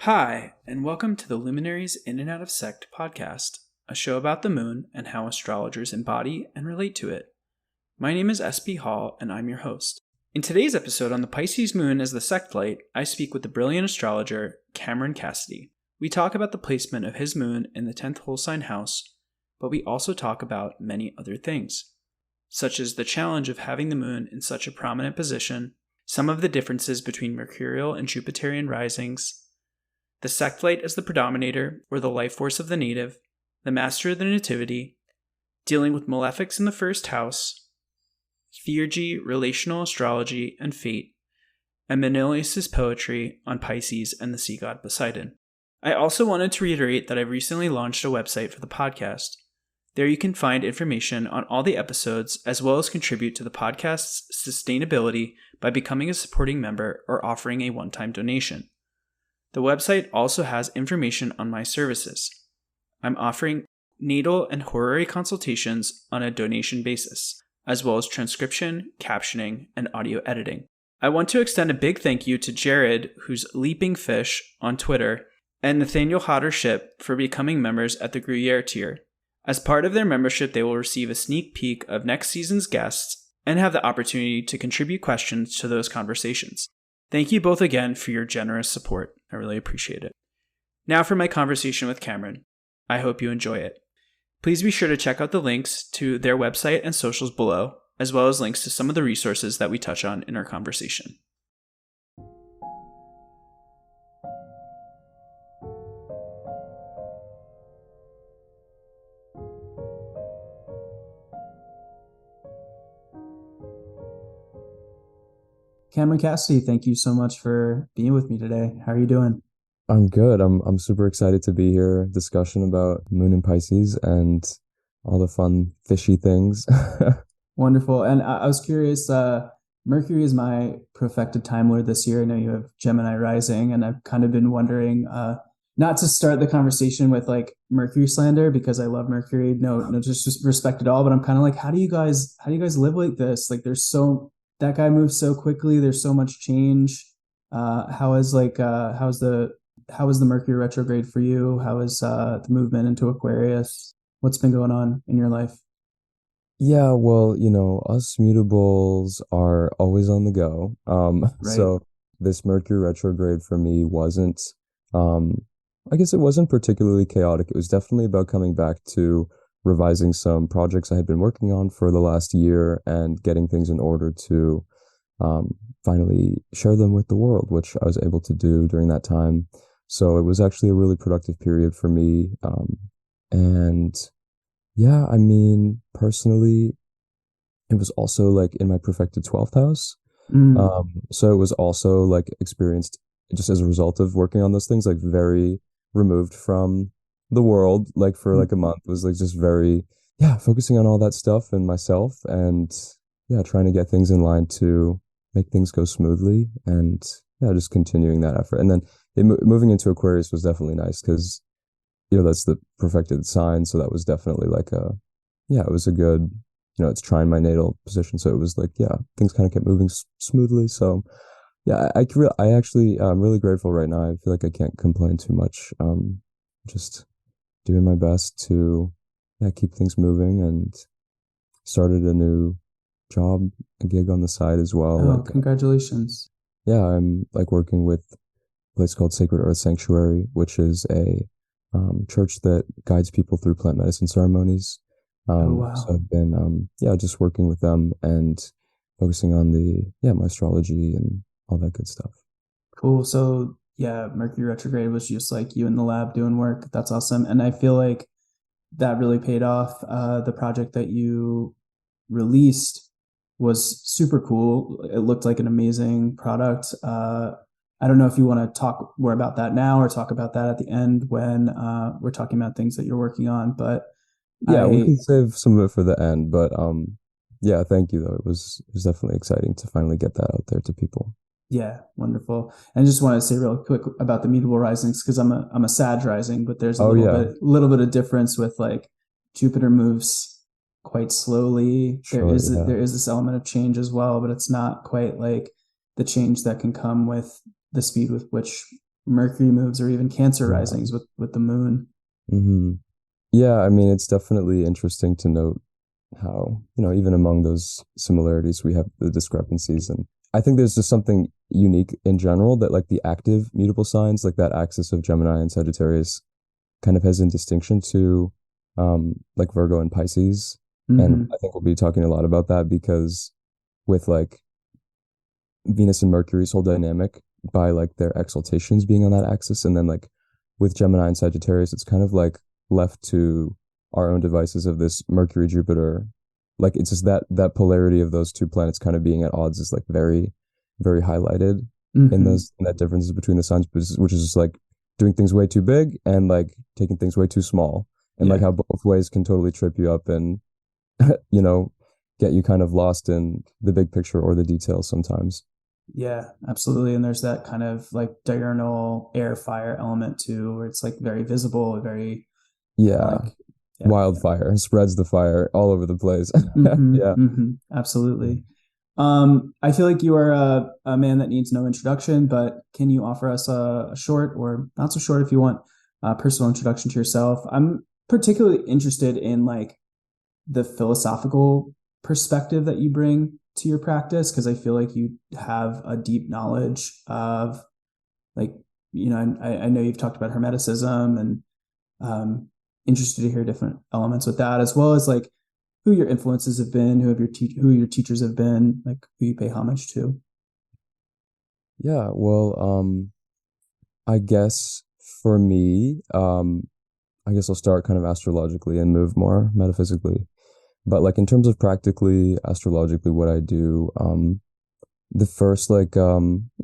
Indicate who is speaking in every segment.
Speaker 1: Hi, and welcome to the Luminaries In and Out of Sect podcast, a show about the moon and how astrologers embody and relate to it. My name is S.B. Hall, and I'm your host. In today's episode on the Pisces Moon as the Sect Light, I speak with the brilliant astrologer Cameron Cassidy. We talk about the placement of his moon in the 10th whole sign house, but we also talk about many other things, such as the challenge of having the moon in such a prominent position, some of the differences between Mercurial and Jupiterian Risings, the Sect Light as the Predominator, or the life force of the native, the master of the Nativity, dealing with malefics in the first house, theurgy, relational astrology, and fate, and Manilius' poetry on Pisces and the Sea God Poseidon. I also wanted to reiterate that I've recently launched a website for the podcast. There you can find information on all the episodes, as well as contribute to the podcast's sustainability by becoming a supporting member or offering a one-time donation. The website also has information on my services. I'm offering natal and horary consultations on a donation basis, as well as transcription, captioning, and audio editing. I want to extend a big thank you to Jared, who's Leaping Fish on Twitter, and Nathaniel Hoddership for becoming members at the Gruyere tier. As part of their membership, they will receive a sneak peek of next season's guests and have the opportunity to contribute questions to those conversations. Thank you both again for your generous support. I really appreciate it. Now for my conversation with Cameron. I hope you enjoy it. Please be sure to check out the links to their website and socials below, as well as links to some of the resources that we touch on in our conversation. Cameron Cassidy, thank you so much for being with me today. How are you doing?
Speaker 2: I'm good. I'm super excited to be here. Discussion about Moon and Pisces and all the fun fishy things.
Speaker 1: Wonderful. And I was curious, Mercury is my profected Time Lord this year. I know you have Gemini rising, and I've kind of been wondering, not to start the conversation with like Mercury slander, because I love Mercury, no disrespect at all, but I'm kind of like, how do you guys live like this? Like that guy moves so quickly. There's so much change. How's the Mercury retrograde for you? How is the movement into Aquarius? What's been going on in your life?
Speaker 2: Yeah, well, us mutables are always on the go.
Speaker 1: Right.
Speaker 2: So this Mercury retrograde for me wasn't, I guess it wasn't particularly chaotic. It was definitely about coming back to revising some projects I had been working on for the last year and getting things in order to finally share them with the world, which I was able to do during that time. So it was actually a really productive period for me. And yeah, I mean, personally, it was also like in my perfected 12th house. So it was also like experienced just as a result of working on those things, like very removed from the world, like for like a month, was like just very, focusing on all that stuff and myself and trying to get things in line to make things go smoothly and just continuing that effort. And then moving into Aquarius was definitely nice because, that's the perfected sign. So that was definitely like it was a good, it's trying my natal position. So it was like, things kind of kept moving smoothly. So I actually, I'm really grateful right now. I feel like I can't complain too much. Just doing my best to keep things moving, and started a new job, a gig on the side as well.
Speaker 1: Oh, congratulations.
Speaker 2: I'm like working with a place called Sacred Earth Sanctuary, which is a church that guides people through plant medicine ceremonies.
Speaker 1: Wow.
Speaker 2: So I've been just working with them and focusing on my astrology and all that good stuff.
Speaker 1: Cool. So Mercury retrograde was just like you in the lab doing work. That's awesome. And I feel like that really paid off. The project that you released was super cool. It looked like an amazing product. I don't know if you want to talk more about that now or talk about that at the end when we're talking about things that you're working on. But
Speaker 2: we can save some of it for the end. But thank you though. It was definitely exciting to finally get that out there to people.
Speaker 1: Yeah, wonderful. And I just want to say real quick about the mutable risings, because I'm a Sag rising, but there's a little bit of difference with like Jupiter moves quite slowly. There is this element of change as well, but it's not quite like the change that can come with the speed with which Mercury moves or even Cancer
Speaker 2: Yeah.
Speaker 1: risings with the moon.
Speaker 2: hmm Yeah, I mean, it's definitely interesting to note how, even among those similarities, we have the discrepancies. And I think there's just something unique in general that like the active mutable signs, like that axis of Gemini and Sagittarius kind of has in distinction to like Virgo and Pisces. And
Speaker 1: Hmm.
Speaker 2: I think we'll be talking a lot about that because with like Venus and Mercury's whole dynamic by like their exaltations being on that axis, and then like with Gemini and Sagittarius, it's kind of like left to our own devices of this Mercury Jupiter. Like it's just that polarity of those two planets kind of being at odds is like very, very highlighted in
Speaker 1: Hmm.
Speaker 2: those in that differences between the signs, which is just like doing things way too big and like taking things way too small, and like
Speaker 1: Yeah.
Speaker 2: how both ways can totally trip you up and you know get you kind of lost in the big picture or the details sometimes.
Speaker 1: Yeah, absolutely. And there's that kind of like diurnal air fire element too, where it's like very visible, very
Speaker 2: Yeah,
Speaker 1: like, yeah, yeah.
Speaker 2: wildfire spreads the fire all over the place. Yeah.
Speaker 1: Absolutely. I feel like you are a man that needs no introduction, but can you offer us a short or not so short if you want a personal introduction to yourself? I'm particularly interested in like the philosophical perspective that you bring to your practice because I feel like you have a deep knowledge of like, I know you've talked about Hermeticism and um, interested to hear different elements with that, as well as like who your influences have been, who your teachers have been, like who you pay homage to.
Speaker 2: Yeah, well, I guess for me, I guess I'll start kind of astrologically and move more metaphysically. But like in terms of practically astrologically what I do, the first like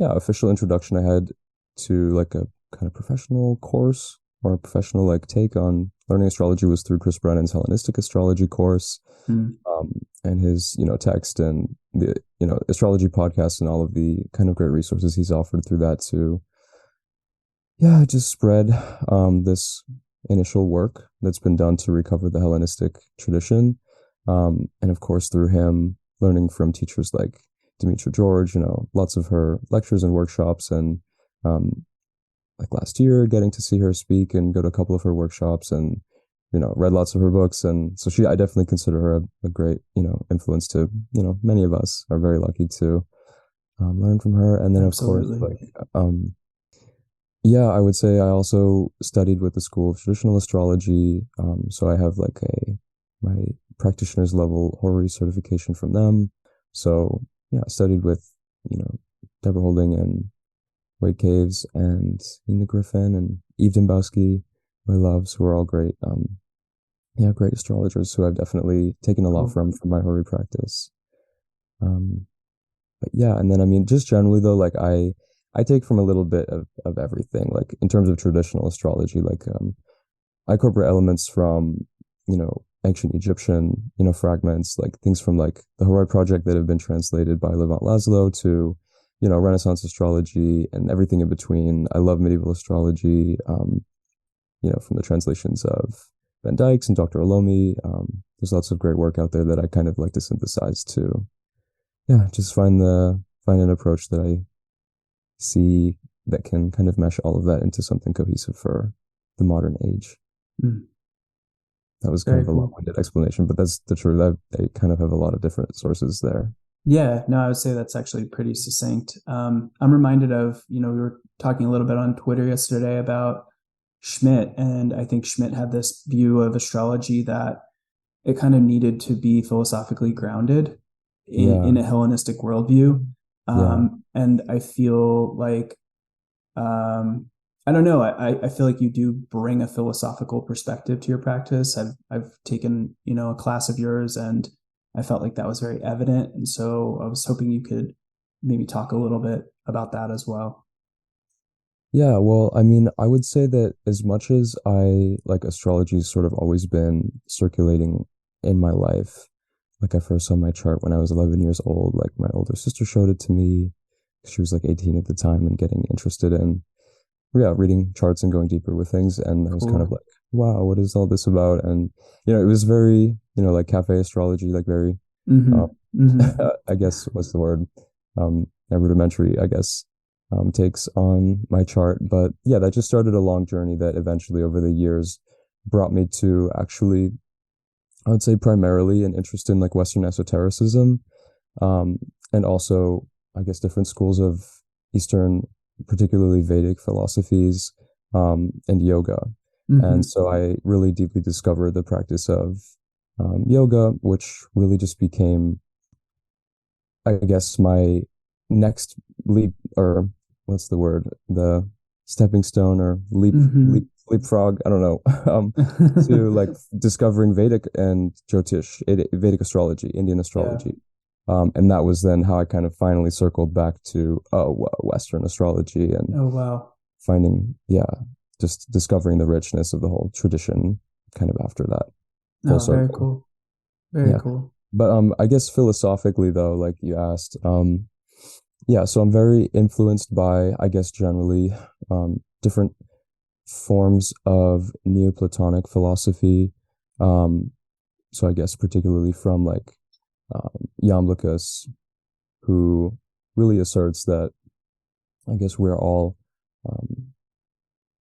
Speaker 2: official introduction I had to like a kind of professional course or a professional like take on learning astrology was through Chris Brennan's Hellenistic astrology course,
Speaker 1: Mm.
Speaker 2: and his text and the astrology podcast and all of the kind of great resources he's offered through that to just spread this initial work that's been done to recover the Hellenistic tradition, and of course through him learning from teachers like Demetra George, lots of her lectures and workshops, and like last year getting to see her speak and go to a couple of her workshops, and read lots of her books. And so I definitely consider her a great influence to many of us are very lucky to learn from her. And then of course
Speaker 1: Absolutely.
Speaker 2: like I would say I also studied with the School of Traditional Astrology. So I have like my practitioner's level horary certification from them. So yeah, I studied with, Deborah Holding and Wade Caves and Nina Griffin and Eve Dembowski, my loves, who are all great, great astrologers who I've definitely taken a lot
Speaker 1: Cool.
Speaker 2: from my horary practice. Um, but yeah, and then I mean, just generally though, like I take from a little bit of everything. Like in terms of traditional astrology, like I incorporate elements from ancient Egyptian fragments, like things from like the Horoi Project that have been translated by Levant Laszlo to Renaissance astrology and everything in between. I love medieval astrology, from the translations of Van Dyke's and Dr. Olomi. There's lots of great work out there that I kind of like to synthesize to, just find an approach that I see that can kind of mesh all of that into something cohesive for the modern age.
Speaker 1: Mm.
Speaker 2: That was kind
Speaker 1: Very
Speaker 2: of a
Speaker 1: cool.
Speaker 2: long-winded explanation, but that's the truth. I kind of have a lot of different sources there.
Speaker 1: Yeah, no, I would say that's actually pretty succinct. I'm reminded of, we were talking a little bit on Twitter yesterday about Schmidt, and I think Schmidt had this view of astrology that it kind of needed to be philosophically grounded in
Speaker 2: Yeah,
Speaker 1: a Hellenistic worldview.
Speaker 2: yeah,
Speaker 1: And I feel like, um, I don't know, I feel like you do bring a philosophical perspective to your practice. I've taken, a class of yours and I felt like that was very evident. And so I was hoping you could maybe talk a little bit about that as well.
Speaker 2: yeah. Well, I mean, I would say that as much as I like astrology's sort of always been circulating in my life. Like I first saw my chart when I was 11 years old. Like my older sister showed it to me. She was like 18 at the time and getting interested in reading charts and going deeper with things. And I was kind of
Speaker 1: Cool.
Speaker 2: like, wow, what is all this about? And it was very, like cafe astrology, like very um,
Speaker 1: Mm-hmm. Mm-hmm.
Speaker 2: I guess what's the word? Rudimentary, I guess. takes on my chart. But yeah, that just started a long journey that eventually over the years brought me to actually, I would say primarily an interest in like Western esotericism, um, and also I guess different schools of Eastern, particularly Vedic philosophies, and yoga. And
Speaker 1: Mm-hmm.
Speaker 2: so I really deeply discovered the practice of yoga, which really just became, I guess, my next leap, or what's the word? The stepping stone or
Speaker 1: Mm-hmm.
Speaker 2: leapfrog. I don't know. To like discovering Vedic and Jyotish, Vedic astrology, Indian
Speaker 1: Yeah.
Speaker 2: astrology. And that was then how I kind of finally circled back to Western astrology and
Speaker 1: Oh, wow.
Speaker 2: finding, yeah, just discovering the richness of the whole tradition kind of after that, full
Speaker 1: Oh, very
Speaker 2: circle.
Speaker 1: cool. Very
Speaker 2: Yeah.
Speaker 1: cool.
Speaker 2: But I guess philosophically though, like you asked, yeah, so I'm very influenced by, I guess generally, different forms of Neoplatonic philosophy. Um, so I guess particularly from like Iamblichus, who really asserts that I guess we're all um,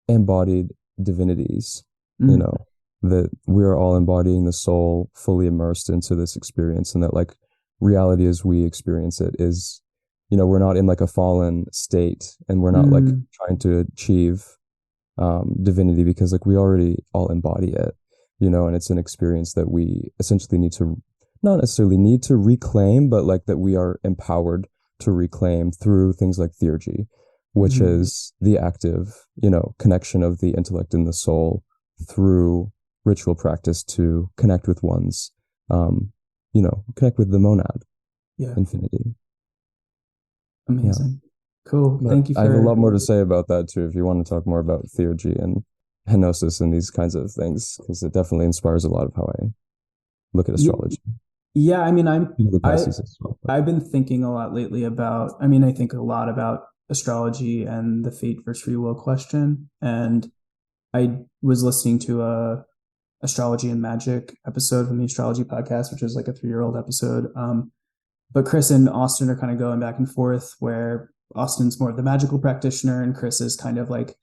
Speaker 2: embodied divinities, you
Speaker 1: Mm.
Speaker 2: know, that we're all embodying the soul fully immersed into this experience, and that like reality as we experience it is, we're not in like a fallen state, and we're not like
Speaker 1: Mm.
Speaker 2: trying to achieve divinity, because like we already all embody it, and it's an experience that we essentially need to, not necessarily need to reclaim, but like that we are empowered to reclaim through things like theurgy, which
Speaker 1: Mm.
Speaker 2: is the active, connection of the intellect and the soul through ritual practice to connect with one's, connect with the monad,
Speaker 1: Yeah.
Speaker 2: infinity. Yeah.
Speaker 1: Amazing. Cool.
Speaker 2: But
Speaker 1: Thank you
Speaker 2: I have a lot
Speaker 1: for.
Speaker 2: more to say about that too, if you want to talk more about theurgy and henosis and these kinds of things, because it definitely inspires a lot of how I look at
Speaker 1: Yeah,
Speaker 2: astrology.
Speaker 1: yeah, I mean,
Speaker 2: The
Speaker 1: I
Speaker 2: Pisces as well. But
Speaker 1: I've been thinking a lot lately about, I mean, I think a lot about astrology and the fate versus free will question. And I was listening to a astrology and magic episode from the astrology podcast, which is like a 3-year-old episode. But Chris and Austin are kind of going back and forth, where Austin's more of the magical practitioner and Chris is kind of like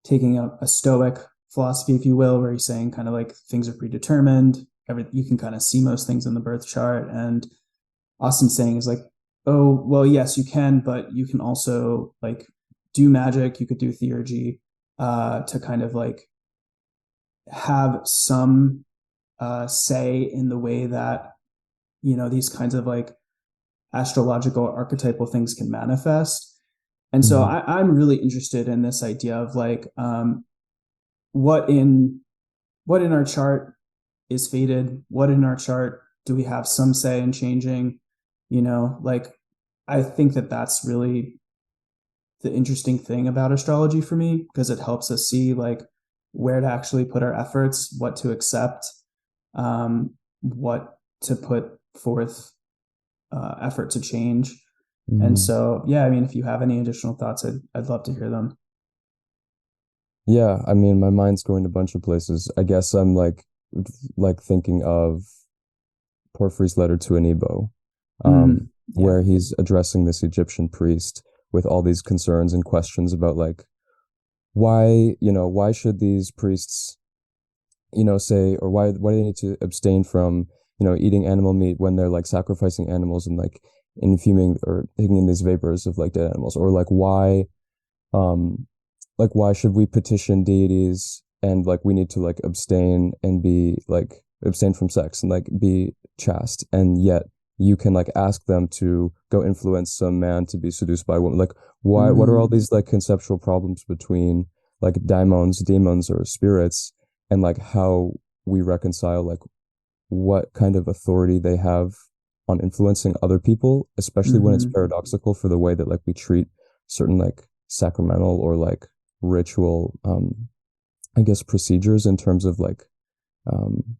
Speaker 1: taking a stoic philosophy, if you will, where he's saying kind of like things are predetermined. You can kind of see most things in the birth chart. And Austin's saying is like, oh, well, yes, you can, but you can also like do magic. You could do theurgy to kind of like have some say in the way that, these kinds of like astrological archetypal things can manifest. And so
Speaker 2: mhm.
Speaker 1: I'm really interested in this idea of like what in what in our chart is fated, what in our chart do we have some say in changing, like I think that that's really the interesting thing about astrology for me, because it helps us see like where to actually put our efforts, what to accept, what to put forth effort to change. And
Speaker 2: Mhm.
Speaker 1: so, yeah, I mean, if you have any additional thoughts, I'd love to hear them.
Speaker 2: Yeah, I mean, my mind's going to a bunch of places. I guess I'm like thinking of Porphyry's letter to Anibo,
Speaker 1: Mm, yeah.
Speaker 2: where he's addressing this Egyptian priest with all these concerns and questions about like why should these priests, say, or why do they need to abstain from, eating animal meat when they're like sacrificing animals and like infuming or taking in these vapors of like dead animals, or um why should we petition deities and like we need to like abstain and be like abstain from sex and like be chaste, and yet you can like ask them to go influence some man to be seduced by a woman. Like what are all
Speaker 1: Mm,
Speaker 2: these like conceptual problems between like demons or spirits, and like how we reconcile like what kind of authority they have on influencing other people, especially when it's
Speaker 1: mm-hmm.
Speaker 2: paradoxical for the way that like we treat certain like sacramental or ritual, I guess, procedures in terms of um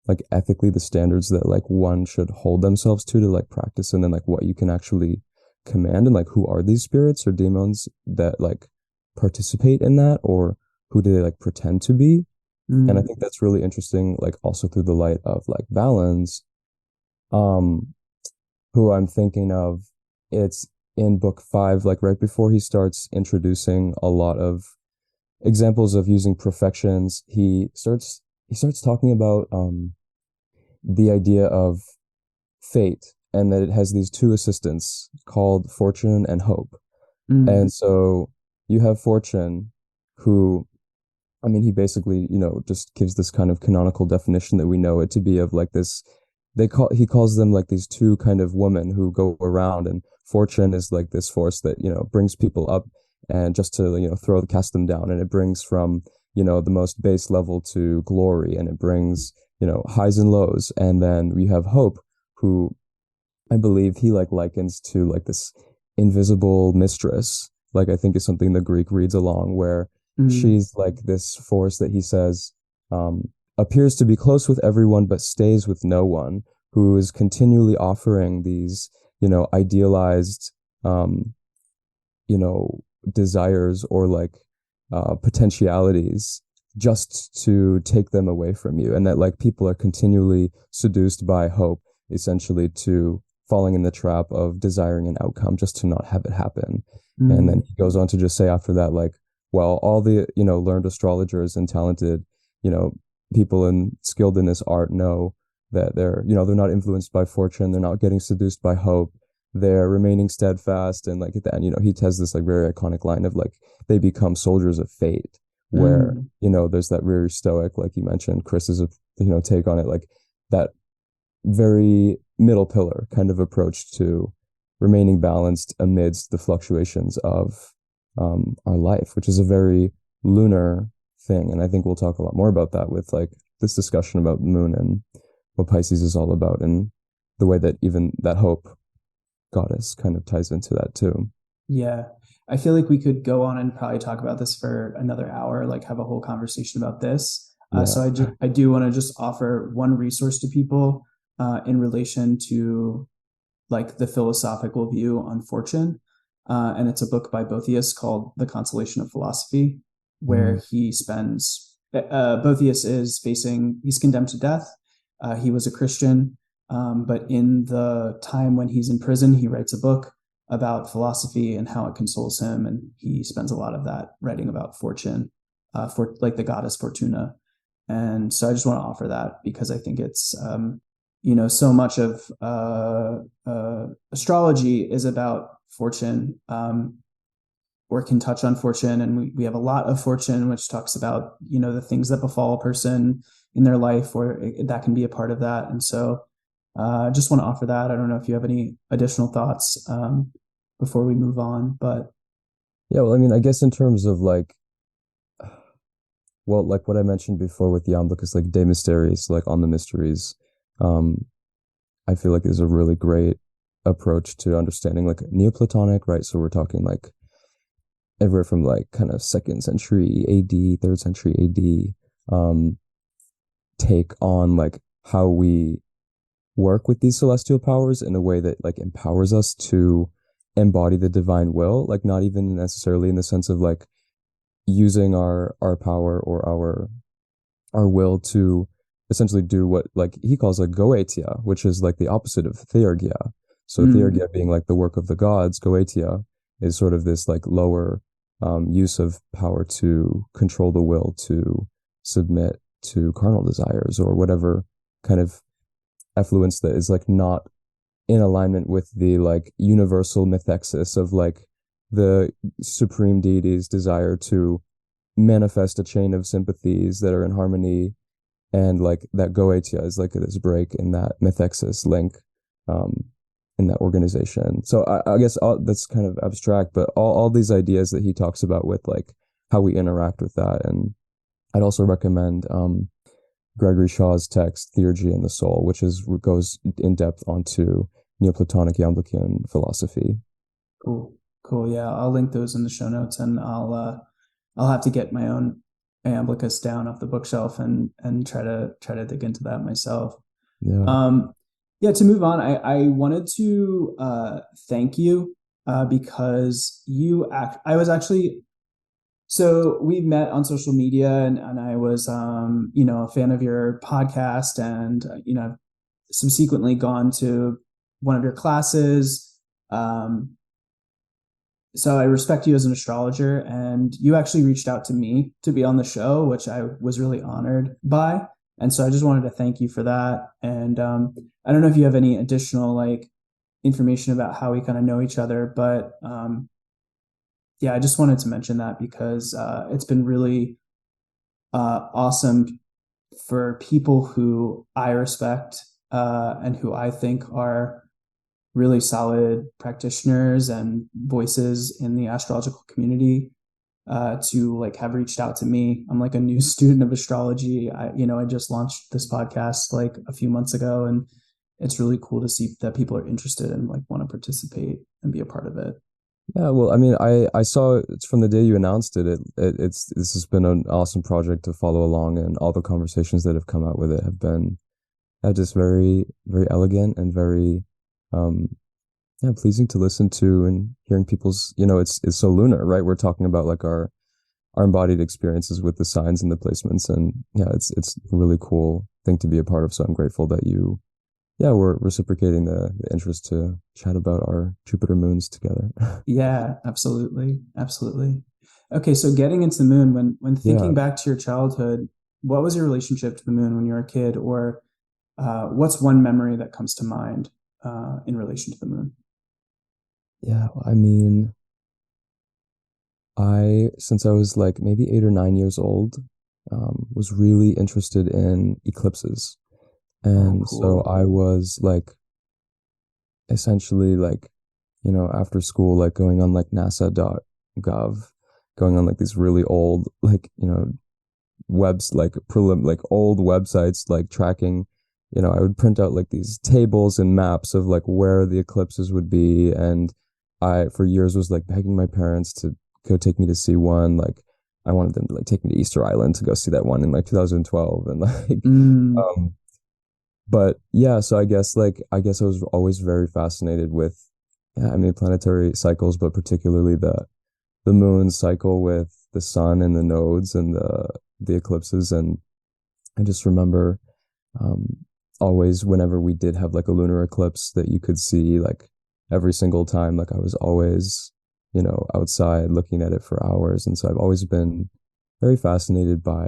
Speaker 2: like ethically the standards that like one should hold themselves to like practice, and then like what you can actually command, and like who are these spirits or demons that like participate in that, or who do they like pretend to be. And I
Speaker 1: Mm,
Speaker 2: think that's really interesting, like also through the light of like Valens, um who I'm thinking of. It's in book 5, like right before he starts introducing a lot of examples of using perfections, he starts talking about the idea of fate, and that it has these two assistants called fortune and hope.
Speaker 1: Mm.
Speaker 2: And so you have fortune, who, I mean, he basically, just gives this kind of canonical definition that we know it to be, of like this, he calls them like these two kind of women who go around, and fortune is like this force that, brings people up and just to, cast them down. And it brings from, the most base level to glory, and it brings, highs and lows. And then we have hope, who I believe he like likens to like this invisible mistress. Like, I think is something the Greek reads along, where
Speaker 1: Mm.
Speaker 2: she's like this force that he says um, appears to be close with everyone but stays with no one, who is continually offering these, idealized, um, you know, desires, or like potentialities, just to take them away from you. And that like people are continually seduced by hope, essentially, to falling in the trap of desiring an outcome just to not have it happen. And then
Speaker 1: Mm.
Speaker 2: he goes on to just say after that, like, well, all the, learned astrologers and talented, you know, people and skilled in this art know that they're not influenced by fortune, they're not getting seduced by hope, they're remaining steadfast. And like then, he has this like very iconic line of like, they become soldiers of fate, where,
Speaker 1: Mm.
Speaker 2: there's that very stoic, like you mentioned, Chris's, take on it, like that very middle pillar kind of approach to remaining balanced amidst the fluctuations of our life, which is a very lunar thing. And I think we'll talk a lot more about that with like this discussion about the moon and what Pisces is all about, and the way that even that hope goddess kind of ties into that too.
Speaker 1: Yeah. I feel like we could go on and probably talk about this for another hour, like have a whole conversation about this.
Speaker 2: Yeah.
Speaker 1: So I do want to just offer one resource to people in relation to like the philosophical view on fortune. And it's a book by Boethius called The Consolation of Philosophy,
Speaker 2: Mm,
Speaker 1: where Boethius he's condemned to death. He was a Christian, but in the time when he's in prison, he writes a book about philosophy and how it consoles him. And he spends a lot of that writing about fortune, for like the goddess Fortuna. And so I just want to offer that because I think it's, so much of astrology is about fortune, or can touch on fortune. And we have a lot of fortune, which talks about, the things that befall a person in their life, or that can be a part of that. And so I just want to offer that. I don't know if you have any additional thoughts before we move on, but
Speaker 2: yeah, well, I mean, I guess in terms of like, well, like what I mentioned before with the is like De Mysteries, like on the mysteries, um, I feel like is a really great approach to understanding like Neoplatonic, right? So we're talking like everywhere from like kind of second century AD, third century AD, um, take on like how we work with these celestial powers in a way that like empowers us to embody the divine will, like not even necessarily in the sense of like using our power or our will to essentially do what like he calls like goetia, which is like the opposite of theurgia. So
Speaker 1: mm,
Speaker 2: theurgia being like the work of the gods, goetia is sort of this like lower use of power to control the will to submit to carnal desires or whatever kind of effluence that is like not in alignment with the like universal mythexis of like the supreme deity's desire to manifest a chain of sympathies that are in harmony. And like that goetia is like this break in that mythexis link, um, in that organization. So I guess that's kind of abstract, but all these ideas that he talks about with like how we interact with that. And I'd also recommend Gregory Shaw's text, Theurgy and the Soul, which goes in depth onto Neoplatonic Iamblican philosophy.
Speaker 1: cool, cool. Yeah, I'll link those in the show notes, and I'll have to get my own Iamblichus down off the bookshelf and try to dig into that myself.
Speaker 2: Yeah.
Speaker 1: Um, yeah, to move on, I wanted to thank you because I was actually, so we met on social media, and I was a fan of your podcast, and I've subsequently gone to one of your classes. Um, so I respect you as an astrologer, and you actually reached out to me to be on the show, which I was really honored by. And so I just wanted to thank you for that. And I don't know if you have any additional like information about how we kind of know each other, but yeah, I just wanted to mention that because it's been really awesome for people who I respect and who I think are really solid practitioners and voices in the astrological community to like have reached out to me. I'm like a new student of astrology. I just launched this podcast like a few months ago, and it's really cool to see that people are interested and like want to participate and be a part of it.
Speaker 2: Yeah, well, I mean, I saw it's from the day you announced it's this has been an awesome project to follow along, and all the conversations that have come out with it have been just very, very elegant and very, um, yeah, pleasing to listen to, and hearing people's, it's so lunar, right? We're talking about like our embodied experiences with the signs and the placements, and yeah, it's a really cool thing to be a part of. So I'm grateful that we're reciprocating the interest to chat about our Jupiter moons together.
Speaker 1: Yeah, absolutely. Absolutely. Okay, so getting into the moon, when thinking
Speaker 2: Yeah.
Speaker 1: back to your childhood, what was your relationship to the moon when you were a kid, or what's one memory that comes to mind in relation to the moon?
Speaker 2: Yeah, I mean, since I was like maybe 8 or 9 years old, was really interested in eclipses.
Speaker 1: Oh,
Speaker 2: And so
Speaker 1: cool.
Speaker 2: I was like essentially like, after school, like going on like NASA.gov, going on like these really old, like, like old websites, like tracking, I would print out like these tables and maps of like where the eclipses would be. And I, for years, was like begging my parents to go take me to see one. Like, I wanted them to like take me to Easter Island to go see that one in like 2012. And like,
Speaker 1: Mm,
Speaker 2: um, but yeah, so I guess I was always very fascinated with, yeah, I mean, planetary cycles, but particularly the moon cycle with the sun and the nodes and the eclipses. And I just remember um, always whenever we did have like a lunar eclipse that you could see like every single time, like I was always, outside looking at it for hours. And so I've always been very fascinated by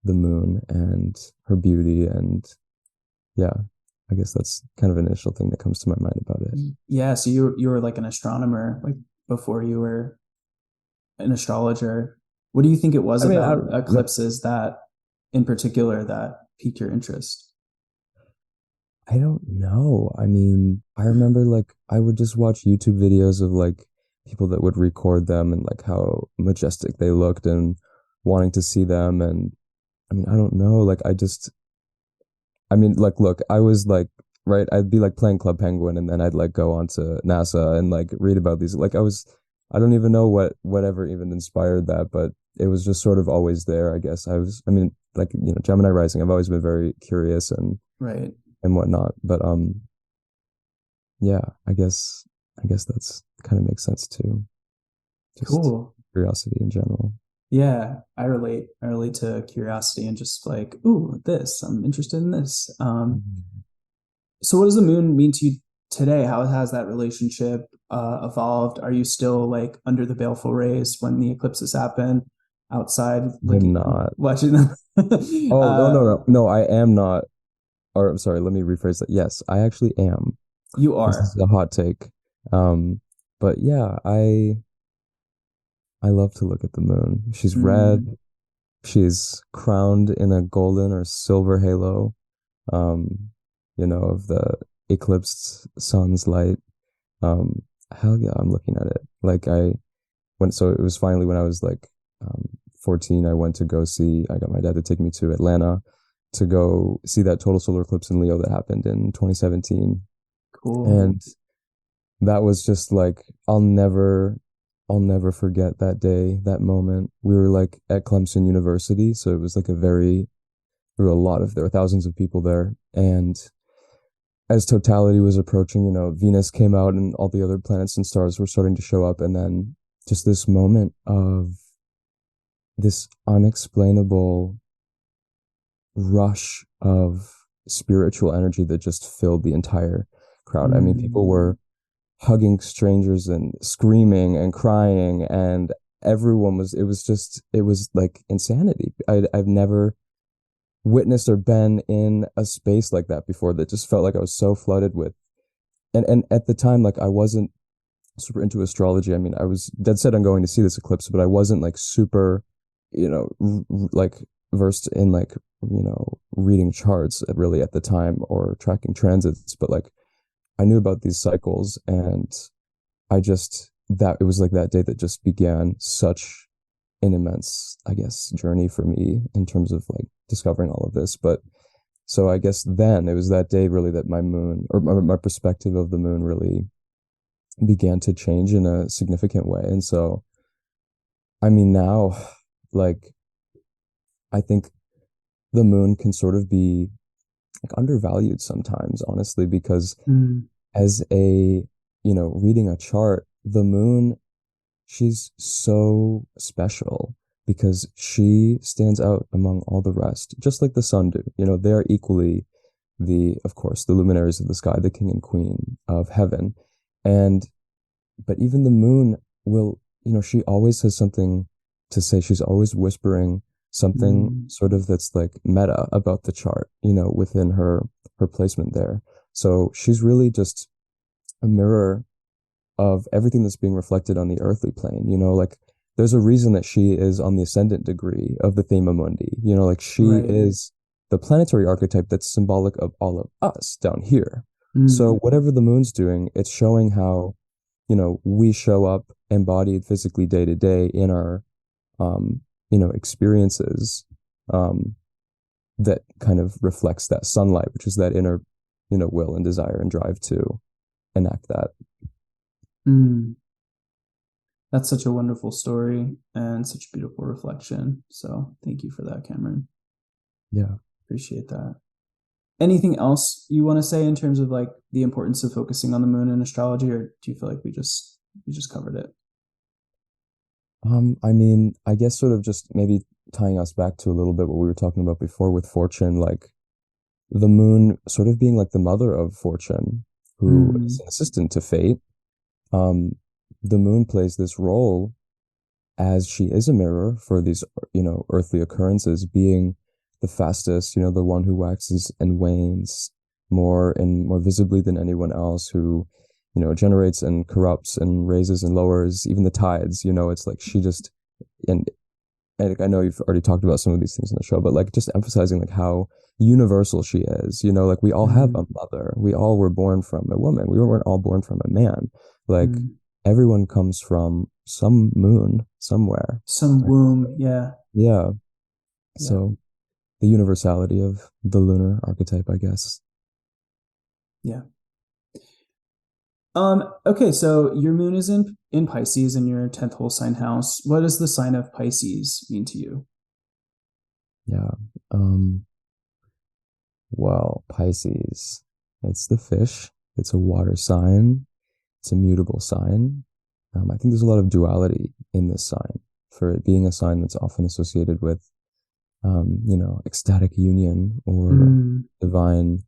Speaker 2: the moon and her beauty. And yeah, I guess that's kind of an initial thing that comes to my mind about it.
Speaker 1: yeah, so you were like an astronomer like before you were an astrologer. What do you think it was
Speaker 2: I mean,
Speaker 1: about eclipses that in particular that piqued your interest?
Speaker 2: I don't know. I mean, I remember like I would just watch YouTube videos of like people that would record them and like how majestic they looked and wanting to see them. And I mean, I don't know. I mean, like, look, I was like, right, I'd be like playing Club Penguin, and then I'd like go onto NASA and like read about these. I don't even know whatever even inspired that, but it was just sort of always there, I guess. I mean, like, Gemini rising, I've always been very curious
Speaker 1: Right.
Speaker 2: and whatnot. But yeah, I guess that's kind of makes sense too. Just
Speaker 1: Cool.
Speaker 2: curiosity in general.
Speaker 1: Yeah, I relate. I relate to curiosity and just like, ooh, this. I'm interested in this.
Speaker 2: Mhm.
Speaker 1: So what does the moon mean to you today? How has that relationship evolved? Are you still like under the baleful rays when the eclipses happen, outside
Speaker 2: I'm
Speaker 1: looking,
Speaker 2: not.
Speaker 1: watching them?
Speaker 2: Oh, no,
Speaker 1: uh,
Speaker 2: no, no. No, I am not. Or I'm sorry, let me rephrase that. Yes, I actually am.
Speaker 1: you
Speaker 2: This is
Speaker 1: are.
Speaker 2: a hot take. But yeah, I love to look at the moon. She's
Speaker 1: Mm,
Speaker 2: red. She's crowned in a golden or silver halo, um, of the eclipsed sun's light. Um, Hell yeah, I'm looking at it. Like so it was finally when I was like 14, I got my dad to take me to Atlanta to go see that total solar eclipse in Leo that happened in 2017.
Speaker 1: cool.
Speaker 2: And that was just like I'll never forget that day, that moment. We were like at Clemson University, so it was like there were thousands of people there. And as totality was approaching, Venus came out and all the other planets and stars were starting to show up. And then just this moment of this unexplainable rush of spiritual energy that just filled the entire crowd. I mean, people
Speaker 1: Mm,
Speaker 2: were hugging strangers and screaming and crying, and it was like insanity. I've never witnessed or been in a space like that before, that just felt like I was so flooded with, and at the time, like, I wasn't super into astrology. I mean, I was dead set on going to see this eclipse, but I wasn't like super, like versed in like, reading charts really at the time, or tracking transits. But like, I knew about these cycles, and that it was like that day that just began such an immense, I guess, journey for me in terms of like discovering all of this. But so I guess then it was that day really that my moon, or my perspective of the moon, really began to change in a significant way. And so, I mean, now, like, I think the moon can sort of be like undervalued sometimes, honestly, because as reading a chart, the moon, she's so special because she stands out among all the rest, just like the sun do. They are equally of course, the luminaries of the sky, the king and queen of heaven. But even the moon will, she always has something to say. She's always whispering something sort of that's like meta about the chart, within her placement there. So she's really just a mirror of everything that's being reflected on the earthly plane. Like, there's a reason that she is on the ascendant degree of the thema mundi. Like, she is the planetary archetype that's symbolic of all of us down here. So whatever the moon's doing, it's showing how, we show up embodied physically day to day in our, experiences, that kind of reflects that sunlight, which is that inner, will and desire and drive to enact that.
Speaker 1: That's such a wonderful story and such a beautiful reflection. So thank you for that, Cameron.
Speaker 2: Yeah.
Speaker 1: Appreciate that. Anything else you want to say in terms of like the importance of focusing on the moon in astrology, or do you feel like we just covered it?
Speaker 2: I mean, I guess sort of just maybe tying us back to a little bit what we were talking about before with fortune, like the moon sort of being like the mother of fortune, who is an assistant to fate. The moon plays this role as she is a mirror for these, earthly occurrences, being the fastest, the one who waxes and wanes more and more visibly than anyone else, who, generates and corrupts and raises and lowers even the tides. It's like she just, and I know you've already talked about some of these things in the show, but like just emphasizing like how universal she is. Like, we all have a mother. We all were born from a woman. We weren't all born from a man. Like, everyone comes from some moon somewhere.
Speaker 1: Some womb, yeah.
Speaker 2: Yeah. So the universality of the lunar archetype, I guess.
Speaker 1: Yeah. Okay, so your moon is in Pisces in your 10th whole sign house. What does the sign of Pisces mean to you?
Speaker 2: Yeah. Well, Pisces, it's the fish. It's a water sign. It's a mutable sign. I think there's a lot of duality in this sign, for it being a sign that's often associated with, ecstatic union or divine,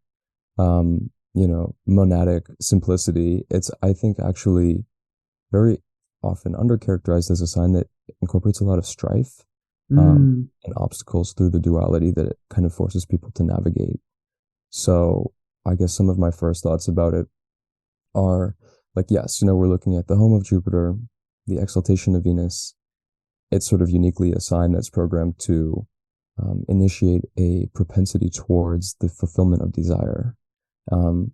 Speaker 2: monadic simplicity. It's, I think, actually very often undercharacterized as a sign that incorporates a lot of strife, and obstacles through the duality that it kind of forces people to navigate. So I guess some of my first thoughts about it are like, yes, we're looking at the home of Jupiter, the exaltation of Venus. It's sort of uniquely a sign that's programmed to initiate a propensity towards the fulfillment of desire,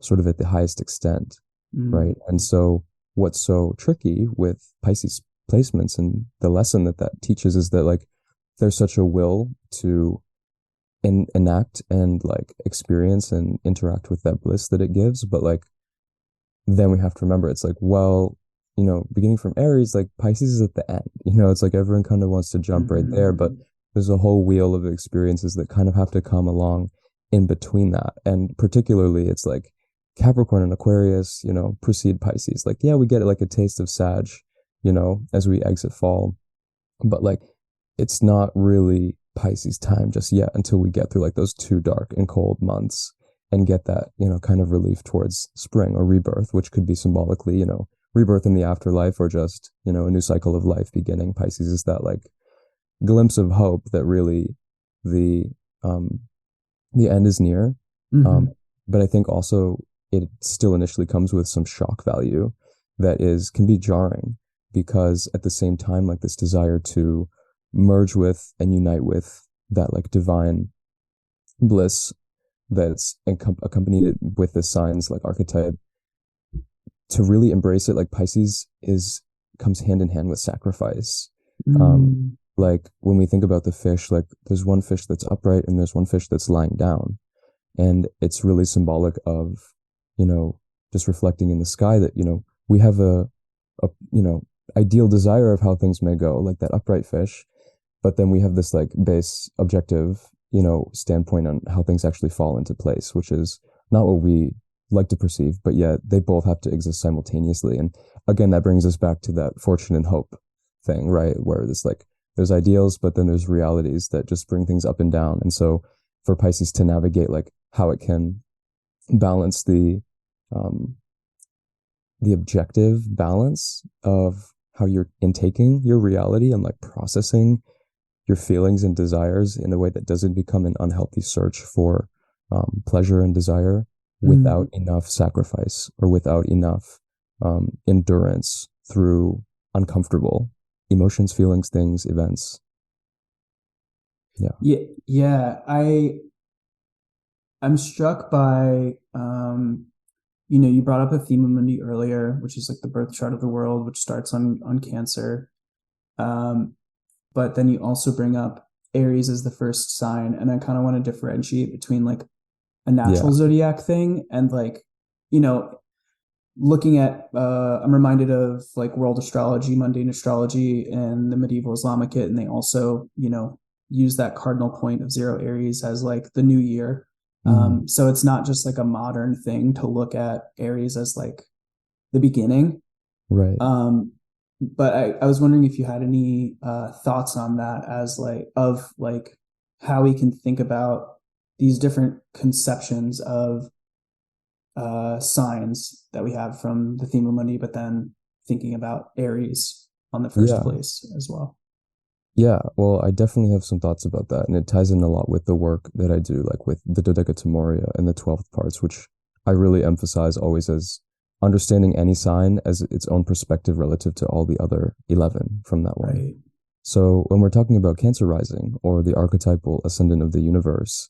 Speaker 2: sort of at the highest extent, right? And so what's so tricky with Pisces placements, and the lesson that teaches, is that like there's such a will to enact and like experience and interact with that bliss that it gives, but like then we have to remember, it's like, well, beginning from Aries, like Pisces is at the end. It's like everyone kind of wants to jump right there, but there's a whole wheel of experiences that kind of have to come along in between that. And particularly, it's like Capricorn and Aquarius, precede Pisces. Like, yeah, we get like a taste of Sag, as we exit fall, but like it's not really Pisces time just yet until we get through like those 2 dark and cold months. and get that, kind of relief towards spring or rebirth, which could be symbolically, rebirth in the afterlife, or just, a new cycle of life beginning. Pisces is that like glimpse of hope that really the the end is near. But I think also it still initially comes with some shock value that can be jarring, because at the same time, like this desire to merge with and unite with that like divine bliss that's accompanied with the signs like archetype, to really embrace it, like Pisces comes hand in hand with sacrifice. Like when we think about the fish, like there's one fish that's upright and there's one fish that's lying down. And it's really symbolic of, just reflecting in the sky that, we have a ideal desire of how things may go, like that upright fish. But then we have this like base objective, standpoint on how things actually fall into place, which is not what we like to perceive, but yet they both have to exist simultaneously. And again, that brings us back to that fortune and hope thing, right? Where there's ideals, but then there's realities that just bring things up and down. And so for Pisces to navigate like how it can balance the objective balance of how you're intaking your reality and like processing your feelings and desires in a way that doesn't become an unhealthy search for pleasure and desire without enough sacrifice, or without enough endurance through uncomfortable emotions, feelings, things, events.
Speaker 1: Yeah. I'm struck by, you brought up a thema mundi earlier, which is like the birth chart of the world, which starts on Cancer. But then you also bring up Aries as the first sign. And I kind of want to differentiate between like a natural zodiac thing and like, looking at, I'm reminded of like world astrology, mundane astrology, and the medieval Islamicate. And they also, use that cardinal point of 0 Aries as like the new year. So it's not just like a modern thing to look at Aries as like the beginning.
Speaker 2: Right.
Speaker 1: But I was wondering if you had any thoughts on that, as like how we can think about these different conceptions of signs that we have from the theme of money, but then thinking about Aries on the first place as well.
Speaker 2: Yeah, well, I definitely have some thoughts about that, and it ties in a lot with the work that I do, like with the Dodecatomoria and the 12th parts, which I really emphasize always as understanding any sign as its own perspective relative to all the other 11 from that one.
Speaker 1: Right.
Speaker 2: So when we're talking about Cancer rising, or the archetypal ascendant of the universe,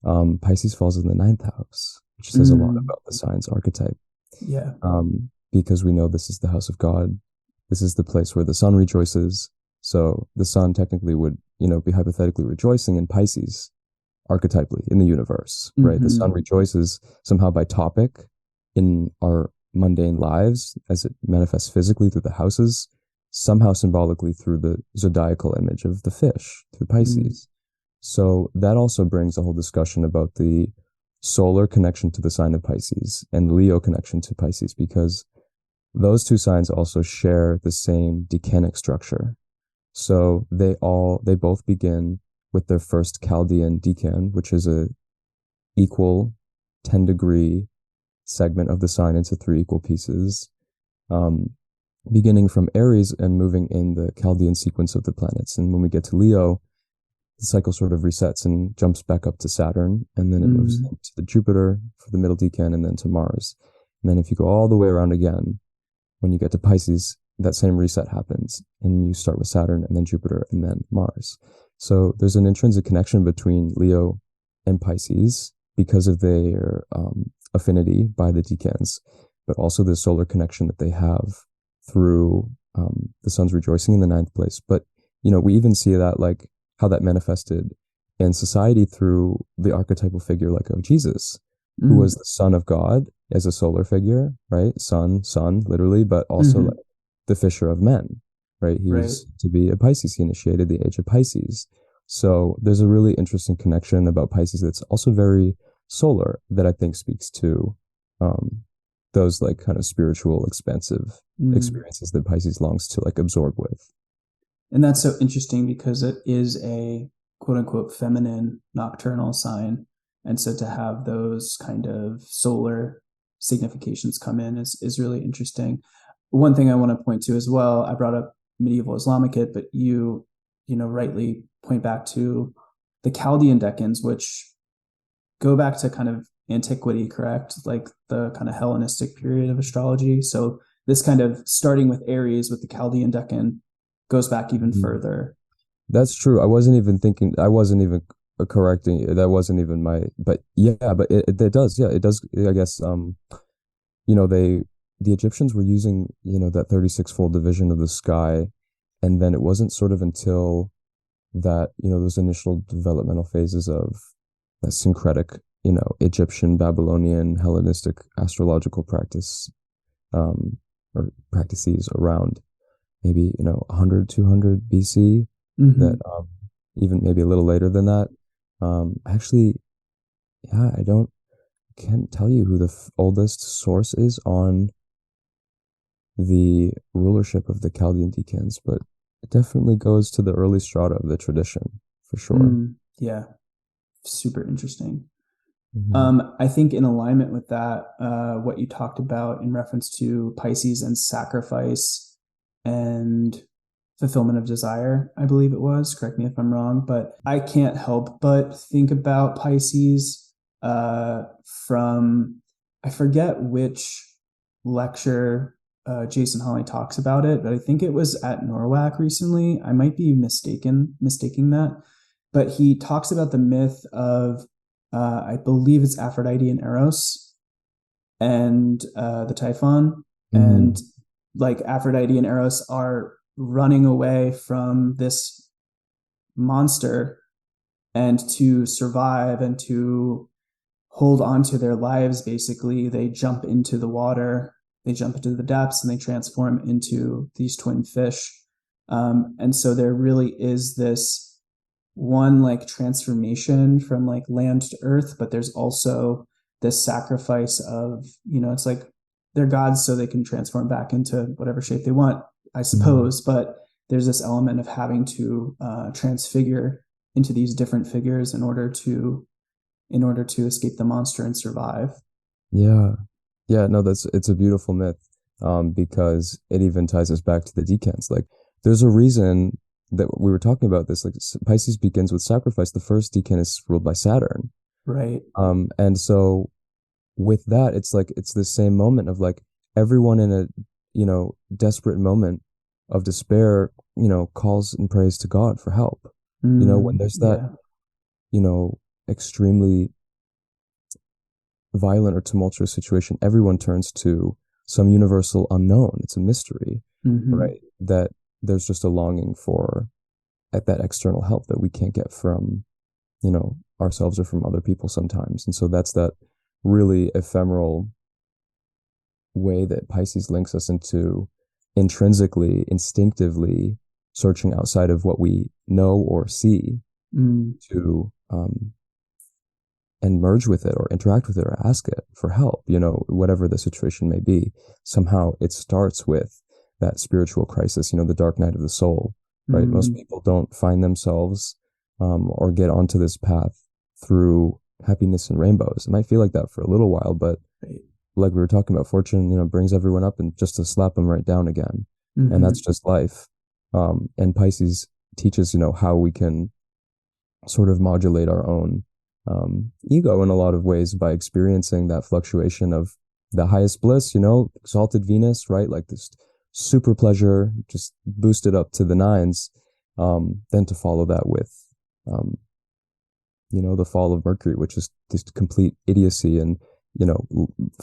Speaker 2: Pisces falls in the 9th house, which says a lot about the sign's archetype.
Speaker 1: Yeah.
Speaker 2: Because we know this is the house of God. This is the place where the sun rejoices. So the sun technically would, be hypothetically rejoicing in Pisces archetypally in the universe, right? The sun rejoices somehow by topic in our mundane lives as it manifests physically through the houses, somehow symbolically through the zodiacal image of the fish, through Pisces. So that also brings a whole discussion about the solar connection to the sign of Pisces and Leo connection to Pisces, because those two signs also share the same decanic structure. So they both begin with their first Chaldean decan, which is a equal 10-degree segment of the sign into 3 equal pieces, beginning from Aries and moving in the Chaldean sequence of the planets. And when we get to Leo, the cycle sort of resets and jumps back up to Saturn, and then it moves to the Jupiter for the middle decan, and then to Mars. And then if you go all the way around again, when you get to Pisces, that same reset happens, and you start with Saturn and then Jupiter and then Mars. So there's an intrinsic connection between Leo and Pisces because of their affinity by the decans, but also the solar connection that they have through the sun's rejoicing in the 9th place. But, we even see that, like, how that manifested in society through the archetypal figure, like, of Jesus, who was the son of God as a solar figure, right? Son, literally, but also like the fisher of men, right? He was to be a Pisces. He initiated the age of Pisces. So there's a really interesting connection about Pisces that's also very solar, that I think speaks to those like kind of spiritual, expansive experiences that Pisces longs to like absorb with.
Speaker 1: And that's so interesting because it is a quote unquote feminine nocturnal sign. And so to have those kind of solar significations come in is really interesting. One thing I want to point to as well, I brought up medieval Islamicate, but rightly point back to the Chaldean decans, which go back to kind of antiquity, correct? Like the kind of Hellenistic period of astrology. So this kind of starting with Aries with the Chaldean decan goes back even further.
Speaker 2: That's true. I wasn't even correcting. That wasn't even my, but yeah, but it does. Yeah, it does. I guess, the Egyptians were using, that 36-fold division of the sky. And then it wasn't sort of until that, those initial developmental phases of that syncretic, Egyptian, Babylonian, Hellenistic astrological practice, or practices around maybe, 100, 200 BC, that even maybe a little later than that. Actually, yeah, can't tell you who the oldest source is on the rulership of the Chaldean decans, but it definitely goes to the early strata of the tradition for sure.
Speaker 1: Yeah, super interesting.
Speaker 2: Mm-hmm.
Speaker 1: I think in alignment with that, what you talked about in reference to Pisces and sacrifice and fulfillment of desire, I believe it was, correct me if I'm wrong, but I can't help but think about Pisces from, I forget which lecture Jason Hawley talks about it, but I think it was at NORWAC recently. I might be mistaking that, but he talks about the myth of, I believe it's Aphrodite and Eros and the Typhon. And like Aphrodite and Eros are running away from this monster, and to survive and to hold on to their lives, basically, they jump into the water, they jump into the depths, and they transform into these twin fish. And so there really is this one like transformation from like land to earth, but there's also this sacrifice of, it's like they're gods so they can transform back into whatever shape they want, I suppose. But there's this element of having to transfigure into these different figures in order to escape the monster and survive.
Speaker 2: Yeah. Yeah, no, it's a beautiful myth, because it even ties us back to the decans. Like, there's a reason that we were talking about this. Like, Pisces begins with sacrifice. The first decan is ruled by Saturn.
Speaker 1: Right.
Speaker 2: And so with that, it's like, it's the same moment of like everyone in a, desperate moment of despair, calls and prays to God for help. When there's that, extremely violent or tumultuous situation, everyone turns to some universal unknown. It's a mystery, right? That there's just a longing for at that external help that we can't get from, ourselves or from other people sometimes. And so that's that really ephemeral way that Pisces links us into intrinsically, instinctively searching outside of what we know or see to and merge with it or interact with it or ask it for help, whatever the situation may be. Somehow it starts with that spiritual crisis, the dark night of the soul, right? Most people don't find themselves or get onto this path through happiness and rainbows. It might feel like that for a little while, but like we were talking about, fortune, brings everyone up and just to slap them right down again. And that's just life. And Pisces teaches, how we can sort of modulate our own ego in a lot of ways by experiencing that fluctuation of the highest bliss, exalted Venus, right? Like this super pleasure, just boosted up to the nines. Then to follow that with, the fall of Mercury, which is this complete idiocy and,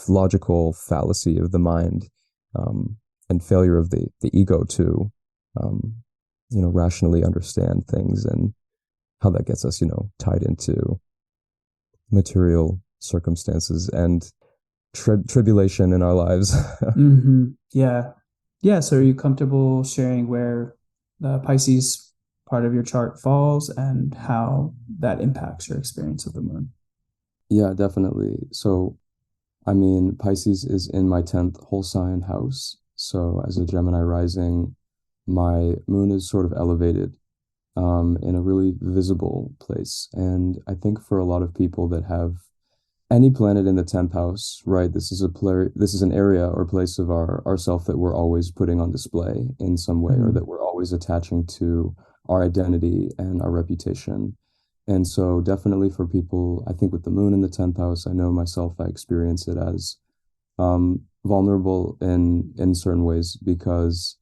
Speaker 2: logical fallacy of the mind, and failure of the ego to, rationally understand things, and how that gets us, tied into material circumstances and tribulation in our lives.
Speaker 1: Yeah. So are you comfortable sharing where the Pisces part of your chart falls and how that impacts your experience of the moon?
Speaker 2: Yeah, definitely. So, Pisces is in my 10th whole sign house. So as a Gemini rising, my moon is sort of elevated in a really visible place. And I think for a lot of people that have any planet in the 10th house, right, this is an area or place of our self that we're always putting on display in some way, or
Speaker 1: Mm.
Speaker 2: that we're always attaching to our identity and our reputation. And so definitely for people, I think with the moon in the 10th house, I know myself, I experience it as vulnerable in certain ways, because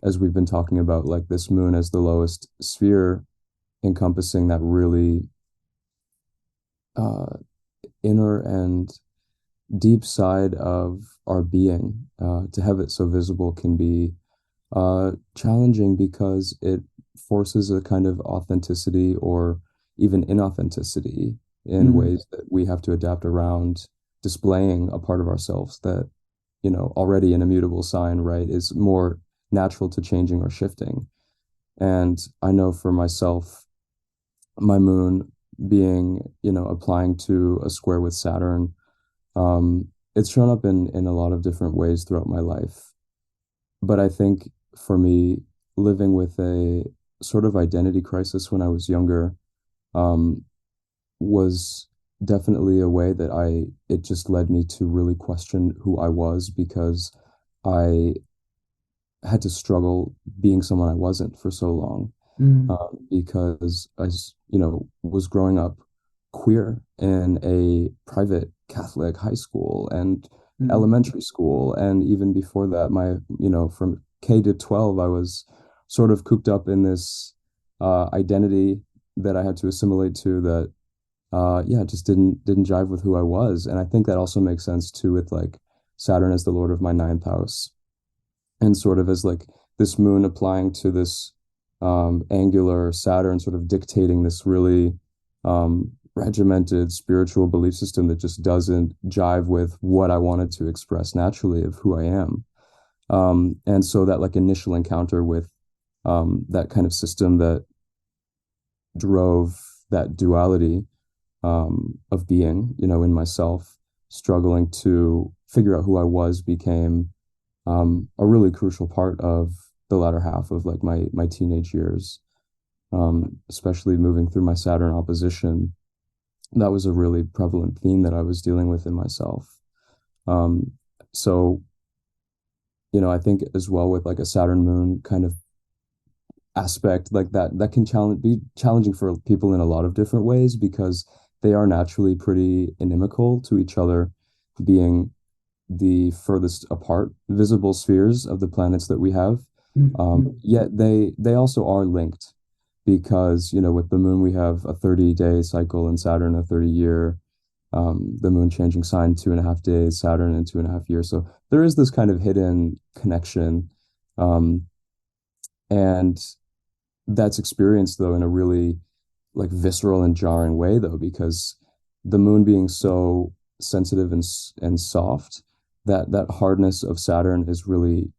Speaker 2: as we've been talking about, like this moon as the lowest sphere, encompassing that really uh, inner and deep side of our being, to have it so visible can be challenging, because it forces a kind of authenticity or even inauthenticity in
Speaker 1: Mm.
Speaker 2: ways that we have to adapt around, displaying a part of ourselves that, already an immutable sign, right, is more natural to changing or shifting. And I know for myself, my moon being, applying to a square with Saturn, it's shown up in a lot of different ways throughout my life. But I think for me, living with a sort of identity crisis when I was younger, um, was definitely a way that it just led me to really question who I was, because I had to struggle being someone I wasn't for so long,
Speaker 1: Mm.
Speaker 2: because was growing up queer in a private Catholic high school and
Speaker 1: Mm.
Speaker 2: elementary school. And even before that, from K to 12, I was sort of cooped up in this identity that I had to assimilate to, that, yeah, just didn't jive with who I was. And I think that also makes sense too, with like Saturn as the Lord of my ninth house, and sort of as like this moon applying to this angular Saturn, sort of dictating this really regimented spiritual belief system that just doesn't jive with what I wanted to express naturally of who I am. And so that like initial encounter with that kind of system that drove that duality of being, in myself, struggling to figure out who I was, became a really crucial part of the latter half of like my teenage years, especially moving through my Saturn opposition. That was a really prevalent theme that I was dealing with in myself. Um, so, I think as well with like a Saturn moon kind of aspect like that can be challenging for people in a lot of different ways, because they are naturally pretty inimical to each other, being the furthest apart visible spheres of the planets that we have.
Speaker 1: Mm.
Speaker 2: Yet they also are linked, because with the moon we have a 30-day cycle and Saturn a 30-year. The moon changing sign 2.5 days, Saturn in 2.5 years. So there is this kind of hidden connection, um, and that's experienced though in a really like visceral and jarring way, though, because the moon being so sensitive and soft, that hardness of Saturn is really,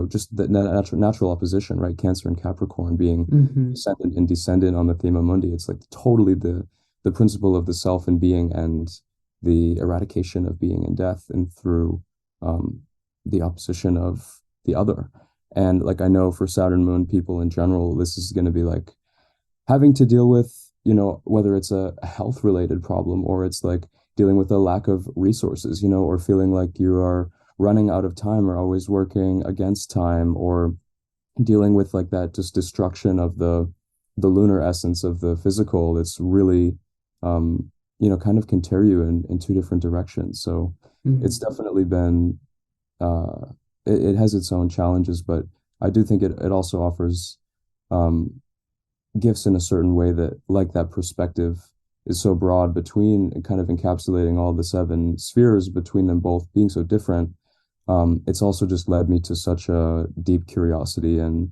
Speaker 2: just the natural opposition, right? Cancer and Capricorn being
Speaker 1: Mm-hmm.
Speaker 2: ascendant and descendant on the thema mundi. It's like totally the principle of the self and being, and the eradication of being and death, and through um, the opposition of the other. And like I know for Saturn moon people in general, this is going to be like having to deal with, whether it's a health related problem, or it's like dealing with a lack of resources, or feeling like you are running out of time, or always working against time, or dealing with like that just destruction of the lunar essence of the physical. It's really, kind of can tear you in two different directions. So it's
Speaker 1: Mm.
Speaker 2: definitely been, uh, it has its own challenges, but I do think it also offers um, gifts in a certain way, that like that perspective is so broad between, kind of encapsulating all the seven spheres, between them both being so different. It's also just led me to such a deep curiosity and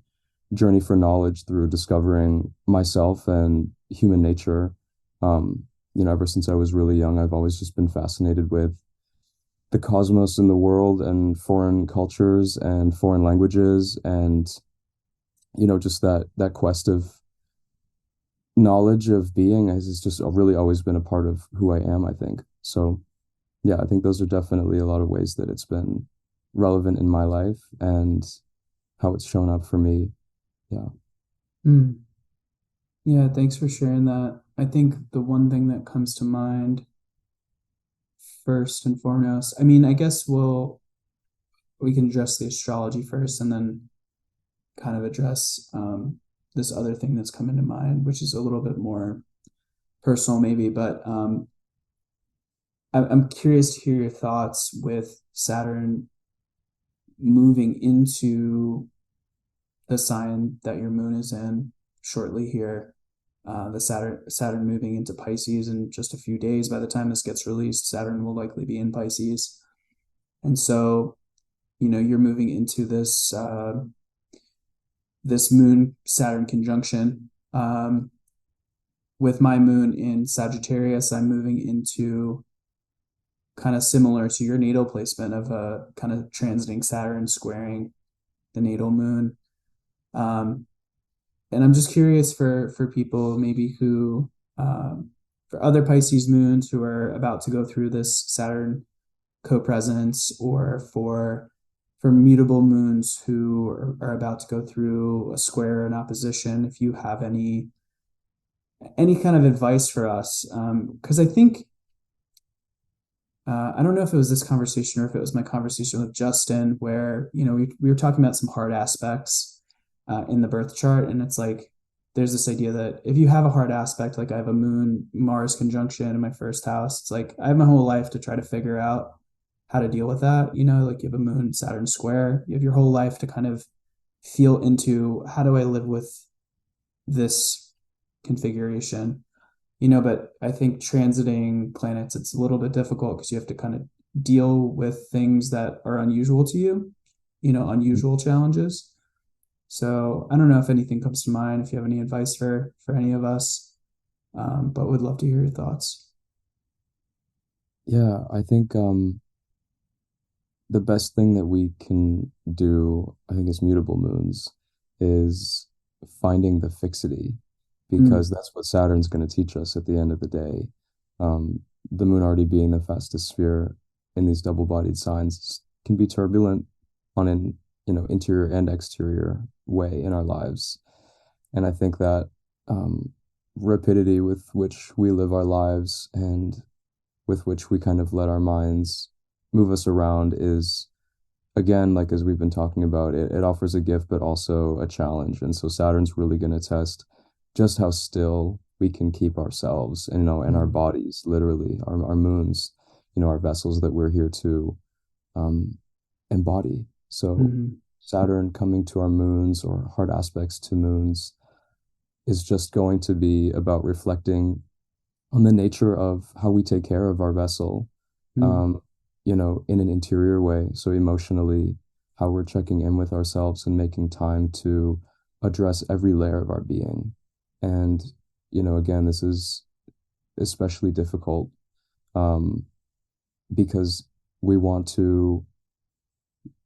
Speaker 2: journey for knowledge through discovering myself and human nature. Ever since I was really young, I've always just been fascinated with the cosmos and the world and foreign cultures and foreign languages, and just that quest of knowledge of being has just really always been a part of who I am, I think. So yeah, I think those are definitely a lot of ways that it's been relevant in my life and how it's shown up for me. Yeah.
Speaker 1: Mm. Yeah, thanks for sharing that. I think the one thing that comes to mind first and foremost, I mean, I guess we can address the astrology first and then kind of address this other thing that's come into mind, which is a little bit more personal maybe, but I'm curious to hear your thoughts with Saturn moving into the sign that your moon is in shortly here. The Saturn moving into Pisces in just a few days. By the time this gets released, Saturn will likely be in Pisces, and so you're moving into this Moon Saturn conjunction. With my moon in Sagittarius, I'm moving into kind of similar to your natal placement of a kind of transiting Saturn squaring the natal moon. Um, and I'm just curious for people maybe who for other Pisces moons who are about to go through this Saturn co-presence, or for mutable moons who are about to go through a square or an opposition, if you have any kind of advice for us, because I think I don't know if it was this conversation or if it was my conversation with Justin, where we were talking about some hard aspects in the birth chart, and it's like there's this idea that if you have a hard aspect, like I have a Moon Mars conjunction in my first house, it's like I have my whole life to try to figure out how to deal with that. Like you have a Moon Saturn square, you have your whole life to kind of feel into how do I live with this configuration. But I think transiting planets, it's a little bit difficult because you have to kind of deal with things that are unusual to you, unusual challenges. So I don't know if anything comes to mind, if you have any advice for any of us, but would love to hear your thoughts.
Speaker 2: Yeah, I think the best thing that we can do, I think, as mutable moons is finding the fixity, because
Speaker 1: Mm,
Speaker 2: that's what Saturn's going to teach us at the end of the day. Um, the moon already being the fastest sphere in these double-bodied signs can be turbulent on an, interior and exterior way in our lives. And I think that rapidity with which we live our lives and with which we kind of let our minds move us around is, again, like as we've been talking about, it offers a gift but also a challenge. And so Saturn's really going to test just how still we can keep ourselves and and our
Speaker 1: mm,
Speaker 2: bodies, literally our moons, our vessels that we're here to um embody. So
Speaker 1: mm,
Speaker 2: Saturn coming to our moons or hard aspects to moons is just going to be about reflecting on the nature of how we take care of our vessel,
Speaker 1: mm,
Speaker 2: um, in an interior way. So emotionally, how we're checking in with ourselves and making time to address every layer of our being. And, again, this is especially difficult um, because we want to,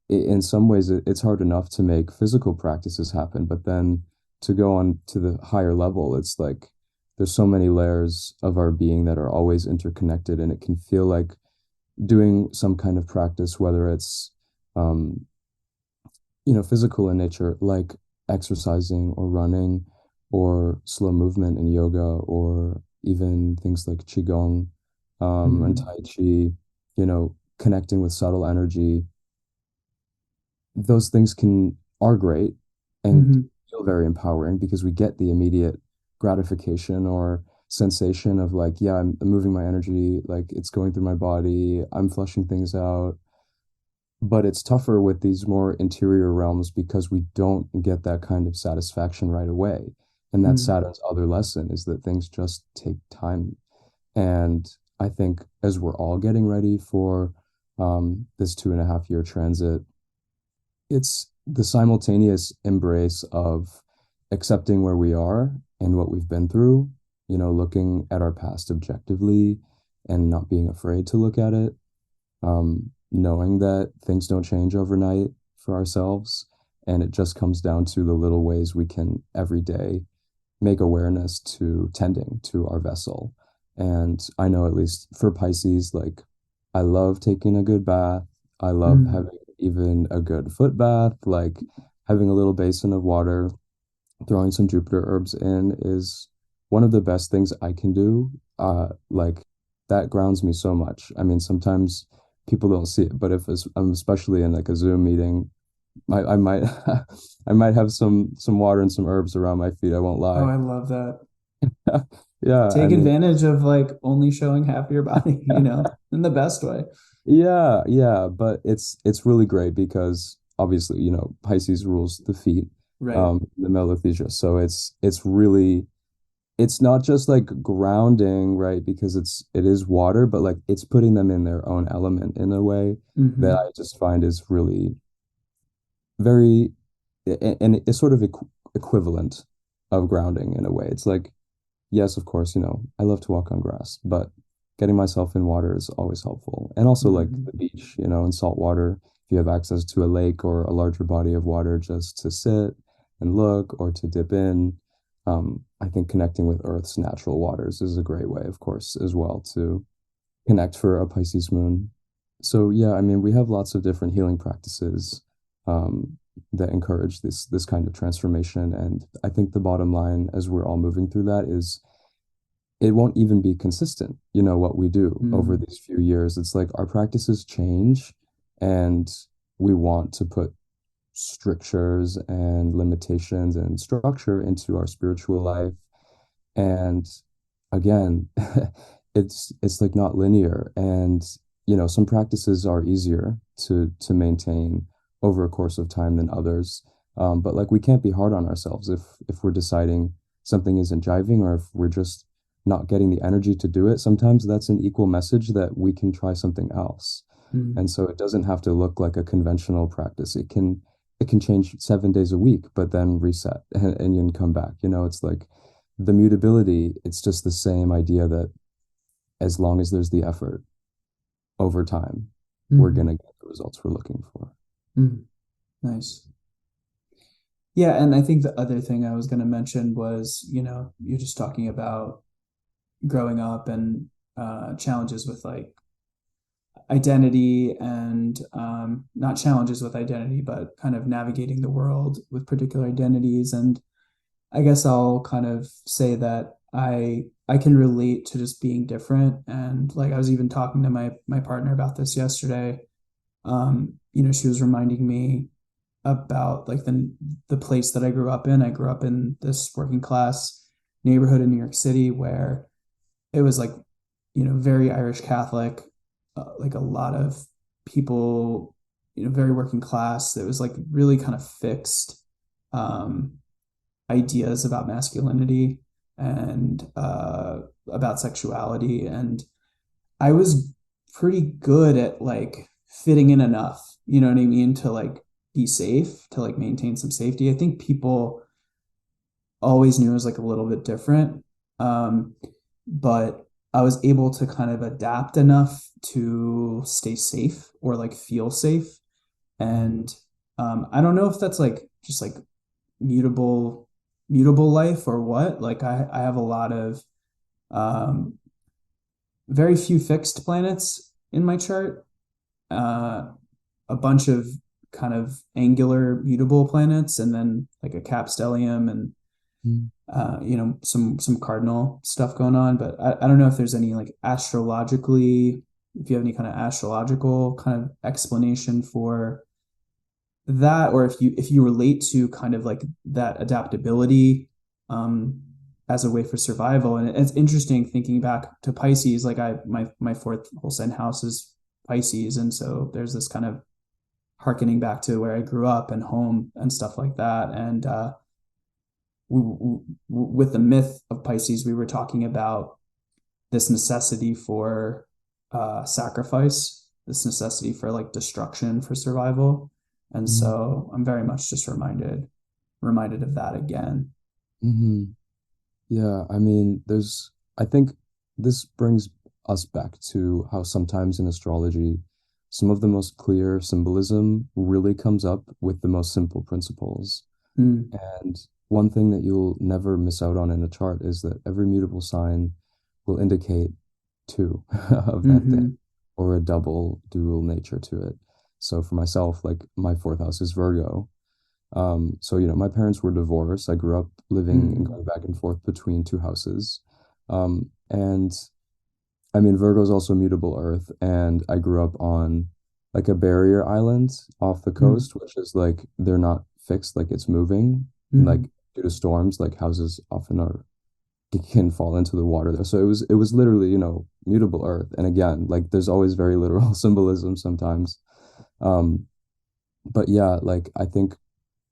Speaker 2: in some ways, it's hard enough to make physical practices happen, but then to go on to the higher level, it's like there's so many layers of our being that are always interconnected, and it can feel like doing some kind of practice, whether it's um, physical in nature, like exercising or running, or slow movement in yoga, or even things like qigong and
Speaker 1: mm,
Speaker 2: tai chi, connecting with subtle energy. Those things are great and
Speaker 1: mm,
Speaker 2: feel very empowering because we get the immediate gratification or sensation of like, yeah, I'm moving my energy, like it's going through my body, I'm flushing things out. But it's tougher with these more interior realms because we don't get that kind of satisfaction right away. And that's
Speaker 1: mm,
Speaker 2: Saturn's other lesson, is that things just take time. And I think as we're all getting ready for this 2.5 year transit, it's the simultaneous embrace of accepting where we are and what we've been through, looking at our past objectively and not being afraid to look at it, knowing that things don't change overnight for ourselves. And it just comes down to the little ways we can every day make awareness to tending to our vessel. And I know, at least for Pisces, like I love taking a good bath. I love
Speaker 1: mm,
Speaker 2: having even a good foot bath, like having a little basin of water throwing some Jupiter herbs in is one of the best things I can do. Like that grounds me so much. I mean, sometimes people don't see it, but if I'm especially in like a Zoom meeting, I might I might have some water and some herbs around my feet. I won't
Speaker 1: Oh,
Speaker 2: lie.
Speaker 1: I love that.
Speaker 2: Yeah, I
Speaker 1: Take
Speaker 2: mean,
Speaker 1: advantage of like only showing half your body, in the best way.
Speaker 2: yeah, yeah, but it's really great because obviously, Pisces rules the feet,
Speaker 1: Right.
Speaker 2: the malefics. So it's really it's not just like grounding, right? Because it is water, but like it's putting them in their own element in a way that
Speaker 1: Mm-hmm.
Speaker 2: I just find is really very and it's sort of equivalent of grounding in a way. It's like, yes, of course, I love to walk on grass, but getting myself in water is always helpful. And also like
Speaker 1: Mm-hmm.
Speaker 2: the beach, and salt water, if you have access to a lake or a larger body of water just to sit and look or to dip in. I think connecting with Earth's natural waters is a great way, of course, as well to connect for a Pisces moon. So yeah, I mean, we have lots of different healing practices that encourage this kind of transformation. And I think the bottom line, as we're all moving through that, is it won't even be consistent, what we do over
Speaker 1: Mm-hmm.
Speaker 2: these few years. It's like our practices change, and we want to put strictures and limitations and structure into our spiritual life. And again, it's like not linear. And some practices are easier to maintain over a course of time than others. But like we can't be hard on ourselves if we're deciding something isn't jiving, or if we're just not getting the energy to do it. Sometimes that's an equal message that we can try something else.
Speaker 1: Mm-hmm.
Speaker 2: And so it doesn't have to look like a conventional practice. It can change 7 days a week, but then reset and you can come back. It's like the mutability, it's just the same idea that as long as there's the effort over time, we're
Speaker 1: Mm-hmm.
Speaker 2: gonna get the results we're looking for.
Speaker 1: Mm-hmm. Nice. Yeah, and I think the other thing I was going to mention was, you're just talking about growing up and challenges with like identity and not challenges with identity, but kind of navigating the world with particular identities. And I guess I'll kind of say that I can relate to just being different. And like I was even talking to my partner about this yesterday. She was reminding me about like the place that I grew up in. I grew up in this working class neighborhood in New York City where it was like, very Irish Catholic, like a lot of people, very working class. It was like really kind of fixed um, ideas about masculinity and about sexuality. And I was pretty good at like fitting in enough, you know what I mean, to like be safe, to like maintain some safety. I think people always knew I was like a little bit different. Um, but I was able to kind of adapt enough to stay safe or like feel safe. And I don't know if that's like just like mutable, mutable life or what. Like I have a lot of um, very few fixed planets in my chart, uh, a bunch of kind of angular mutable planets, and then like a capstellium and
Speaker 2: Mm.
Speaker 1: some cardinal stuff going on. But I don't know if there's any like astrologically, if you have any kind of astrological kind of explanation for that, or if you relate to kind of like that adaptability um as a way for survival. And it's interesting thinking back to Pisces, like my fourth whole sign house is Pisces, and so there's this kind of harkening back to where I grew up and home and stuff like that. And with the myth of Pisces, we were talking about this necessity for sacrifice, this necessity for like destruction for survival. And
Speaker 2: Mm.
Speaker 1: so I'm very much just reminded of that again.
Speaker 2: Hmm. Yeah, I mean, I think this brings us back to how sometimes in astrology, some of the most clear symbolism really comes up with the most simple principles.
Speaker 1: Mm,
Speaker 2: And one thing that you'll never miss out on in a chart is that every mutable sign will indicate two of that thing,
Speaker 1: mm-hmm,
Speaker 2: or a double dual nature to it. So for myself, like my fourth house is Virgo, So, my parents were divorced. I grew up living and
Speaker 1: Mm.
Speaker 2: going back and forth between two houses. And I mean, Virgo's also mutable earth, and I grew up on like a barrier island off the
Speaker 1: Mm.
Speaker 2: coast, which is like they're not fixed, like it's moving, and
Speaker 1: Mm.
Speaker 2: like due to storms, like houses often are can fall into the water there. So it was literally, mutable earth. And again, like there's always very literal symbolism sometimes. Um, but yeah, like I think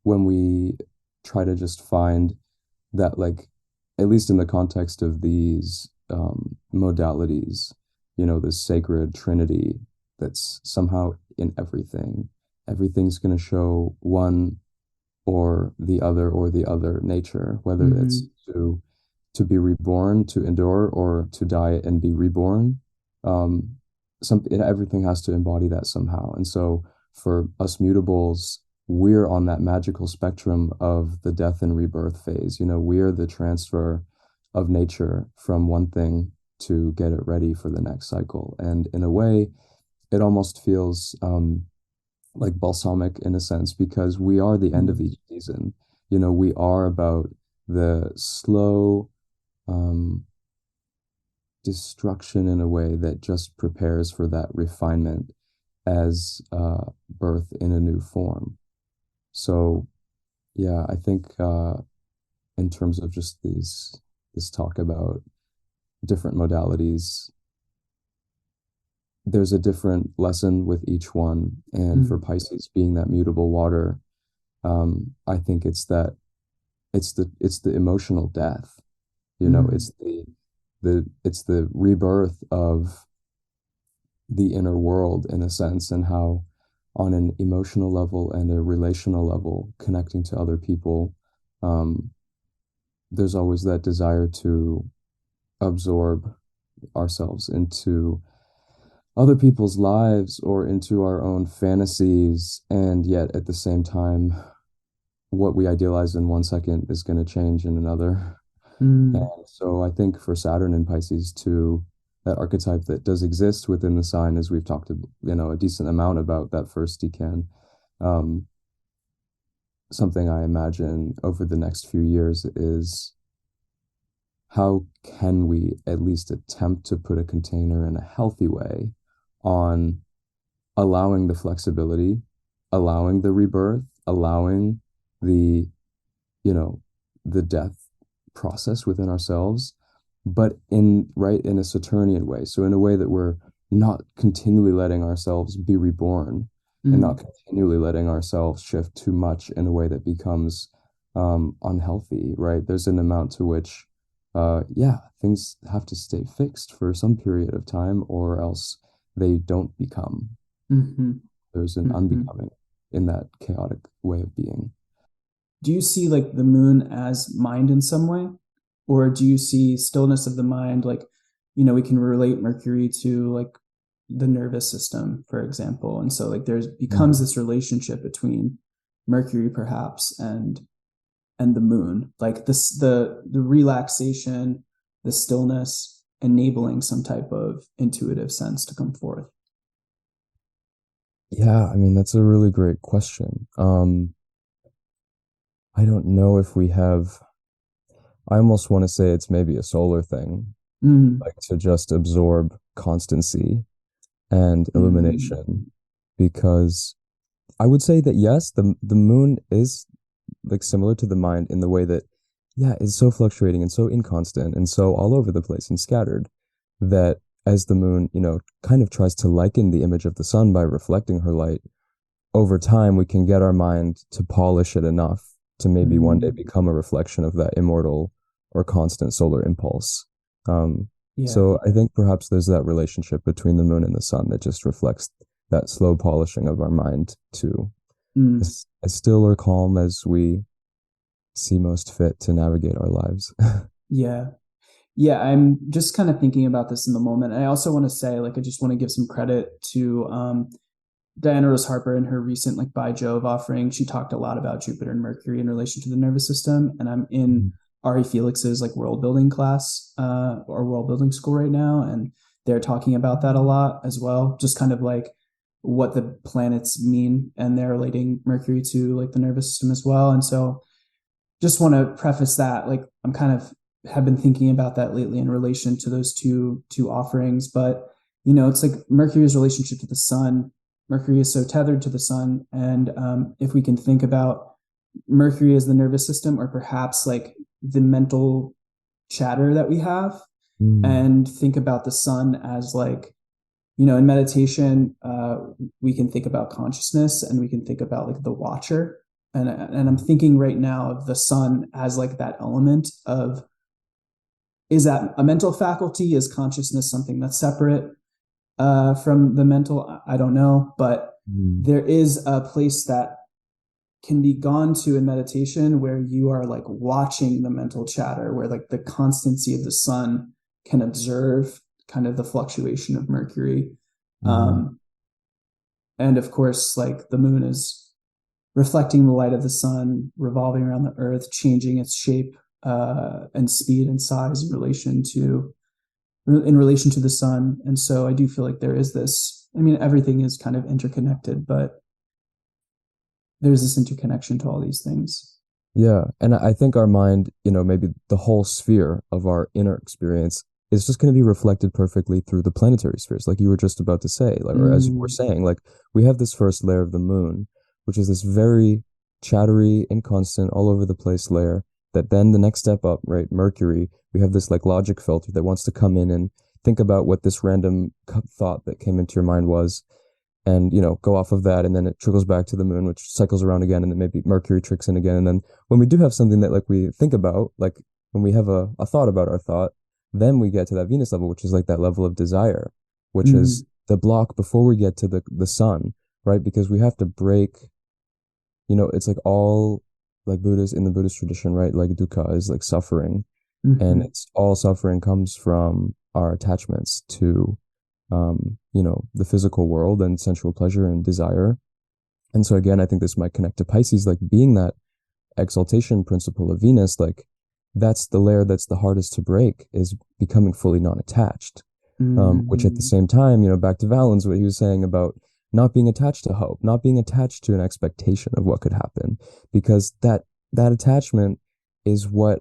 Speaker 2: when we try to just find that, like, at least in the context of these modalities, this sacred trinity that's somehow in everything, everything's going to show one or the other nature, whether it's
Speaker 1: Mm.
Speaker 2: to be reborn, to endure, or to die and be reborn. Um, everything has to embody that somehow. And so for us mutables, we're on that magical spectrum of the death and rebirth phase. We're the transfer of nature from one thing to get it ready for the next cycle. And in a way, it almost feels like balsamic in a sense, because we are the end of
Speaker 1: Mm.
Speaker 2: each season. We are about the slow um, destruction in a way that just prepares for that refinement as birth in a new form. So, yeah, I think in terms of just this talk about different modalities, there's a different lesson with each one. And for
Speaker 1: Mm.
Speaker 2: Pisces being that mutable water, I think it's the emotional death.
Speaker 1: Mm.
Speaker 2: It's the rebirth of the inner world in a sense, and how on an emotional level and a relational level, connecting to other people, um, there's always that desire to absorb ourselves into other people's lives or into our own fantasies, and yet at the same time, what we idealize in one second is going to change in another.
Speaker 1: Mm.
Speaker 2: And so I think for Saturn and Pisces too, that archetype that does exist within the sign, as we've talked, a decent amount about that first decan, um, something I imagine over the next few years is how can we at least attempt to put a container in a healthy way on allowing the flexibility, allowing the rebirth, allowing the, you know, the death process within ourselves, but in a Saturnian way. So in a way that we're not continually letting ourselves be reborn and not
Speaker 1: Mm.
Speaker 2: continually letting ourselves shift too much in a way that becomes unhealthy, right? There's an amount to which, yeah, things have to stay fixed for some period of time, or else they don't become.
Speaker 1: Mm-hmm.
Speaker 2: There's an
Speaker 1: Mm-hmm.
Speaker 2: unbecoming in that chaotic way of being.
Speaker 1: Do you see like the moon as mind in some way? Or do you see stillness of the mind? Like, we can relate Mercury to like the nervous system, for example. And so like there's becomes
Speaker 2: Mhm.
Speaker 1: this relationship between Mercury perhaps and the moon, like this the relaxation, the stillness, enabling some type of intuitive sense to come forth.
Speaker 2: Yeah, I mean, that's a really great question. I don't know if we have, I almost want to say it's maybe a solar thing,
Speaker 1: Mm.
Speaker 2: like to just absorb constancy and
Speaker 1: Mm.
Speaker 2: illumination, because I would say that yes, the moon is like similar to the mind in the way that, yeah, it's so fluctuating and so inconstant and so all over the place and scattered, that as the moon, kind of tries to liken the image of the sun by reflecting her light, over time we can get our mind to polish it enough to maybe one day
Speaker 1: Mm.
Speaker 2: become a reflection of that immortal or constant solar impulse. Um,
Speaker 1: Yeah.
Speaker 2: so I think perhaps there's that relationship between the moon and the sun that just reflects that slow polishing of our mind to
Speaker 1: Mm.
Speaker 2: as still or calm as we see most fit to navigate our lives.
Speaker 1: Yeah. Yeah, I'm just kind of thinking about this in the moment. I also want to say, like, I just want to give some credit to Diana Rose Harper in her recent, like, By Jove offering. She talked a lot about Jupiter and Mercury in relation to the nervous system. And I'm in
Speaker 2: Mhm.
Speaker 1: Ari Felix's, like, world building class or world building school right now. And they're talking about that a lot as well. Just kind of like what the planets mean, and they're relating Mercury to like the nervous system as well. And so just want to preface that, like, I'm kind of have been thinking about that lately in relation to those two offerings. But it's like Mercury's relationship to the sun. Mercury is so tethered to the sun, and if we can think about Mercury as the nervous system, or perhaps like the mental chatter that we have, and think about the sun as like, in meditation, we can think about consciousness, and we can think about like the watcher. And I'm thinking right now of the sun as like that element of, is that a mental faculty? Is consciousness something that's separate from the mental? I don't know, but there is a place that can be gone to in meditation where you are like watching the mental chatter, where like the constancy of the sun can observe kind of the fluctuation of Mercury. And of course, like the moon is reflecting the light of the sun, revolving around the earth, changing its shape and speed and size in relation to the sun. And so I do feel like there is this, I mean, everything is kind of interconnected, but there's this interconnection to all these things.
Speaker 2: Yeah. And I think our mind, maybe the whole sphere of our inner experience is just going to be reflected perfectly through the planetary spheres, like you were just about to say, like, or as you were saying, like we have this first layer of the moon, which is this very chattery, inconstant, all over the place layer, that then the next step up, right, Mercury, we have this like logic filter that wants to come in and think about what this random thought that came into your mind was, and go off of that, and then it trickles back to the moon, which cycles around again, and then maybe Mercury tricks in again. And then when we do have something that like we think about, like when we have a thought about our thought, then we get to that Venus level, which is like that level of desire, which is the block before we get to the sun, right? Because we have to break, it's like all like in the Buddhist tradition, right? Like dukkha is like suffering, and it's all suffering comes from our attachments to the physical world and sensual pleasure and desire. And so again, I think this might connect to Pisces, like being that exaltation principle of Venus, like that's the layer that's the hardest to break, is becoming fully non-attached. Which at the same time, back to Valens, what he was saying about not being attached to hope, not being attached to an expectation of what could happen, because that attachment is what,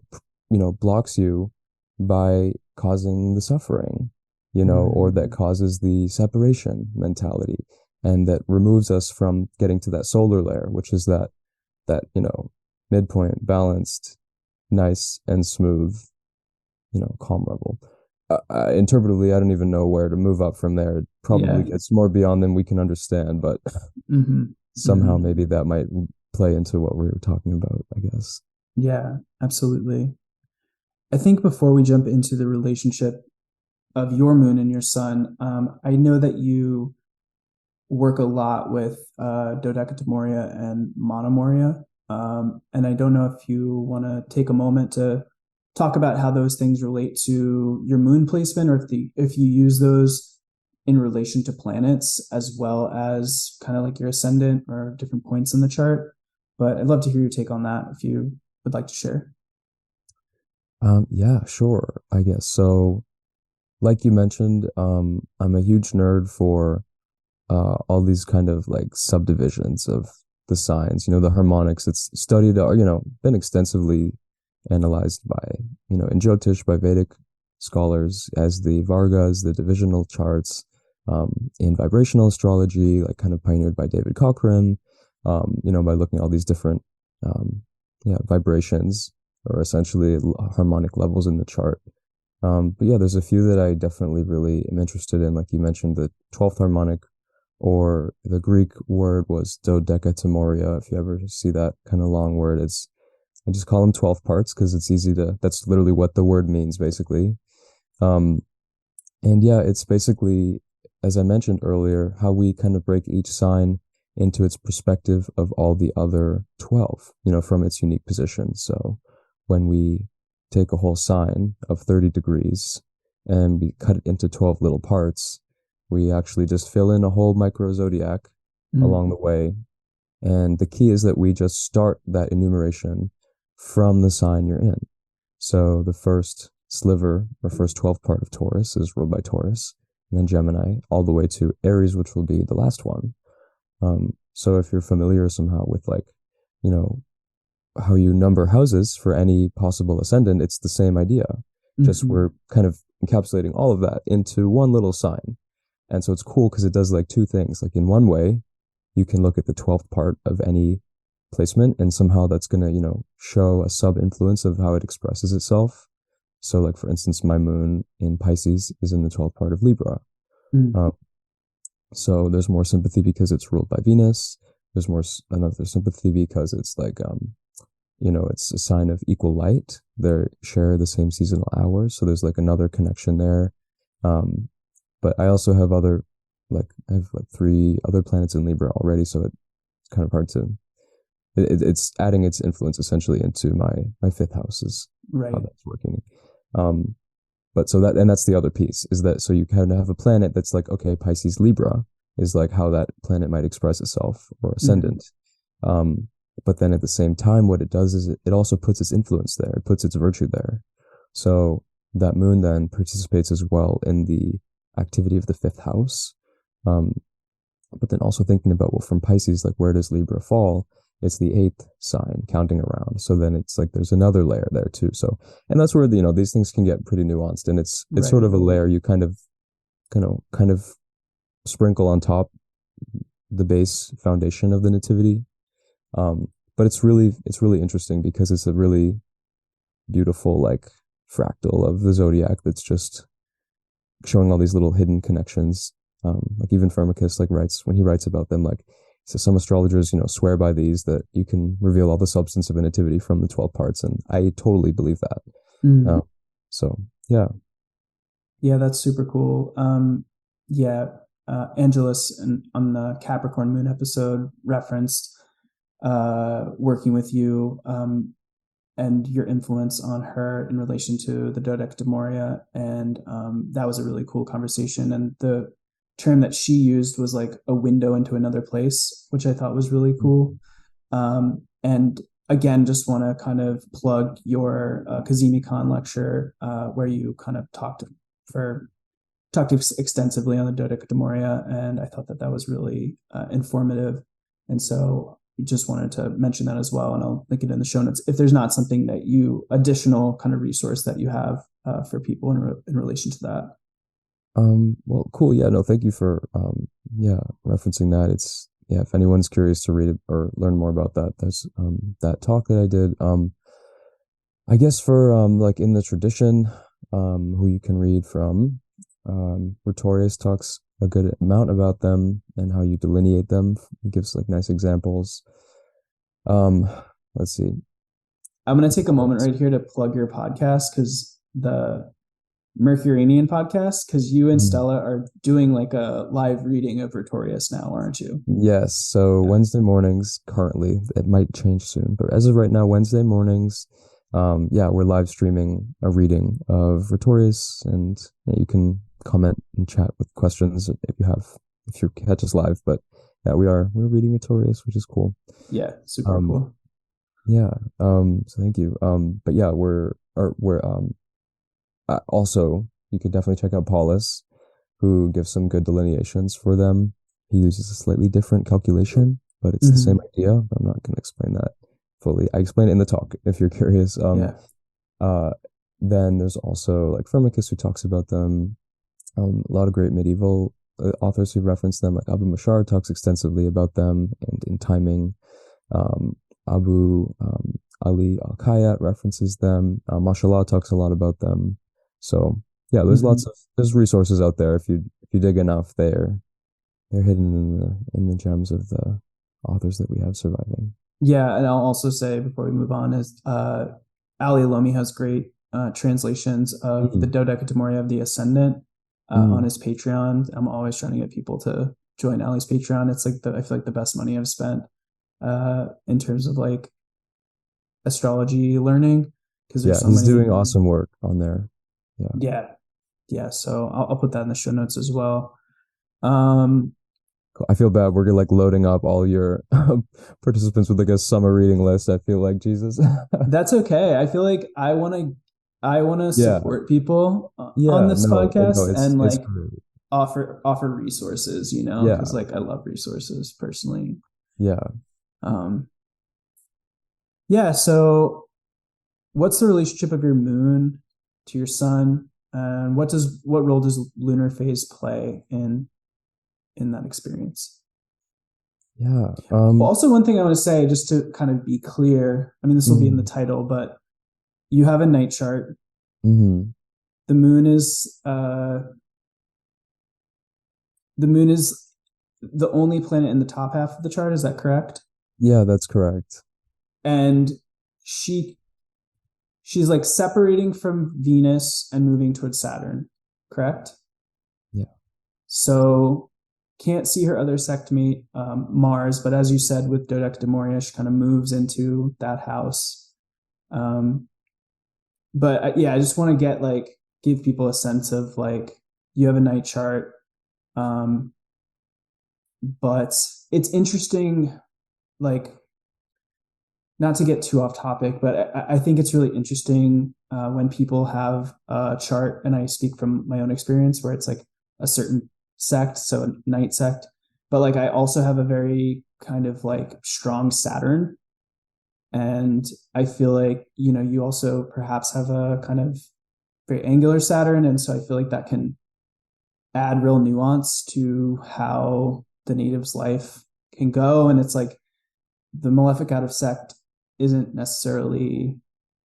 Speaker 2: blocks you by causing the suffering, or that causes the separation mentality, and that removes us from getting to that solar layer, which is that midpoint, balanced, nice and smooth, calm level. Interpretively, I don't even know where to move up from there. It probably gets more beyond than we can understand, but somehow maybe that might play into what we were talking about, I guess.
Speaker 1: Yeah, absolutely. I think before we jump into the relationship of your moon and your sun, I know that you work a lot with dodecatemoria and monomoria. And I don't know if you want to take a moment to talk about how those things relate to your moon placement, or if you use those in relation to planets as well as kind of like your ascendant or different points in the chart. But I'd love to hear your take on that if you would like to share.
Speaker 2: Yeah, sure, I guess. So like you mentioned, I'm a huge nerd for all these kind of like subdivisions of the signs, the harmonics. It's studied, been extensively analyzed by, in Jyotish, by Vedic scholars as the Vargas, the divisional charts, in vibrational astrology, like kind of pioneered by David Cochrane, by looking at all these different, vibrations, or essentially harmonic levels in the chart. But yeah, there's a few that I definitely really am interested in. Like you mentioned, the 12th harmonic, or the Greek word was dodecatemoria. If you ever see that kind of long word, I just call them 12 parts because it's easy that's literally what the word means, basically. And yeah, it's basically, as I mentioned earlier, how we kind of break each sign into its perspective of all the other 12, from its unique position. So when we take a whole sign of 30 degrees and we cut it into 12 little parts, we actually just fill in a whole micro zodiac along the way. And the key is that we just start that enumeration from the sign you're in. So the first sliver, or first 12th part of Taurus, is ruled by Taurus. and then Gemini, all the way to Aries, which will be the last one. So if you're familiar somehow with like, you know, how you number houses for any possible ascendant, it's the same idea. Just we're kind of encapsulating all of that into one little sign. And so it's cool because it does like two things. Like in one way, you can look at the 12th part of any placement, and somehow that's going to, you know, show a sub-influence of how it expresses itself. So like, for instance, my moon in Pisces is in the 12th part of Libra. So there's more sympathy because it's ruled by Venus. There's more another sympathy because it's like, you know, it's a sign of equal light. They share the same seasonal hours. So there's like another connection there. But I also have I have like 3 other planets in Libra already. So it's kind of hard to, it's adding its influence essentially into my 5th house is how that's working. But so that's the other piece is that, so you kind of have a planet that's like, okay, Pisces Libra is like how that planet might express itself or ascendant. But then at the same time, what it does is it also puts its influence there. It puts its virtue there. So that moon then participates as well in the activity of the 5th house. But then also thinking about, well, from Pisces, like where does Libra fall? It's the 8th sign counting around. So then it's like there's another layer there too. So, and that's where, you know, these things can get pretty nuanced, and it's sort of a layer you kind of sprinkle on top the base foundation of the Nativity. But it's really interesting because it's a really beautiful like fractal of the zodiac that's just showing all these little hidden connections. Like even Firmicus when he writes about them, like, so some astrologers, you know, swear by these, that you can reveal all the substance of a nativity from the 12 parts. And I totally believe that. So, yeah.
Speaker 1: Yeah, that's super cool. Angelus on the Capricorn Moon episode referenced working with you and your influence on her in relation to the Dodecatemoria. And that was a really cool conversation. And the term that she used was like a window into another place, which I thought was really cool. And again, just want to kind of plug your KazemiCon lecture where you kind of talked extensively on the Dodecatemoria, and I thought that was really informative. And so just wanted to mention that as well, and I'll link it in the show notes if there's not something that additional kind of resource that you have for people in relation to that.
Speaker 2: Well, cool. Yeah, no, thank you for referencing that. It's, if anyone's curious to read it or learn more about that, there's that talk that I did. I guess for like in the tradition, who you can read from, Rhetorius talks a good amount about them and how you delineate them. He gives like nice examples. Let's see.
Speaker 1: I'm going to take a moment right here to plug your podcast, because the Mercurian podcast, because you and Stella are doing like a live reading of Rhetorius now, aren't you?
Speaker 2: Yes. So Wednesday mornings currently, it might change soon, but as of right now, Wednesday mornings, we're live streaming a reading of Rhetorius, and you can comment and chat with questions if you catch us live. But yeah, we're reading Rhetorius, which is cool.
Speaker 1: Yeah, super cool.
Speaker 2: Yeah. So thank you. But yeah, we're also, you could definitely check out Paulus, who gives some good delineations for them. He uses a slightly different calculation, but it's the same idea. But I'm not going to explain that fully. I explain it in the talk if you're curious. Then there's also like Firmicus, who talks about them. A lot of great medieval authors who reference them, like Abu Mashar talks extensively about them, and in timing, Abu Ali al-Khayyat references them. Mashallah talks a lot about them. So yeah, there's resources out there. If you dig enough, they're hidden in the gems of the authors that we have surviving.
Speaker 1: Yeah, and I'll also say before we move on is Ali Lomi has great translations of the Dodecatemoria of the Ascendant on his Patreon. I'm always trying to get people to join Ali's Patreon. It's like I feel like the best money I've spent in terms of like astrology learning, because
Speaker 2: he's doing awesome work on there.
Speaker 1: Yeah. So I'll put that in the show notes as well.
Speaker 2: Cool. I feel bad. We're like loading up all your participants with like a summer reading list. I feel like, Jesus.
Speaker 1: That's okay. I feel like I want to support people on this podcast, and like offer resources,
Speaker 2: Yeah.
Speaker 1: because like I love resources personally.
Speaker 2: Yeah.
Speaker 1: Um, yeah. So, what's the relationship of your moon to your sun, and what role does lunar phase play in that experience?
Speaker 2: Yeah.
Speaker 1: Also, one thing I want to say, just to kind of be clear, I mean, this will be in the title, but you have a night chart.
Speaker 2: Mm-hmm.
Speaker 1: The moon is the only planet in the top half of the chart. Is that correct?
Speaker 2: Yeah, that's correct.
Speaker 1: And she's like separating from Venus and moving towards Saturn, correct?
Speaker 2: Yeah.
Speaker 1: So can't see her other sect mate, Mars, but as you said, with Dodecta she kind of moves into that house. But yeah, I just want to give people a sense of like you have a night chart, but it's interesting, like not to get too off topic, but I think it's really interesting when people have a chart, and I speak from my own experience where it's like a certain sect, so a night sect, but like I also have a very kind of like strong Saturn, and I feel like you also perhaps have a kind of very angular Saturn, and so I feel like that can add real nuance to how the native's life can go, and it's like the malefic out of sect isn't necessarily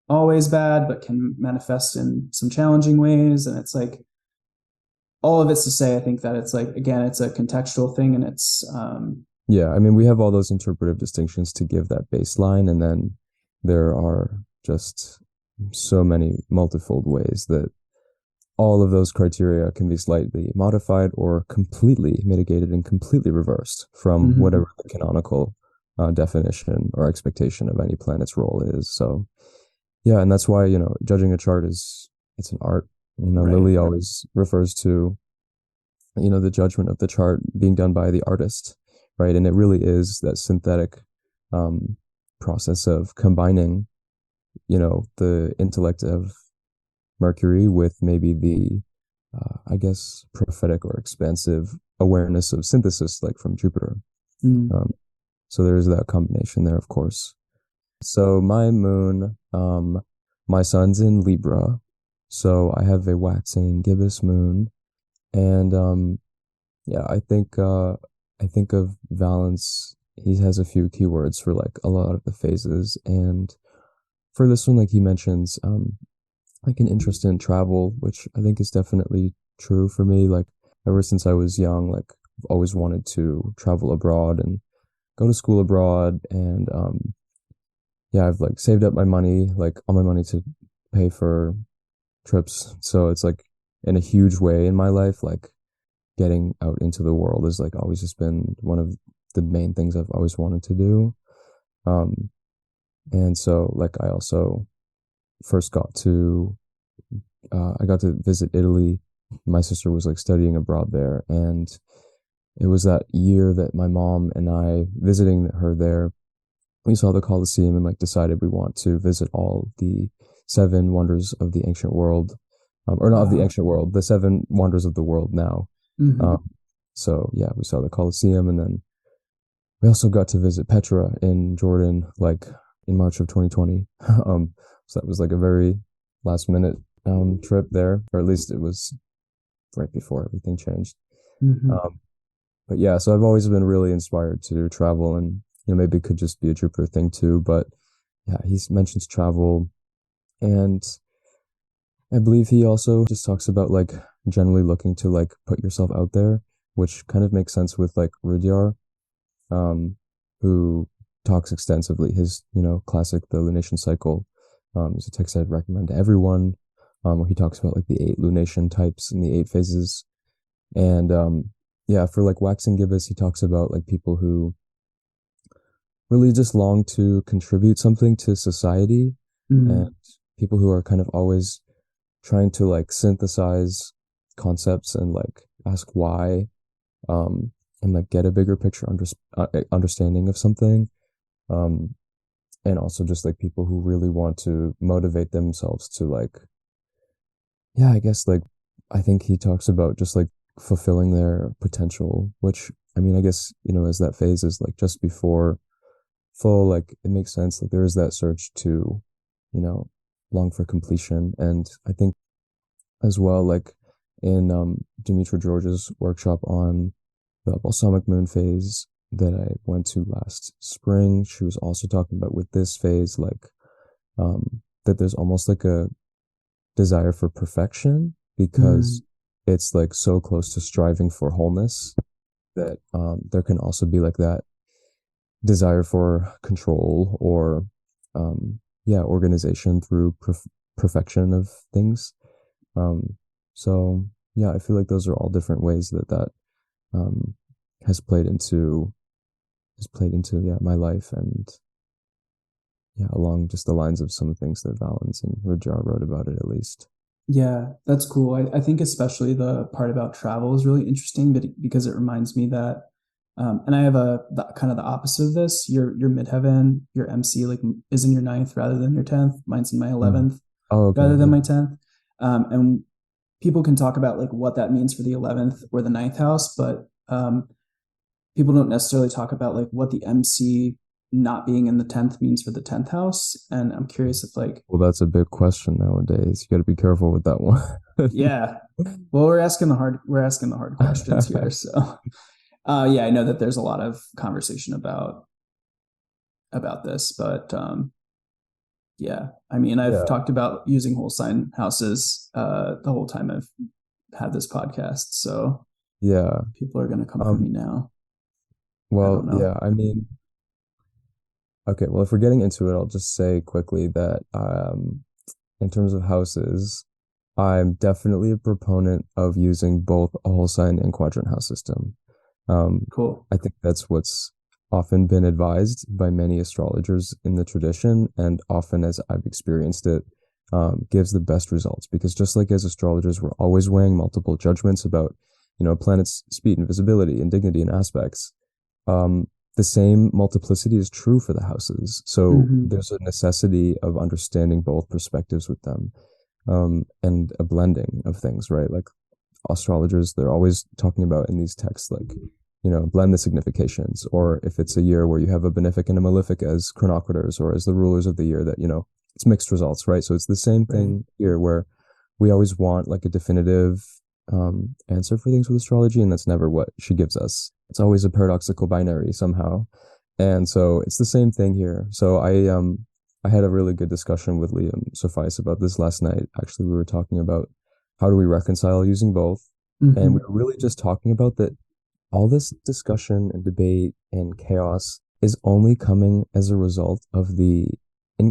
Speaker 1: always bad, but can manifest in some challenging ways. And it's like all of it's to say, I think that it's like, again, it's a contextual thing, and it's
Speaker 2: Yeah, I mean, we have all those interpretive distinctions to give that baseline, and then there are just so many multifold ways that all of those criteria can be slightly modified or completely mitigated and completely reversed from whatever the canonical definition or expectation of any planet's role is. So yeah, and that's why, judging a chart it's an art.
Speaker 1: Right.
Speaker 2: Lily always refers to, the judgment of the chart being done by the artist, right? And it really is that synthetic process of combining, the intellect of Mercury with maybe the, I guess, prophetic or expansive awareness of synthesis, like from Jupiter. So there's that combination there, of course. So my moon, my sun's in Libra, so I have a waxing gibbous moon, and yeah, I think of Valence. He has a few keywords for like a lot of the phases, and for this one, like he mentions, like an interest in travel, which I think is definitely true for me. Like ever since I was young, like I've always wanted to travel abroad and go to school abroad, and yeah, I've like saved up my money, like all my money to pay for trips. So it's like in a huge way in my life, like getting out into the world has like always just been one of the main things I've always wanted to do. And so like I also first I got to visit Italy. My sister was like studying abroad there, and it was that year that my mom and I, visiting her there, we saw the Colosseum and like decided we want to visit all the seven wonders of the ancient world, or not of the ancient world, the seven wonders of the world now. So yeah, we saw the Colosseum, and then we also got to visit Petra in Jordan, like in March of 2020. So that was like a very last minute trip there, or at least it was right before everything changed. But yeah, so I've always been really inspired to travel, and maybe it could just be a Jupiter thing too. But yeah, he mentions travel, and I believe he also just talks about like generally looking to like put yourself out there, which kind of makes sense with like Rudyard, who talks extensively. His, classic, The Lunation Cycle, is a text I'd recommend to everyone, where he talks about like the 8 lunation types and the 8 phases. And yeah, for like waxing gibbous, he talks about like people who really just long to contribute something to society, and people who are kind of always trying to like synthesize concepts and like ask why, and like get a bigger picture understanding of something, and also just like people who really want to motivate themselves to like, yeah, I guess like I think he talks about just like fulfilling their potential, which I mean, I guess, as that phase is like just before full, like it makes sense. Like there is that search to, you know, long for completion. And I think as well, like in Demetra George's workshop on the balsamic moon phase that I went to last spring, she was also talking about with this phase, like that there's almost like a desire for perfection
Speaker 1: Mm,
Speaker 2: because it's like so close to striving for wholeness that there can also be like that desire for control or yeah, organization through perfection of things. Um, so yeah, I feel like those are all different ways that um, has played into yeah my life and yeah along just the lines of some things that Valens and Rajar wrote about it at least.
Speaker 1: yeah, that's cool. I think especially the part about travel is really interesting, but because it reminds me that, and I have kind of the opposite of this. Your midheaven, your MC like is in your ninth rather than your 10th. Mine's in my
Speaker 2: Mm.
Speaker 1: 11th
Speaker 2: Oh, okay,
Speaker 1: rather than
Speaker 2: yeah.
Speaker 1: my 10th. And people can talk about like what that means for the 11th or the ninth house, but people don't necessarily talk about like what the MC not being in the 10th means for the 10th house. And I'm curious if like,
Speaker 2: Well, that's a big question nowadays. You got to be careful with that one.
Speaker 1: yeah, well, we're asking the hard questions here. So, yeah, I know that there's a lot of conversation about this, but yeah, I mean, I've
Speaker 2: Yeah,
Speaker 1: talked about using whole sign houses the whole time I've had this podcast. So
Speaker 2: yeah.
Speaker 1: people are going to come for me
Speaker 2: Um,
Speaker 1: now. I
Speaker 2: well,
Speaker 1: don't know.
Speaker 2: yeah, I mean, okay, well, if we're getting into it, I'll just say quickly that in terms of houses, I'm definitely a proponent of using both a whole sign and quadrant house system. Um,
Speaker 1: Cool.
Speaker 2: I think that's what's often been advised by many astrologers in the tradition, and often as I've experienced it, gives the best results. Because just like as astrologers, we're always weighing multiple judgments about, planets' speed and visibility and dignity and aspects. Um, the same multiplicity is true for the houses. So
Speaker 1: Mm-hmm.
Speaker 2: there's a necessity of understanding both perspectives with them, and a blending of things, right? Like astrologers, they're always talking about in these texts, like, blend the significations, or if it's a year where you have a benefic and a malefic as chronocrators or as the rulers of the year, that, it's mixed results, right? So it's the same
Speaker 1: Right.
Speaker 2: thing here where we always want like a definitive answer for things with astrology, and that's never what she gives us. It's always a paradoxical binary somehow. And so it's the same thing here. So I had a really good discussion with Liam Sophice about this last night. Actually, we were talking about how do we reconcile using both? And we
Speaker 1: Mm-hmm.
Speaker 2: were really just talking about that all this discussion and debate and chaos is only coming as a result of the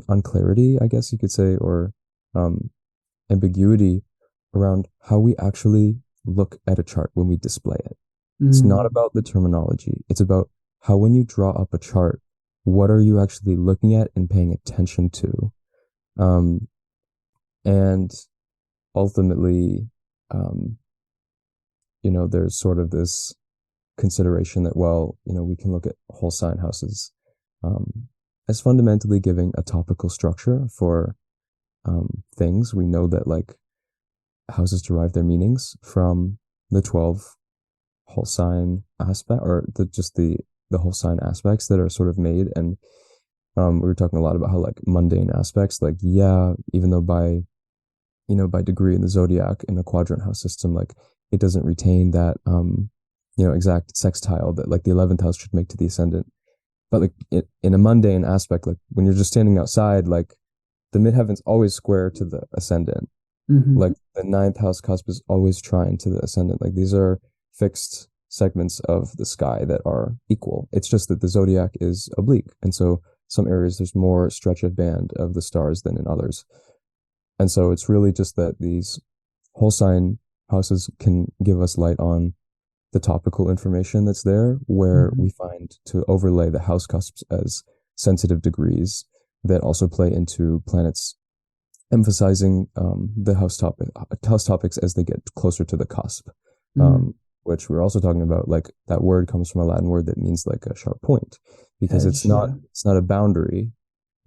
Speaker 2: unclarity, I guess you could say, or um, ambiguity around how we actually look at a chart when we display it. It's not
Speaker 1: Mm.
Speaker 2: about the terminology. It's about how, when you draw up a chart, what are you actually looking at and paying attention to? Um, and ultimately, um, there's sort of this consideration that, well, we can look at whole sign houses um, as fundamentally giving a topical structure for things. We know that like houses derive their meanings from the 12 whole sign aspect, or the whole sign aspects that are sort of made. And we were talking a lot about how like mundane aspects, like, yeah, even though by degree in the zodiac in a quadrant house system, like it doesn't retain that exact sextile that like the 11th house should make to the ascendant. But like in a mundane aspect, like when you're just standing outside, like the midheaven's always square to the ascendant.
Speaker 1: Mm-hmm.
Speaker 2: Like the ninth house cusp is always trine to the ascendant. Like these are fixed segments of the sky that are equal. It's just that the zodiac is oblique. And so some areas there's more stretch of band of the stars than in others. And so it's really just that these whole sign houses can give us light on the topical information that's there, where
Speaker 1: Mm-hmm.
Speaker 2: we find to overlay the house cusps as sensitive degrees that also play into planets emphasizing the house topics as they get closer to the cusp,
Speaker 1: Mm.
Speaker 2: which we're also talking about. Like that word comes from a Latin word that means like a sharp point, because it's
Speaker 1: Edge,
Speaker 2: not
Speaker 1: yeah.
Speaker 2: it's not a boundary,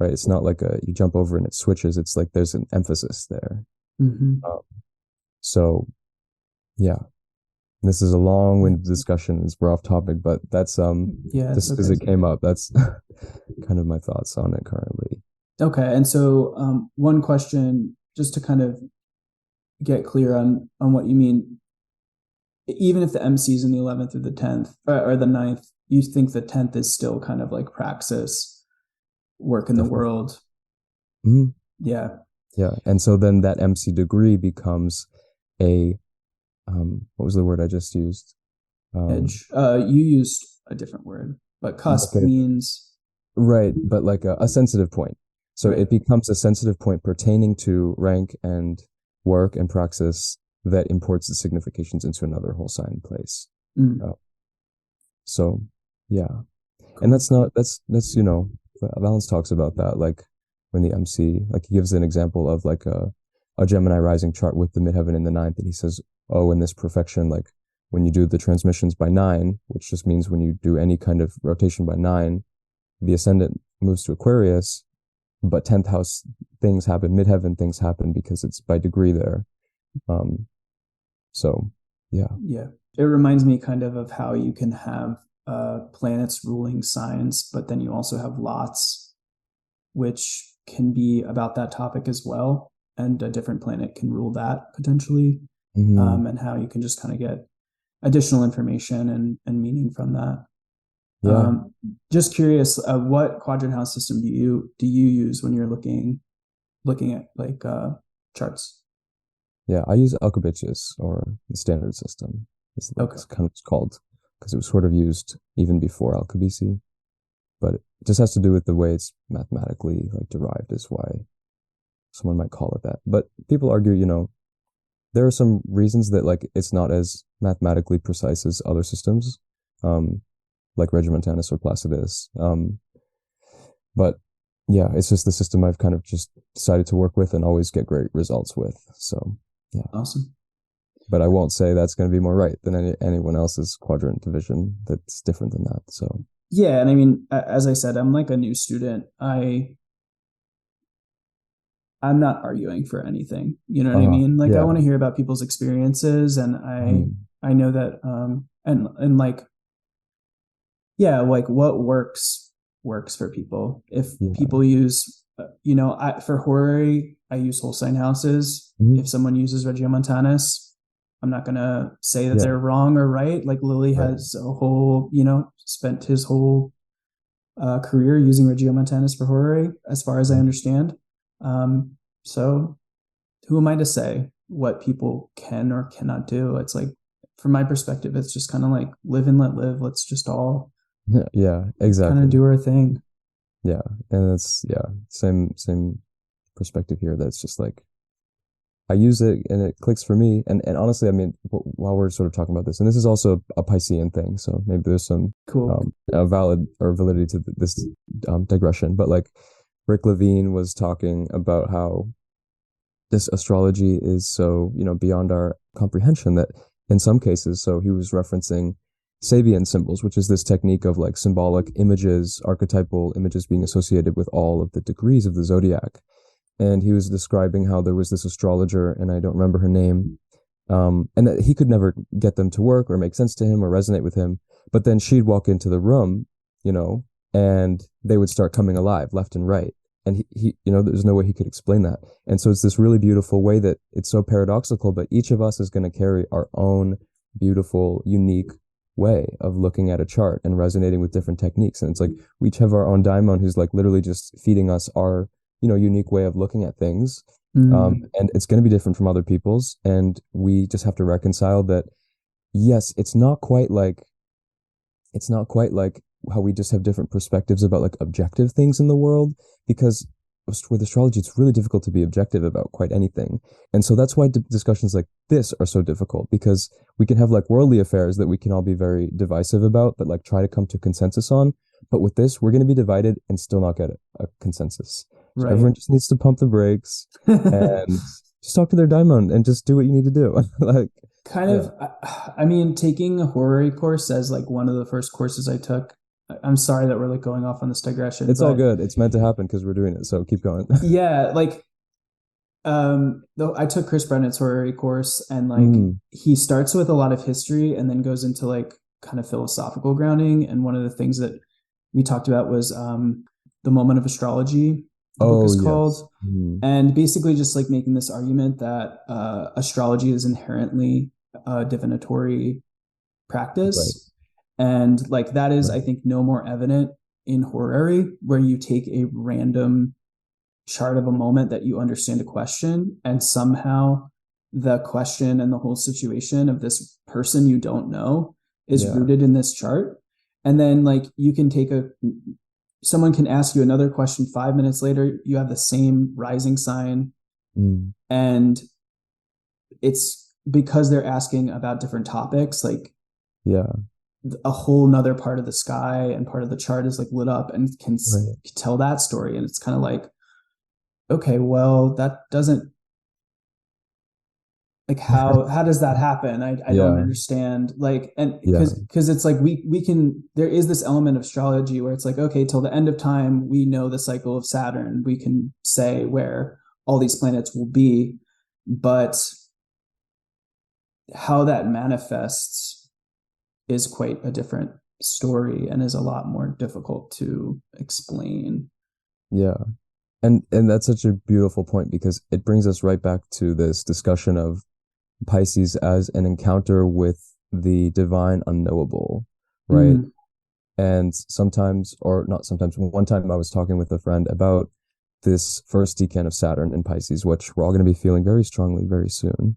Speaker 2: right? It's not like a you jump over and it switches. It's like there's an emphasis there.
Speaker 1: Mm-hmm.
Speaker 2: Um, so yeah, This is a long-winded discussion as we're off topic, but that's
Speaker 1: Yeah, it's
Speaker 2: just because
Speaker 1: okay.
Speaker 2: it came up. That's kind of my thoughts on it currently.
Speaker 1: Okay, and so one question, just to kind of get clear on what you mean, even if the MC is in the 11th or the 10th or the 9th, you think the 10th is still kind of like praxis, work in the
Speaker 2: Definitely.
Speaker 1: world.
Speaker 2: Hmm.
Speaker 1: Yeah,
Speaker 2: Yeah. And so then that MC degree becomes a what was the word I just used?
Speaker 1: edge. You used a different word, but
Speaker 2: Like
Speaker 1: cusp means
Speaker 2: right, but like a sensitive point. So
Speaker 1: right.
Speaker 2: it becomes a sensitive point pertaining to rank and work and praxis that imports the significations into another whole sign place.
Speaker 1: Mm,
Speaker 2: Uh, so yeah. And
Speaker 1: cool.
Speaker 2: that's Valence talks about that, like when the MC, like he gives an example of like a Gemini rising chart with the midheaven in the ninth, and he says, oh, in this perfection, like when you do the transmissions by 9, which just means when you do any kind of rotation by 9, the ascendant moves to Aquarius, but 10th house things happen, midheaven things happen because it's by degree there. Um, so yeah.
Speaker 1: Yeah. It reminds me kind of how you can have planets ruling signs, but then you also have lots, which can be about that topic as well. And a different planet can rule that potentially,
Speaker 2: Hmm.
Speaker 1: and how you can just kind of get additional information and meaning from that.
Speaker 2: Yeah.
Speaker 1: Just curious, what quadrant house system do you use when you're looking at like charts?
Speaker 2: Yeah, I use Alcobitius or the standard system.
Speaker 1: Okay,
Speaker 2: It's kind of called because it was sort of used even before Alcobisi, but it just has to do with the way it's mathematically like derived is why someone might call it that. But people argue, there are some reasons that like it's not as mathematically precise as other systems, um, like Regimentanus or Placidus. But yeah, it's just the system I've kind of just decided to work with and always get great results with. So yeah.
Speaker 1: awesome.
Speaker 2: But I won't say that's going to be more right than anyone else's quadrant division that's different than that. So
Speaker 1: Yeah, and I mean, as I said, I'm like a new student. I'm not arguing for anything. You know what I mean? Like I
Speaker 2: yeah.
Speaker 1: want to hear about people's experiences, and
Speaker 2: Mhm.
Speaker 1: I know that and like yeah, like what works for people. If
Speaker 2: Yeah.
Speaker 1: people use for horror, I use whole sign houses.
Speaker 2: Mhm.
Speaker 1: If someone uses Regiomontanus, I'm not gonna say that
Speaker 2: Yeah.
Speaker 1: they're wrong or right. Like Lily
Speaker 2: Right.
Speaker 1: has a whole, spent his whole career using Regiomontanus for horror, as far as I
Speaker 2: Mhm.
Speaker 1: understand. So who am I to say what people can or cannot do? It's like, from my perspective, it's just kind of like live and let live. Let's just all
Speaker 2: Yeah,
Speaker 1: kind of
Speaker 2: exactly.
Speaker 1: do our thing.
Speaker 2: Yeah. And it's yeah, same perspective here. That's just like I use it and it clicks for me. And honestly, I mean, while we're sort of talking about this, and this is also a Piscean thing, so maybe there's some
Speaker 1: Cool.
Speaker 2: valid or validity to this digression. But like Rick Levine was talking about how this astrology is so, beyond our comprehension that in some cases, so he was referencing Sabian symbols, which is this technique of like symbolic images, archetypal images being associated with all of the degrees of the zodiac. And he was describing how there was this astrologer, and I don't remember her name, and that he could never get them to work or make sense to him or resonate with him. But then she'd walk into the room, you know, and they would start coming alive left and right. And there's no way he could explain that. And so it's this really beautiful way that it's so paradoxical, but each of us is going to carry our own beautiful, unique way of looking at a chart and resonating with different techniques. And it's like we each have our own daimon who's like literally just feeding us our, unique way of looking at things.
Speaker 1: Mm,
Speaker 2: And it's going to be different from other people's. And we just have to reconcile that, yes, it's not quite like how we just have different perspectives about like objective things in the world, because with astrology, it's really difficult to be objective about quite anything. And so that's why discussions like this are so difficult, because we can have like worldly affairs that we can all be very divisive about, but like try to come to consensus on. But with this, we're going to be divided and still not get a consensus. So
Speaker 1: right.
Speaker 2: everyone just needs to pump the brakes and just talk to their daimon and just do what you need to do. Like,
Speaker 1: Kind
Speaker 2: yeah.
Speaker 1: of, I mean, taking a horror course as like one of the first courses I took. I'm sorry that we're like going off on this digression,
Speaker 2: It's all
Speaker 1: but
Speaker 2: good. It's meant to happen because we're doing it. So keep going.
Speaker 1: yeah, like Though I took Chris Brennan's horary course, and like
Speaker 2: Mm.
Speaker 1: he starts with a lot of history and then goes into like kind of philosophical grounding. And one of the things that we talked about was the moment of astrology, the book
Speaker 2: Oh,
Speaker 1: is
Speaker 2: yes.
Speaker 1: called,
Speaker 2: Mm.
Speaker 1: and basically just like making this argument that astrology is inherently a divinatory
Speaker 2: Right.
Speaker 1: practice, and like that is, I
Speaker 2: Right.
Speaker 1: think, no more evident in horary, where you take a random chart of a moment that you understand a question, and somehow the question and the whole situation of this person you don't know is
Speaker 2: Yeah.
Speaker 1: rooted in this chart. And then like you can take a someone can ask you another question 5 minutes later, you have the same rising sign,
Speaker 2: Mm.
Speaker 1: and it's because they're asking about different topics, like
Speaker 2: Yeah.
Speaker 1: a whole nother part of the sky and part of the chart is like lit up and can
Speaker 2: Right.
Speaker 1: tell that story. And it's kind of like, okay, well, that doesn't, like, how does that happen? I don't
Speaker 2: Yeah.
Speaker 1: understand, like, and
Speaker 2: Yeah.
Speaker 1: because it's like we can, there is this element of astrology where it's like, okay, till the end of time we know the cycle of Saturn, we can say where all these planets will be, but how that manifests is quite a different story and is a lot more difficult to explain.
Speaker 2: Yeah. And that's such a beautiful point because it brings us right back to this discussion of Pisces as an encounter with the divine unknowable, right?
Speaker 1: Mm,
Speaker 2: And sometimes, or not sometimes, one time I was talking with a friend about this first decan of Saturn in Pisces, which we're all going to be feeling very strongly very soon,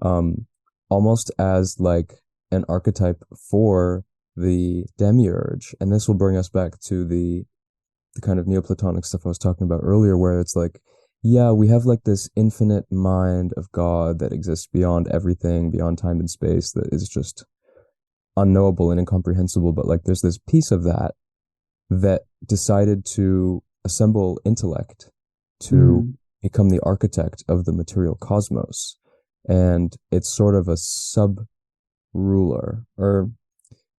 Speaker 2: um, almost as like an archetype for the demiurge. And this will bring us back to the kind of Neoplatonic stuff I was talking about earlier, where it's like, yeah, we have like this infinite mind of God that exists beyond everything, beyond time and space, that is just unknowable and incomprehensible. But like, there's this piece of that that decided to assemble intellect to
Speaker 1: mm,
Speaker 2: become the architect of the material cosmos. And it's sort of a sub ruler, or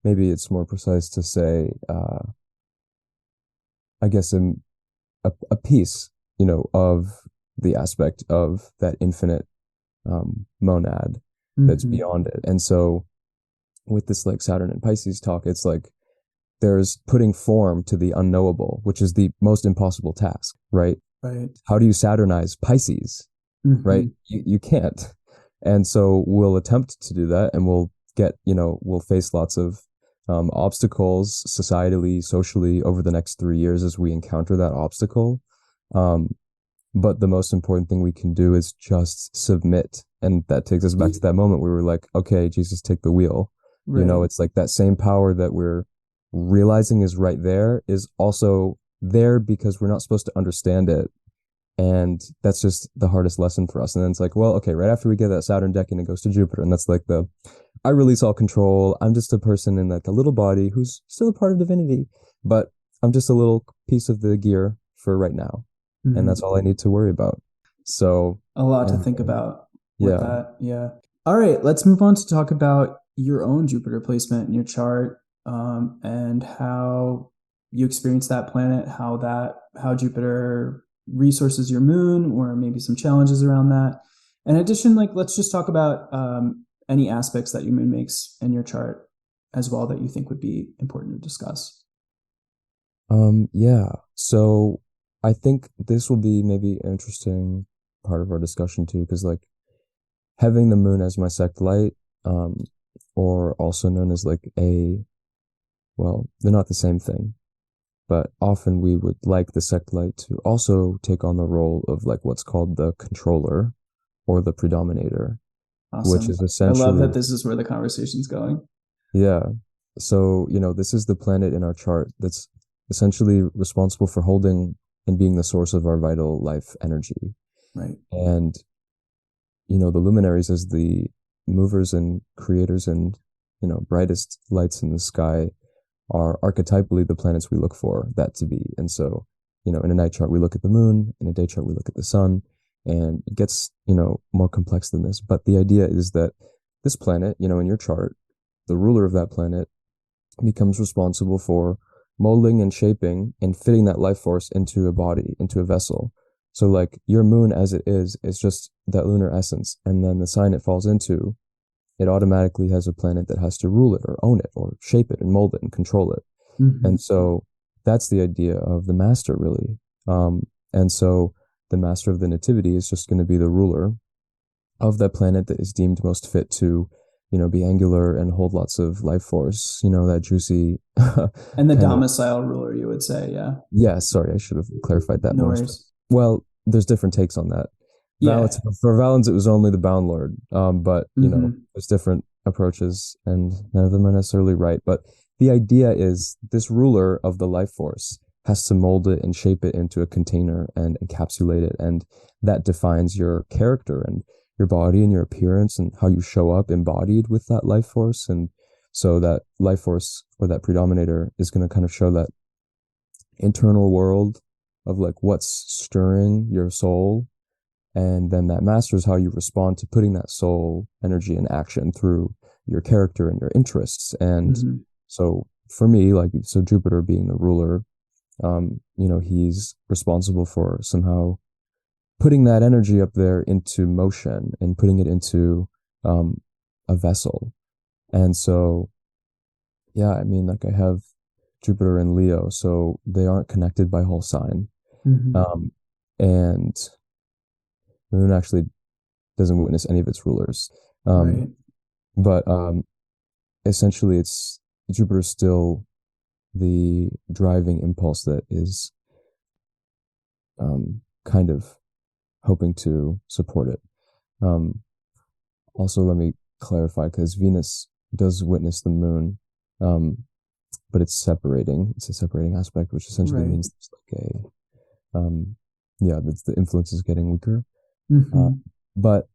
Speaker 2: maybe it's more precise to say, I guess, a piece, of the aspect of that infinite monad that's
Speaker 1: mm-hmm.
Speaker 2: beyond it. And so with this like Saturn and Pisces talk, it's like there's putting form to the unknowable, which is the most impossible task, right?
Speaker 1: Right.
Speaker 2: How do you Saturnize Pisces, right?
Speaker 1: Mm-hmm.
Speaker 2: You can't. And so we'll attempt to do that and we'll get, we'll face lots of obstacles societally, socially over the next 3 years as we encounter that obstacle. Um, but the most important thing we can do is just submit. And that takes us back to that moment where we were like, okay, Jesus, take the wheel.
Speaker 1: Right.
Speaker 2: It's like that same power that we're realizing is right there is also there because we're not supposed to understand it. And that's just the hardest lesson for us. And then it's like, well, okay, right after we get that Saturn decan, it goes to Jupiter. And that's like I release all control. I'm just a person in like a little body who's still a part of divinity, but I'm just a little piece of the gear for right now. And that's
Speaker 1: Mm.
Speaker 2: all I need to worry about. So,
Speaker 1: A lot to
Speaker 2: and
Speaker 1: think about with
Speaker 2: yeah,
Speaker 1: that. Yeah. All right, let's move on to talk about your own Jupiter placement in your chart, and how you experience that planet, how Jupiter resources your moon, or maybe some challenges around that. In addition, like let's just talk about any aspects that your moon makes in your chart as well that you think would be important to discuss.
Speaker 2: yeah. So I think this will be maybe an interesting part of our discussion too, because like having the moon as my sect light, um, or also known as like well, they're not the same thing, but often we would like the sect light to also take on the role of like what's called the controller or the predominator, which is
Speaker 1: Awesome. I love
Speaker 2: essentially,
Speaker 1: that this is where the conversation's going.
Speaker 2: yeah. So, this is the planet in our chart that's essentially responsible for holding and being the source of our vital life energy.
Speaker 1: Right.
Speaker 2: And, the luminaries as the movers and creators and, brightest lights in the sky are archetypally the planets we look for that to be. And so, in a night chart, we look at the moon, in a day chart, we look at the sun, and it gets, more complex than this. But the idea is that this planet, in your chart, the ruler of that planet becomes responsible for molding and shaping and fitting that life force into a body, into a vessel. So like your moon as it is just that lunar essence. And then the sign it falls into, it automatically has a planet that has to rule it or own it or shape it and mold it and control it.
Speaker 1: Mm-hmm.
Speaker 2: And so that's the idea of the master, really. And so the master of the nativity is just going to be the ruler of that planet that is deemed most fit to, be angular and hold lots of life force, that juicy
Speaker 1: And the
Speaker 2: kind of.
Speaker 1: domicile ruler, you would say, yeah.
Speaker 2: Yeah, sorry, I should have clarified that
Speaker 1: No
Speaker 2: more.
Speaker 1: worries.
Speaker 2: Well, there's different takes on that.
Speaker 1: Yeah.
Speaker 2: For Valens, it was only the Bound Lord. But
Speaker 1: Mm-hmm.
Speaker 2: there's different approaches, and none of them are necessarily right. But the idea is this ruler of the life force has to mold it and shape it into a container and encapsulate it, and that defines your character and your body and your appearance and how you show up embodied with that life force. And so that life force or that predominator is going to kind of show that internal world of like what's stirring your soul, and then that masters how you respond to putting that soul energy in action through your character and your interests. And
Speaker 1: Mm-hmm.
Speaker 2: so for me, like, so Jupiter being the ruler, he's responsible for somehow putting that energy up there into motion and putting it into a vessel. And so yeah, I mean, like, I have Jupiter and Leo, so they aren't connected by whole sign.
Speaker 1: Mm-hmm.
Speaker 2: And the moon actually doesn't witness any of its rulers.
Speaker 1: Right.
Speaker 2: But essentially, it's Jupiter's still the driving impulse that is kind of hoping to support it. Also, let me clarify, because Venus does witness the moon, but it's separating. It's a separating aspect, which essentially
Speaker 1: Right.
Speaker 2: means it's like the influence is getting weaker.
Speaker 1: Mm-hmm.
Speaker 2: But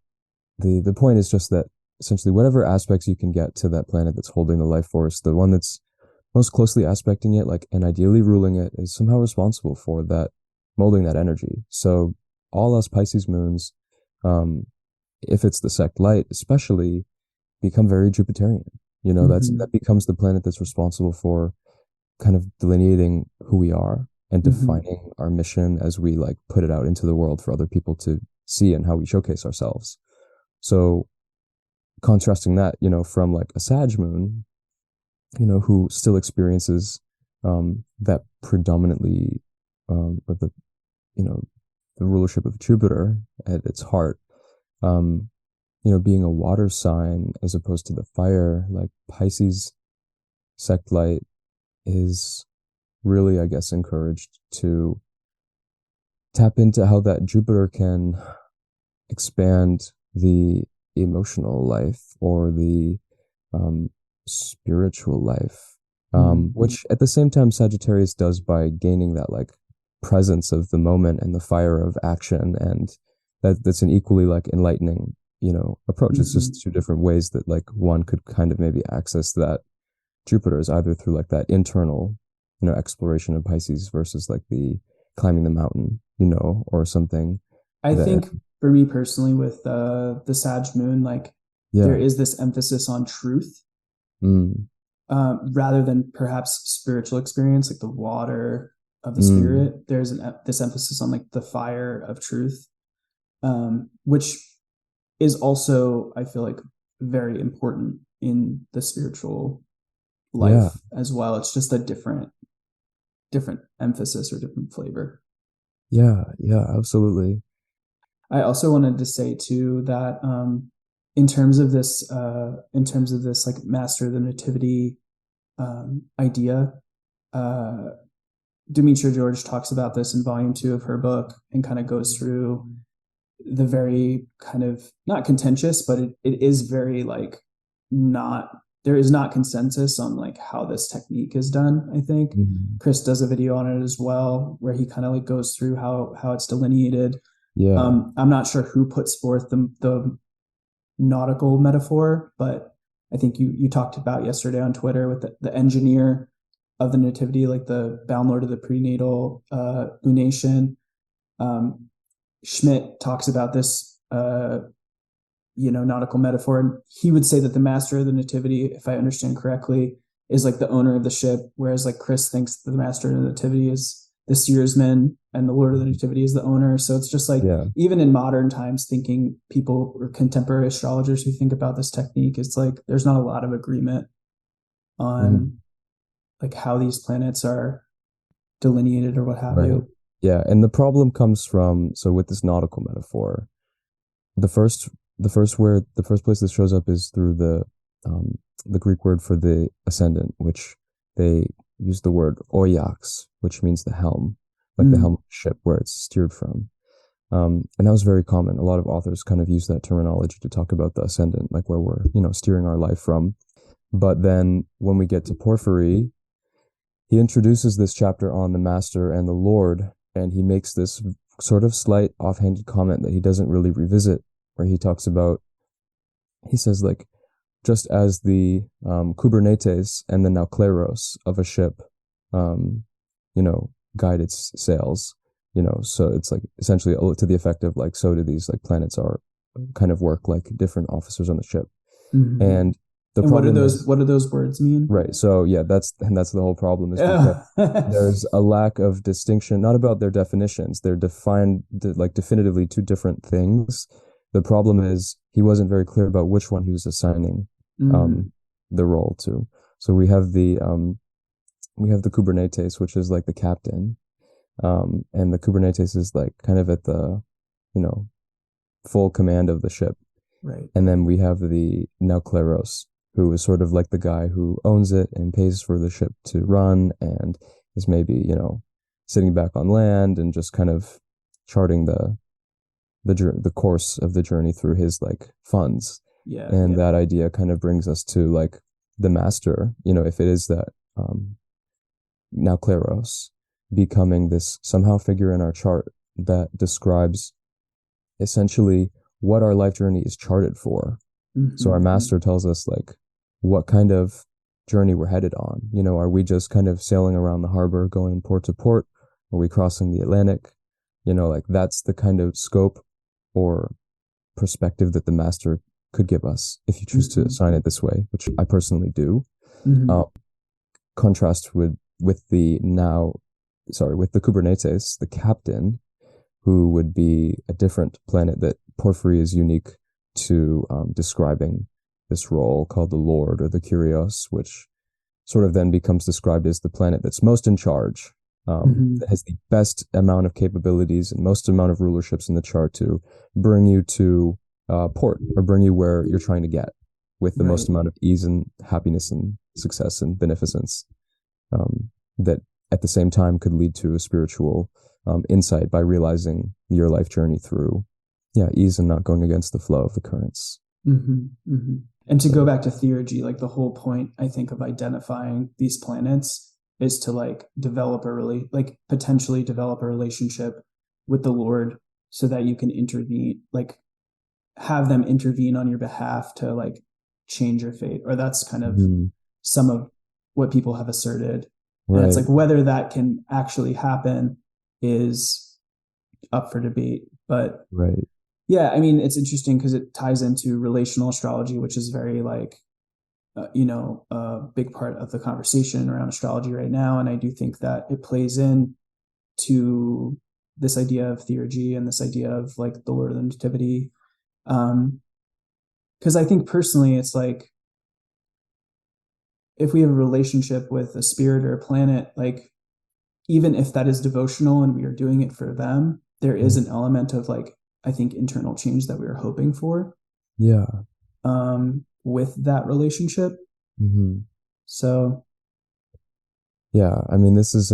Speaker 2: the point is just that essentially whatever aspects you can get to that planet that's holding the life force, the one that's most closely aspecting it, like, and ideally ruling it, is somehow responsible for that, molding that energy. So all us Pisces moons, if it's the Sect Light especially, become very Jupiterian.
Speaker 1: Mm-hmm.
Speaker 2: That becomes the planet that's responsible for kind of delineating who we are and
Speaker 1: Mm-hmm.
Speaker 2: defining our mission as we like put it out into the world for other people to see, and how we showcase ourselves. So contrasting that, from like a Sag moon, who still experiences that predominantly or the rulership of Jupiter at its heart, being a water sign as opposed to the fire, like Pisces Sect Light is really, I guess, encouraged to tap into how that Jupiter can expand the emotional life or the spiritual life,
Speaker 1: Mm-hmm.
Speaker 2: which at the same time Sagittarius does by gaining that like presence of the moment and the fire of action, and that's an equally like enlightening approach. It's
Speaker 1: Mm-hmm.
Speaker 2: just two different ways that like one could kind of maybe access that Jupiter, is either through like that internal exploration of Pisces versus like the climbing the mountain, or something
Speaker 1: I
Speaker 2: that.
Speaker 1: think for me personally, with the Sag moon, like there
Speaker 2: Yeah.
Speaker 1: is this emphasis on truth,
Speaker 2: Mm.
Speaker 1: rather than perhaps spiritual experience, like the water of the
Speaker 2: Mm.
Speaker 1: spirit. There's this emphasis on like the fire of truth, which is also, I feel like, very important in the spiritual
Speaker 2: Yeah.
Speaker 1: life as well. It's just a different emphasis or different flavor.
Speaker 2: Yeah. Yeah. Absolutely.
Speaker 1: I also wanted to say too that in terms of this like master of the nativity idea, uh, Demetria George talks about this in volume 2 of her book and kind of goes through the very kind of not contentious, but it is very like not there is not consensus on like how this technique is done. I think
Speaker 2: Mhm.
Speaker 1: Chris does a video on it as well, where he kind of like goes through how it's delineated.
Speaker 2: Yeah.
Speaker 1: I'm not sure who puts forth the nautical metaphor, but I think you talked about yesterday on Twitter with the engineer of the nativity, like the bound lord of the prenatal lunation. Schmidt talks about this, nautical metaphor, and he would say that the master of the nativity, if I understand correctly, is like the owner of the ship, whereas like Chris thinks the master of the nativity is the steersman and the Lord of the Nativity is the owner. So it's just like,
Speaker 2: Yeah.
Speaker 1: even in modern times, thinking people or contemporary astrologers who think about this technique, it's like there's not a lot of agreement on like how these planets are delineated or what have
Speaker 2: Right.
Speaker 1: you.
Speaker 2: Yeah. And the problem comes from, so with this nautical metaphor, the first the first place this shows up is through the Greek word for the ascendant, which they use the word oiax, which means the helm, like the helm of the ship where it's steered from. And that was very common. A lot of authors kind of use that terminology to talk about the ascendant, like where we're, steering our life from. But then when we get to Porphyry, he introduces this chapter on the master and the Lord, and he makes this sort of slight offhanded comment that he doesn't really revisit, where he talks about, he says, like, just as the kubernetes and the naukleros of a ship, guide its sails, so it's like essentially to the effect of like, so do these like planets are kind of work like different officers on the ship. And the problem
Speaker 1: what do those words mean?
Speaker 2: Right. So yeah, that's the whole problem, is because there's a lack of distinction, not about their definitions. They're defined like definitively two different things. The problem is he wasn't very clear about which one he was assigning the role to. So we have the kubernetes, which is like the captain. And the kubernetes is like kind of at the, full command of the ship.
Speaker 1: Right.
Speaker 2: And then we have the naukleros, who is sort of like the guy who owns it and pays for the ship to run and is maybe, sitting back on land and just kind of charting the course of the journey through his like funds.
Speaker 1: Yeah.
Speaker 2: And that idea kind of brings us to like the master, if it is that naukleros becoming this somehow figure in our chart that describes essentially what our life journey is charted for. So our master tells us like what kind of journey we're headed on. Are we just kind of sailing around the harbor going port to port? Are we crossing the Atlantic? Like that's the kind of scope or perspective that the master could give us if you choose to assign it this way, which I personally do. Contrast with the kubernetes, the captain, who would be a different planet that Porphyry is unique to describing this role, called the Lord or the Kyrios, which sort of then becomes described as the planet that's most in charge, that has the best amount of capabilities and most amount of rulerships in the chart to bring you to port, or bring you where you're trying to get with the most amount of ease and happiness and success and beneficence, that at the same time could lead to a spiritual insight by realizing your life journey through ease and not going against the flow of the currents.
Speaker 1: And to go back to theurgy, like the whole point, I think, of identifying these planets is to like potentially develop a relationship with the Lord, so that you can intervene, like have them intervene on your behalf to like change your fate. Or that's kind of some of what people have asserted. And it's like, whether that can actually happen is up for debate. But yeah, I mean, it's interesting because it ties into relational astrology, which is very like, a big part of the conversation around astrology right now. And I do think that it plays in to this idea of theurgy and this idea of like the Lord of the Nativity. Because I think personally, it's like, if we have a relationship with a spirit or a planet, like even if that is devotional and we are doing it for them, there is an element of like, I think, internal change that we are hoping for.
Speaker 2: Yeah.
Speaker 1: With that relationship. So.
Speaker 2: Yeah, I mean, this is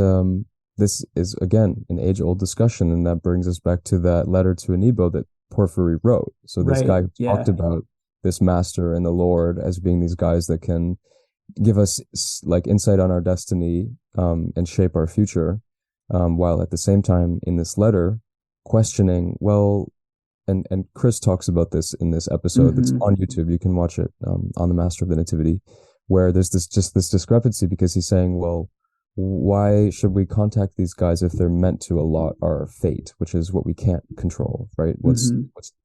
Speaker 2: again an age-old discussion, and that brings us back to that letter to Anibo that Porphyry wrote. So this guy who talked about this master and the Lord as being these guys that can give us like insight on our destiny, and shape our future, while at the same time in this letter questioning, well, and Chris talks about this in this episode that's on YouTube. You can watch it on the Master of the Nativity, where there's this discrepancy, because he's saying, well, why should we contact these guys if they're meant to allot our fate, which is what we can't control, right? What's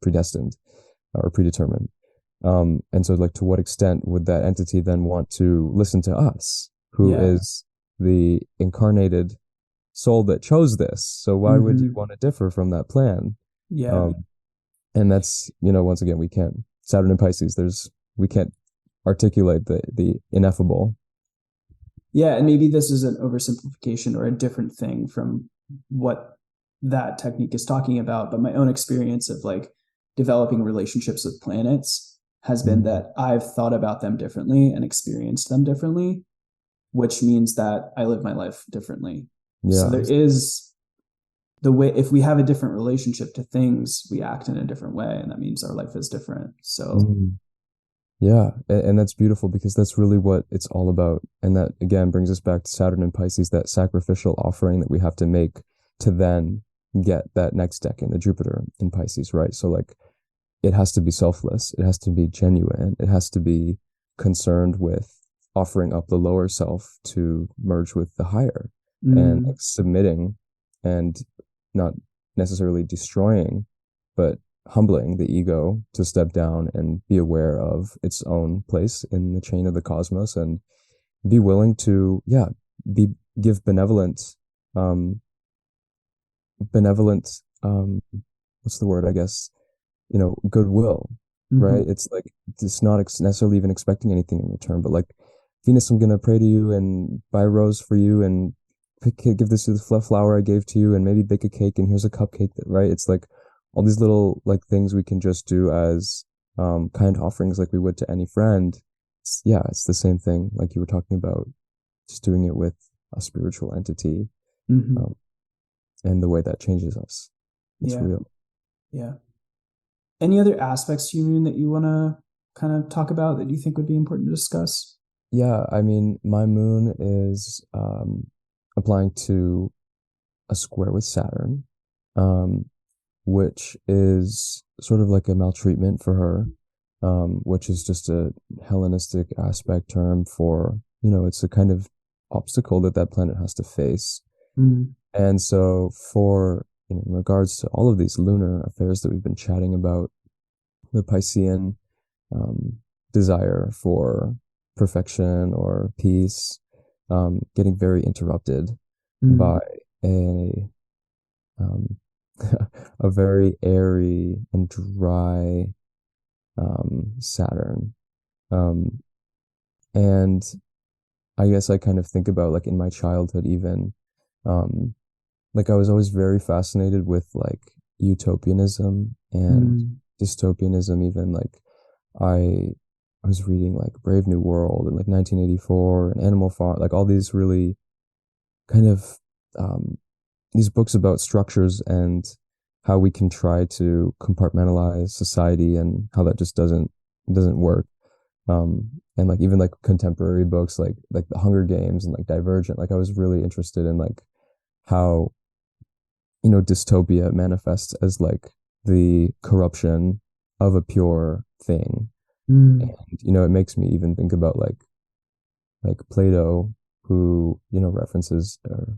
Speaker 2: predestined or predetermined. And so like, to what extent would that entity then want to listen to us, who is the incarnated soul that chose this. So why would you
Speaker 1: Mm-hmm.
Speaker 2: want to differ from that plan?
Speaker 1: Yeah.
Speaker 2: Um, and that's, once again, we can't, Saturn and Pisces, we can't articulate the ineffable.
Speaker 1: Yeah, and maybe this is an oversimplification or a different thing from what that technique is talking about, but my own experience of like developing relationships with planets has been
Speaker 2: Mm.
Speaker 1: that I've thought about them differently and experienced them differently, which means that I live my life differently. So
Speaker 2: Yeah.
Speaker 1: there is the way, if we have a different relationship to things, we act in a different way, and that means our life is different. So,
Speaker 2: Mm. Yeah, and that's beautiful because that's really what it's all about. And that again brings us back to Saturn and Pisces, that sacrificial offering that we have to make to then get that next deck in the Jupiter in Pisces, right? So like it has to be selfless, it has to be genuine, it has to be concerned with offering up the lower self to merge with the higher and
Speaker 1: mm,
Speaker 2: like submitting and not necessarily destroying, but humbling the ego to step down and be aware of its own place in the chain of the cosmos and be willing to, yeah, be give um, benevolent, what's the word, I guess, goodwill,
Speaker 1: mm-hmm,
Speaker 2: right? It's like it's not necessarily even expecting anything in return, but like, Venus, I'm gonna pray to you and buy a rose for you and give this to the flower I gave to you and maybe bake a cake and here's a cupcake, right? It's like all these little like things we can just do as kind offerings like we would to any friend. It's the same thing like you were talking about, just doing it with a spiritual entity,
Speaker 1: mm-hmm.
Speaker 2: um, and the way that changes us. It's
Speaker 1: Yeah,
Speaker 2: real.
Speaker 1: yeah. Any other aspects to your moon that you want to kind of talk about that you think would be important to discuss?
Speaker 2: Yeah, I mean, my moon is applying to a square with Saturn, um, which is sort of like a maltreatment for her, which is just a Hellenistic aspect term for, it's a kind of obstacle that that planet has to face.
Speaker 1: Mm,
Speaker 2: And so for, in regards to all of these lunar affairs that we've been chatting about, the Piscean um, desire for perfection or peace, getting very interrupted
Speaker 1: mm,
Speaker 2: by a um, a very airy and dry Saturn. Um, and I guess I kind of think about like in my childhood even, um, like I was always very fascinated with like utopianism and
Speaker 1: mm,
Speaker 2: dystopianism even. Like I I was reading like Brave New World and like 1984 and Animal Farm, like all these really kind of um, these books about structures and how we can try to compartmentalize society and how that just doesn't work. And like even like contemporary books like The Hunger Games and like Divergent, like I was really interested in like how dystopia manifests as like the corruption of a pure thing. And
Speaker 1: mm.
Speaker 2: it makes me even think about like Plato, who references or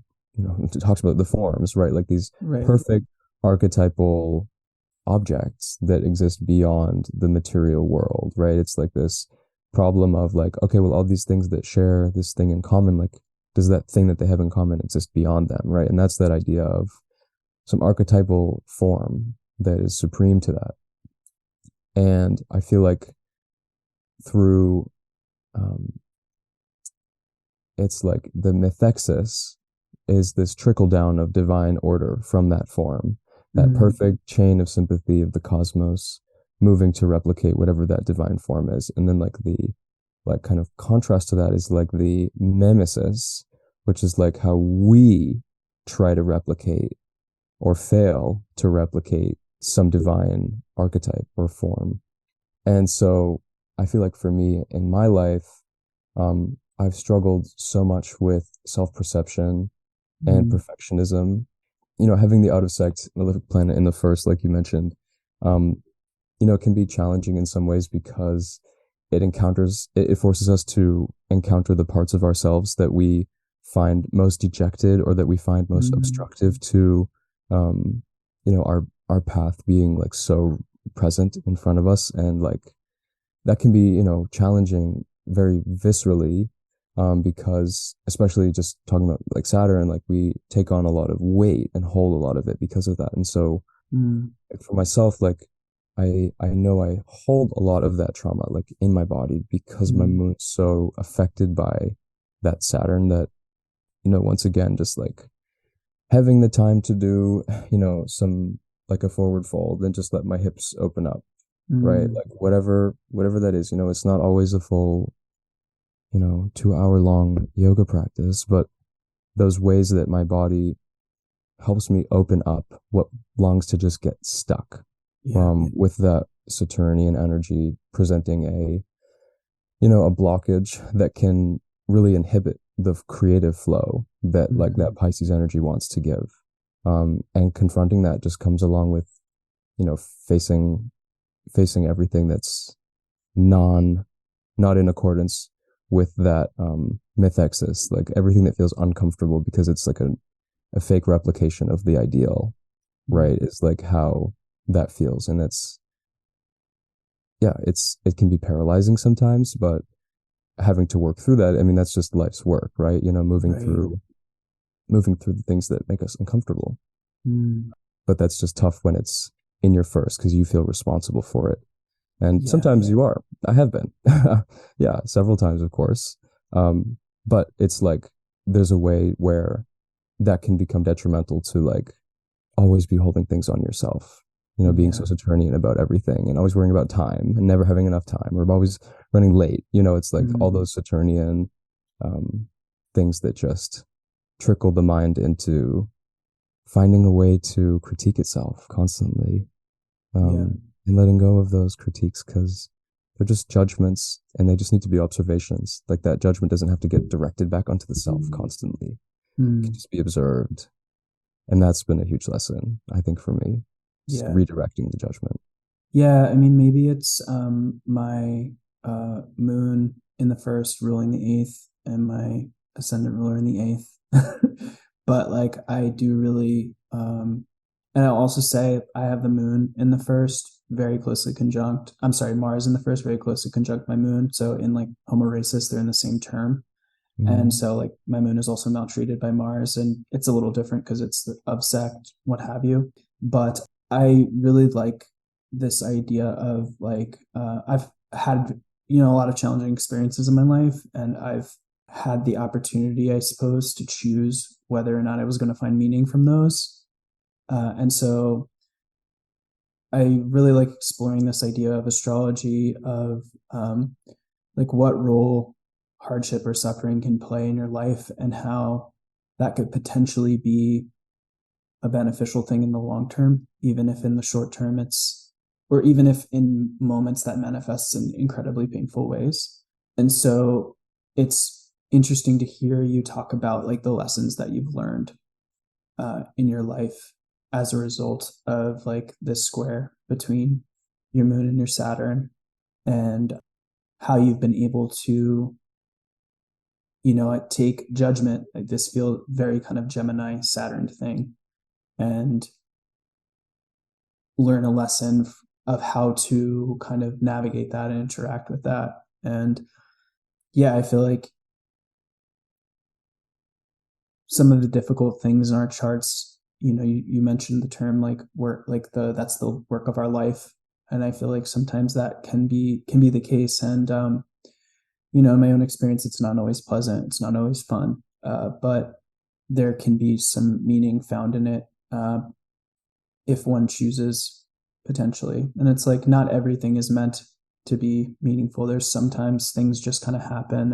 Speaker 2: talks about the forms, right? Like these
Speaker 1: Right.
Speaker 2: perfect archetypal objects that exist beyond the material world, right? It's like this problem of like, okay, well, all these things that share this thing in common, like, does that thing that they have in common exist beyond them, right? And that's that idea of some archetypal form that is supreme to that. And I feel like through um, it's like the mythexis is this trickle down of divine order from that form, that
Speaker 1: Mm,
Speaker 2: perfect chain of sympathy of the cosmos moving to replicate whatever that divine form is. And then like the like kind of contrast to that is like the mimesis, which is like how we try to replicate or fail to replicate some divine archetype or form. And so I feel like for me in my life, I've struggled so much with self-perception and
Speaker 1: mm,
Speaker 2: perfectionism. Having the out of sect malefic planet in the first, like you mentioned, um, it can be challenging in some ways because it forces us to encounter the parts of ourselves that we find most dejected or that we find most
Speaker 1: mm.
Speaker 2: obstructive to, um, our path being like so present in front of us, and like that can be challenging very viscerally, because especially just talking about like Saturn, like we take on a lot of weight and hold a lot of it because of that. And so
Speaker 1: Mm.
Speaker 2: like, for myself, like I know I hold a lot of that trauma like in my body because my
Speaker 1: Mm.
Speaker 2: moon's so affected by that Saturn that, once again, just like having the time to do, some like a forward fold and just let my hips open up, right?
Speaker 1: Mm.
Speaker 2: Like whatever that is, it's not always a full, 2 hour long yoga practice, but those ways that my body helps me open up what longs to just get stuck,
Speaker 1: Yeah. Yeah.
Speaker 2: with that Saturnian energy presenting a blockage that can really inhibit the creative flow that like that
Speaker 1: Mm.
Speaker 2: Pisces energy wants to give. And confronting that just comes along with, you know, facing everything that's non not in accordance with that mythexis, like everything that feels uncomfortable because it's like a fake replication of the ideal,
Speaker 1: Mm.
Speaker 2: right? Is like how that feels. And it can be paralyzing sometimes, but having to work through that, I mean, that's just life's work, right?
Speaker 1: Right.
Speaker 2: Moving through the things that make us uncomfortable.
Speaker 1: Mm.
Speaker 2: But that's just tough when it's in your first because you feel responsible for it. And
Speaker 1: Yeah.
Speaker 2: sometimes
Speaker 1: Yeah.
Speaker 2: you are. I have been. Yeah, several times, of course. But it's like there's a way where that can become detrimental to like always be holding things on yourself, being so
Speaker 1: Yeah.
Speaker 2: Saturnian about everything and always worrying about time and never having enough time or always running late. It's like all
Speaker 1: Mm.
Speaker 2: those Saturnian um, things that just trickle the mind into finding a way to critique itself constantly,
Speaker 1: Yeah.
Speaker 2: and letting go of those critiques because they're just judgments and they just need to be observations. Like that judgment doesn't have to get directed back onto the self constantly. It can
Speaker 1: Mm.
Speaker 2: just be observed. And that's been a huge lesson, I think, for me, just
Speaker 1: Yeah.
Speaker 2: redirecting the judgment.
Speaker 1: Yeah. I mean, maybe it's my moon in the first ruling the eighth and my ascendant ruler in the eighth. But like I do really and I'll also say I have the moon in the first very closely conjunct. I'm sorry, Mars in the first very closely conjunct my moon. So in like Homo rhesus, they're in the same term. And
Speaker 2: Mm,
Speaker 1: so like my moon is also maltreated by Mars and it's a little different because it's the of sect, what have you. But I really like this idea of like I've had a lot of challenging experiences in my life and I've had the opportunity, I suppose, to choose whether or not I was going to find meaning from those. And so I really like exploring this idea of astrology of um, like what role hardship or suffering can play in your life and how that could potentially be a beneficial thing in the long term, even if in the short term or even if in moments that manifests in incredibly painful ways. And so it's interesting to hear you talk about like the lessons that you've learned in your life as a result of like this square between your moon and your Saturn and how you've been able to take judgment, like this feel very kind of Gemini Saturn thing, and learn a lesson of how to kind of navigate that and interact with that. And yeah, I feel like some of the difficult things in our charts, you mentioned the term like work, like that's the work of our life. And I feel like sometimes that can be the case. And in my own experience, it's not always pleasant. It's not always fun. But there can be some meaning found in it if one chooses potentially. And it's like not everything is meant to be meaningful. There's sometimes things just kind of happen,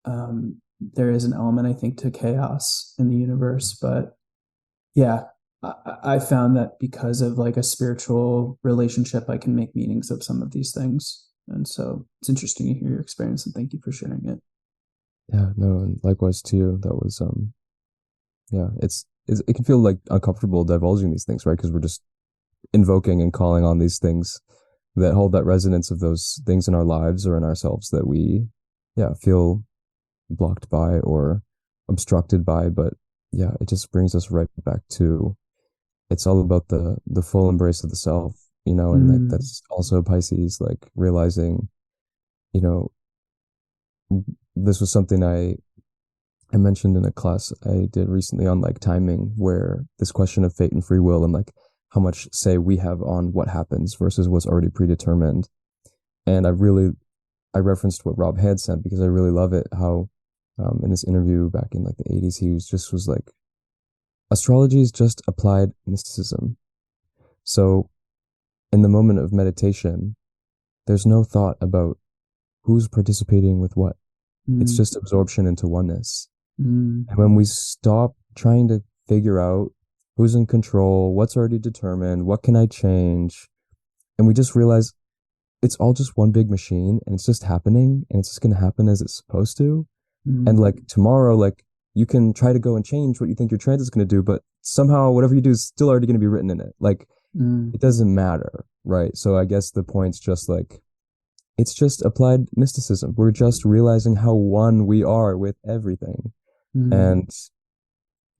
Speaker 1: and there is an element, I think, to chaos in the universe. But yeah, I found that because of like a spiritual relationship, I can make meanings of some of these things. And so it's interesting to hear your experience, and thank you for sharing it.
Speaker 2: yeah, no, and likewise to you. That was, yeah, it can feel like uncomfortable divulging these things, right? Because we're just invoking and calling on these things that hold that resonance of those things in our lives or in ourselves that we, yeah, feel blocked by or obstructed by. But yeah, it just brings us right back to it's all about the full embrace of the self, and like
Speaker 1: Mm.
Speaker 2: that's also Pisces, like realizing, you know, this was something I mentioned in a class I did recently on like timing, where this question of fate and free will and like how much say we have on what happens versus what's already predetermined. And I referenced what Rob had said because I really love it. How in this interview back in like the 80s, was like, astrology is just applied mysticism. So in the moment of meditation, there's no thought about who's participating with what. It's just absorption into oneness. And when we stop trying to figure out who's in control, what's already determined, what can I change, and we just realize it's all just one big machine and it's just happening and it's just going to happen as it's supposed to. And like tomorrow, like you can try to go and change what you think your transit's going to do, but somehow whatever you do is still already going to be written in it. Like it doesn't matter, right? So I guess the point's just like, it's just applied mysticism. We're just realizing how one we are with everything. And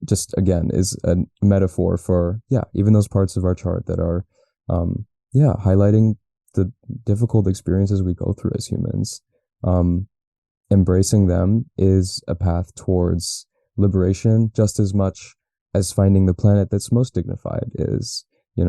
Speaker 2: just again is a metaphor for, yeah, even those parts of our chart that are, highlighting the difficult experiences we go through as humans. Embracing them is a path towards liberation just as much as finding the planet that's most dignified is,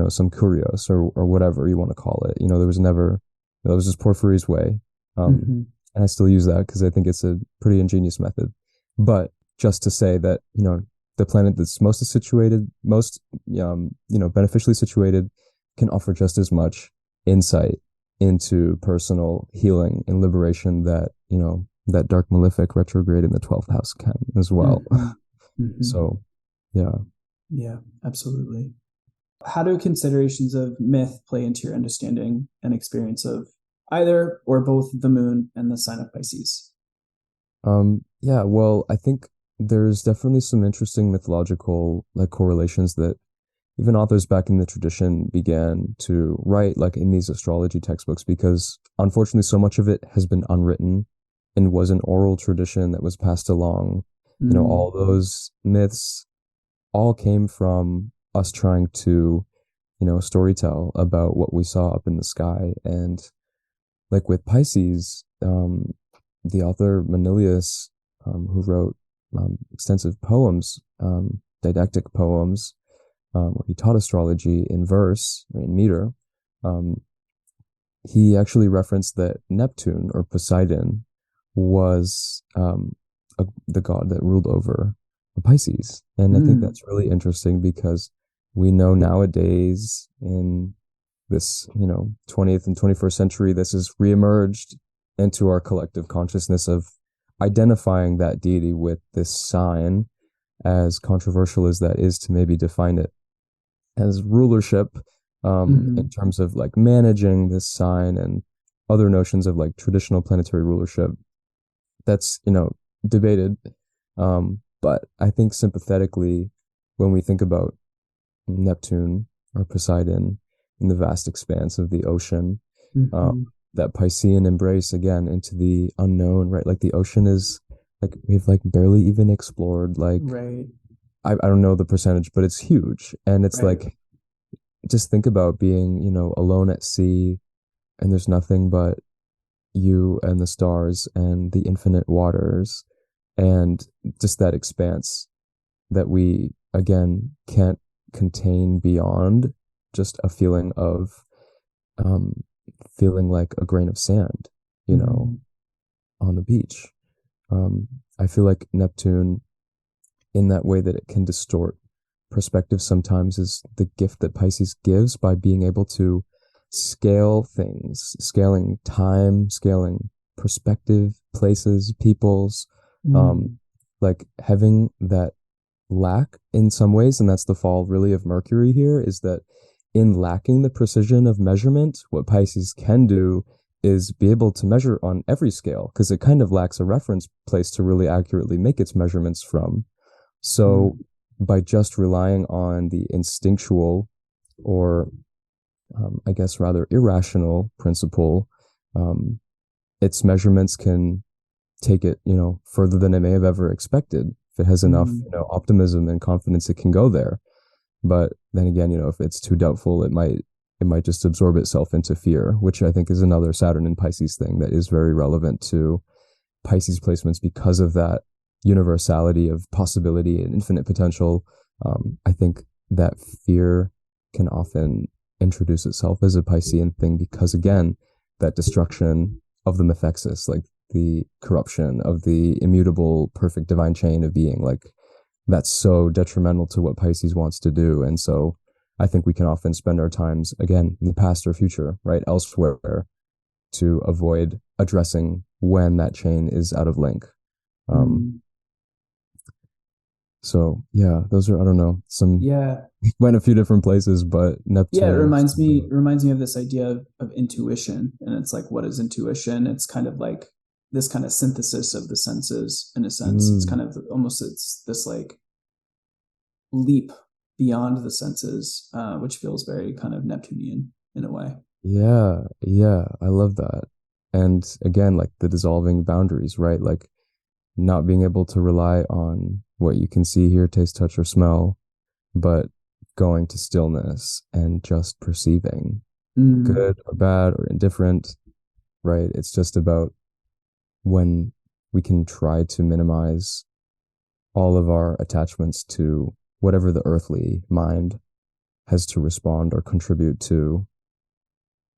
Speaker 2: some curios or whatever you want to call it. There was never, that was just Porphyry's way. And I still use that because I think it's a pretty ingenious method. But just to say that, the planet that's most situated, most, beneficially situated can offer just as much insight into personal healing and liberation that, that dark malefic retrograde in the 12th house can as well. So, yeah.
Speaker 1: Yeah, absolutely. How do considerations of myth play into your understanding and experience of either or both the moon and the sign of Pisces?
Speaker 2: Yeah, well, I think there's definitely some interesting mythological like correlations that even authors back in the tradition began to write like in these astrology textbooks, because unfortunately so much of it has been unwritten and was an oral tradition that was passed along. All those myths all came from us trying to, storytell about what we saw up in the sky. And like with Pisces, the author Manilius, who wrote extensive poems, didactic poems, where he taught astrology in verse or in meter, he actually referenced that Neptune or Poseidon was the god that ruled over Pisces. And I think that's really interesting because we know nowadays in this, 20th and 21st century, this has reemerged into our collective consciousness of identifying that deity with this sign, as controversial as that is to maybe define it as rulership, in terms of like managing this sign and other notions of like traditional planetary rulership. That's, debated. But I think sympathetically, when we think about Neptune or Poseidon in the vast expanse of the ocean, that Piscean embrace again into the unknown, right? Like the ocean is like, we've like barely even explored, like,
Speaker 1: right.
Speaker 2: I don't know the percentage, but it's huge. And it's like, just think about being, alone at sea and there's nothing but you and the stars and the infinite waters and just that expanse that we, again, can't contain beyond just a feeling of, feeling like a grain of sand, on the beach. I feel like Neptune, in that way that it can distort perspective sometimes, is the gift that Pisces gives by being able to scale things, scaling time, scaling perspective, places, peoples, like having that lack in some ways. And that's the fall really of Mercury here, is that in lacking the precision of measurement, what Pisces can do is be able to measure on every scale, because it kind of lacks a reference place to really accurately make its measurements from. So by just relying on the instinctual or I guess rather irrational principle, its measurements can take it, further than it may have ever expected. If it has enough, optimism and confidence, it can go there. But then again, if it's too doubtful, it might just absorb itself into fear, which I think is another Saturn and Pisces thing that is very relevant to Pisces placements because of that universality of possibility and infinite potential. I think that fear can often introduce itself as a Piscean thing because, again, that destruction of the malefics, like the corruption of the immutable, perfect divine chain of being, like that's so detrimental to what Pisces wants to do. And so I think we can often spend our times, again, in the past or future, right, elsewhere to avoid addressing when that chain is out of link. So yeah, those are, I don't know, some went a few different places, but Neptune.
Speaker 1: Yeah, it reminds me of this idea of intuition. And it's like, what is intuition? It's kind of like this kind of synthesis of the senses in a sense. It's kind of almost, it's this like leap beyond the senses, which feels very kind of Neptunian in a way.
Speaker 2: Yeah, I love that. And again, like the dissolving boundaries, right? Like not being able to rely on what you can see, hear, taste, touch, or smell, but going to stillness and just perceiving, good or bad or indifferent, right? It's just about when we can try to minimize all of our attachments to whatever the earthly mind has to respond or contribute to,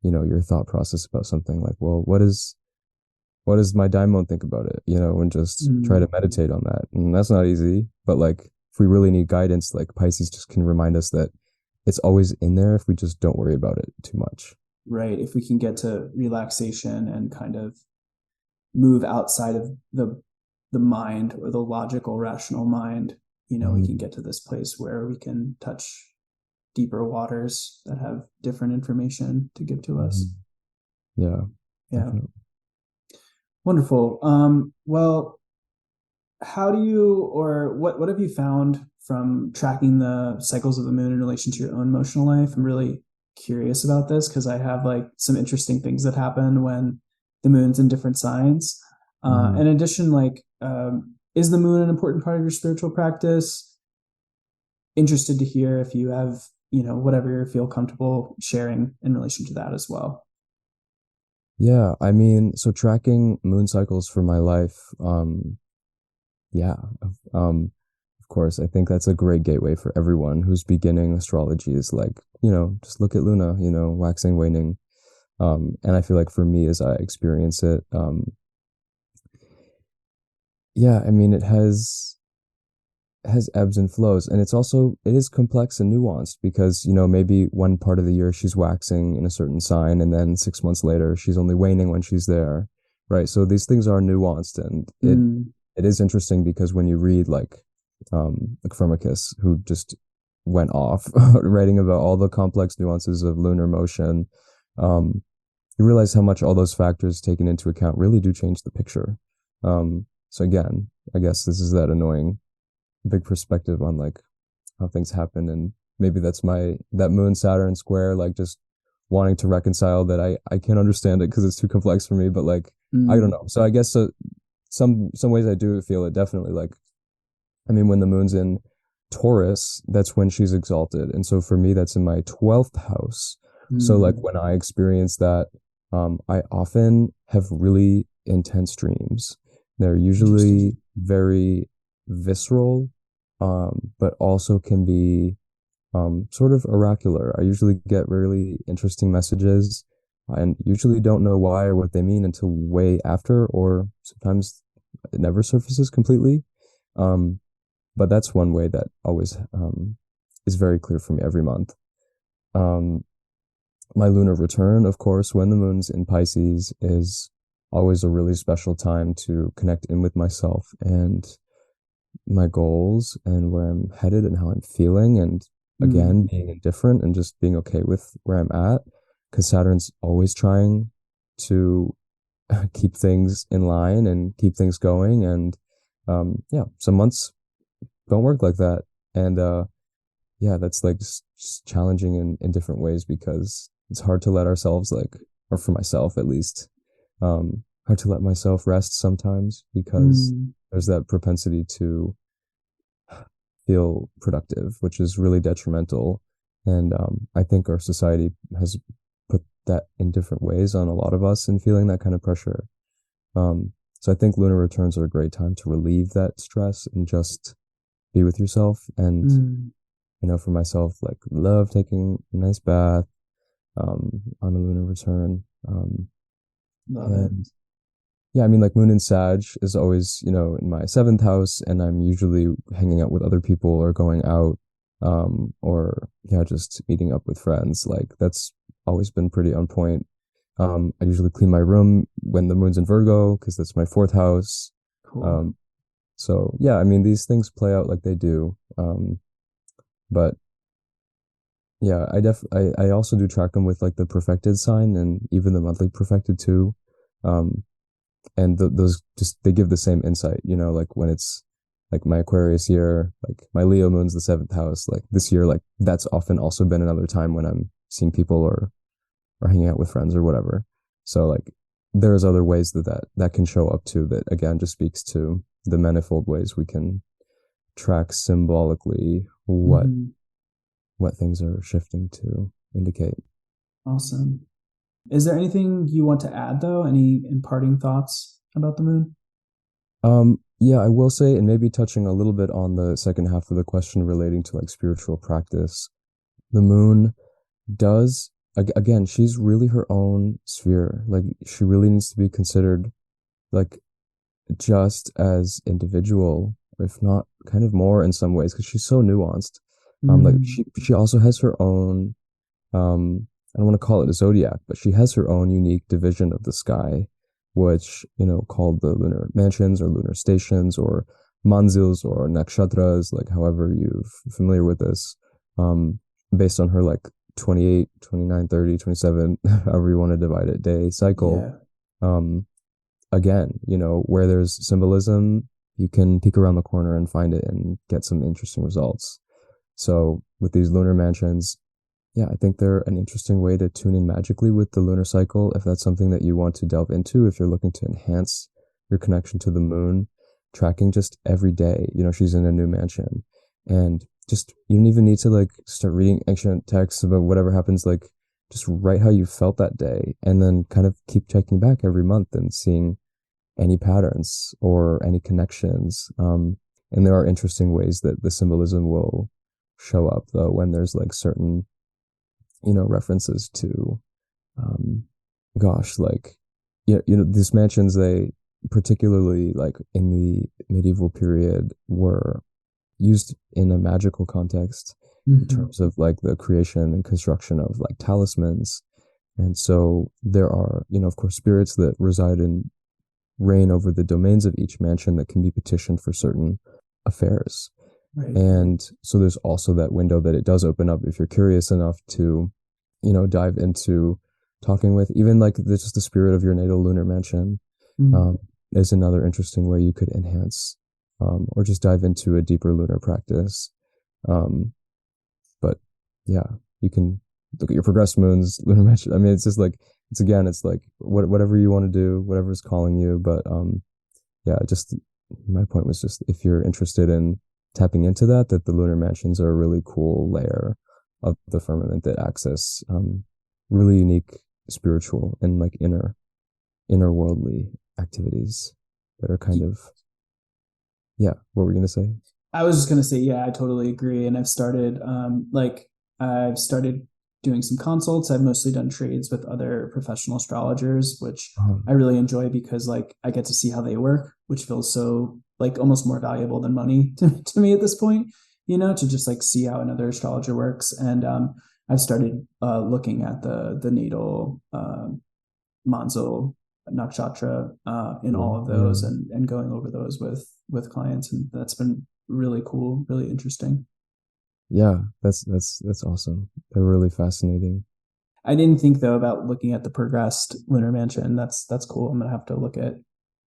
Speaker 2: your thought process about something. Like, well, what does my daimon think about it, and just try to meditate on that. And that's not easy, but like if we really need guidance, like Pisces just can remind us that it's always in there if we just don't worry about it too much.
Speaker 1: Right. If we can get to relaxation and kind of move outside of the mind or the logical, rational mind, we can get to this place where we can touch deeper waters that have different information to give to us.
Speaker 2: Yeah.
Speaker 1: Definitely. Wonderful. Well, how do you, or what have you found from tracking the cycles of the moon in relation to your own emotional life? I'm really curious about this because I have like some interesting things that happen when the moon's in different signs. In addition, like, is the moon an important part of your spiritual practice? Interested to hear if you have, whatever you feel comfortable sharing in relation to that as well.
Speaker 2: Yeah, I mean, so tracking moon cycles for my life, of course, I think that's a great gateway for everyone who's beginning astrology is like, just look at Luna, waxing, waning. And I feel like for me, as I experience it, I mean, it has ebbs and flows, and it is complex and nuanced because maybe one part of the year she's waxing in a certain sign and then 6 months later she's only waning when she's there, right? So these things are nuanced, and it is interesting because when you read like Firmicus, who just went off writing about all the complex nuances of lunar motion, you realize how much all those factors taken into account really do change the picture. So again, I guess this is that annoying big perspective on like how things happen, and maybe that's that moon Saturn square, like just wanting to reconcile that I can't understand it because it's too complex for me, but like I don't know. So I guess some ways I do feel it definitely. Like, I mean, when the moon's in Taurus, that's when she's exalted, and so for me that's in my 12th house. So like when I experience that, I often have really intense dreams. They're usually very visceral, but also can be sort of oracular. I usually get really interesting messages and usually don't know why or what they mean until way after, or sometimes it never surfaces completely. But that's one way that always is very clear for me every month. My lunar return, of course, when the moon's in Pisces, is always a really special time to connect in with myself and my goals and where I'm headed and how I'm feeling, and again being indifferent and just being okay with where I'm at, because Saturn's always trying to keep things in line and keep things going, and some months don't work like that, and that's like just challenging in different ways because it's hard to let ourselves, like, or for myself at least, hard to let myself rest sometimes because there's that propensity to feel productive, which is really detrimental. And I think our society has put that in different ways on a lot of us and feeling that kind of pressure. So I think lunar returns are a great time to relieve that stress and just be with yourself. And,
Speaker 1: Mm,
Speaker 2: for myself, like love taking a nice bath on a lunar return.
Speaker 1: love it.
Speaker 2: And yeah, I mean, like moon in Sag is always, in my seventh house, and I'm usually hanging out with other people or going out, or yeah, just meeting up with friends. Like that's always been pretty on point. I usually clean my room when the moon's in Virgo because that's my fourth house.
Speaker 1: Cool.
Speaker 2: Um, so yeah, I mean, these things play out like they do. But yeah, I also do track them with like the perfected sign and even the monthly perfected too. Um, and those just they give the same insight, like when it's like my Aquarius year, like my Leo moon's the seventh house, like this year, like that's often also been another time when I'm seeing people or hanging out with friends or whatever. So like there's other ways that can show up too, that again just speaks to the manifold ways we can track symbolically
Speaker 1: Hmm.
Speaker 2: what things are shifting to indicate.
Speaker 1: Awesome. Is there anything you want to add, though? Any imparting thoughts about the moon?
Speaker 2: Yeah, I will say, and maybe touching a little bit on the second half of the question relating to like spiritual practice, the moon does, again, she's really her own sphere. Like she really needs to be considered like just as individual, if not kind of more in some ways, because she's so nuanced. Like
Speaker 1: Mm,
Speaker 2: she also has her own, I don't want to call it a zodiac, but she has her own unique division of the sky, which, called the lunar mansions or lunar stations or manzils or nakshatras, like however you're familiar with this, based on her like 28, 29, 30, 27, however you want to divide it, day cycle.
Speaker 1: yeah.
Speaker 2: Um, Again, where there's symbolism, you can peek around the corner and find it and get some interesting results. So with these lunar mansions, yeah, I think they're an interesting way to tune in magically with the lunar cycle. If that's something that you want to delve into, if you're looking to enhance your connection to the moon, tracking just every day, she's in a new mansion. And just, you don't even need to like start reading ancient texts about whatever happens. Like, just write how you felt that day and then kind of keep checking back every month and seeing any patterns or any connections. And there are interesting ways that the symbolism will show up, though, when there's like certain references to, um, gosh, like, these mansions, they particularly like in the medieval period were used in a magical context in
Speaker 1: Hmm.
Speaker 2: terms of like the creation and construction of like talismans. And so there are, of course, spirits that reside and reign over the domains of each mansion that can be petitioned for certain affairs.
Speaker 1: Right.
Speaker 2: And so there's also that window that it does open up if you're curious enough to, dive into talking with even like just the spirit of your natal lunar mansion,
Speaker 1: Mm.
Speaker 2: um, is another interesting way you could enhance, or just dive into a deeper lunar practice. Um, but yeah, you can look at your progressed moons, lunar mansion. I mean, it's just like, it's like whatever you want to do, whatever's calling you. But yeah, just my point was just if you're interested in tapping into that the lunar mansions are a really cool layer of the firmament that access really unique spiritual and like inner worldly activities that are kind of, yeah, what were you gonna say?
Speaker 1: I was just gonna say, yeah, I totally agree. And I've started doing some consults. I've mostly done trades with other professional astrologers, which I really enjoy because like I get to see how they work, which feels so like almost more valuable than money to me at this point, to just like see how another astrologer works. And I've started looking at the natal Manzo Nakshatra in all of
Speaker 2: Yeah,
Speaker 1: those and going over those with clients, and that's been really cool, really interesting.
Speaker 2: yeah, that's awesome. They're really fascinating.
Speaker 1: I didn't think though about looking at the progressed lunar mansion. That's cool. I'm gonna have to look at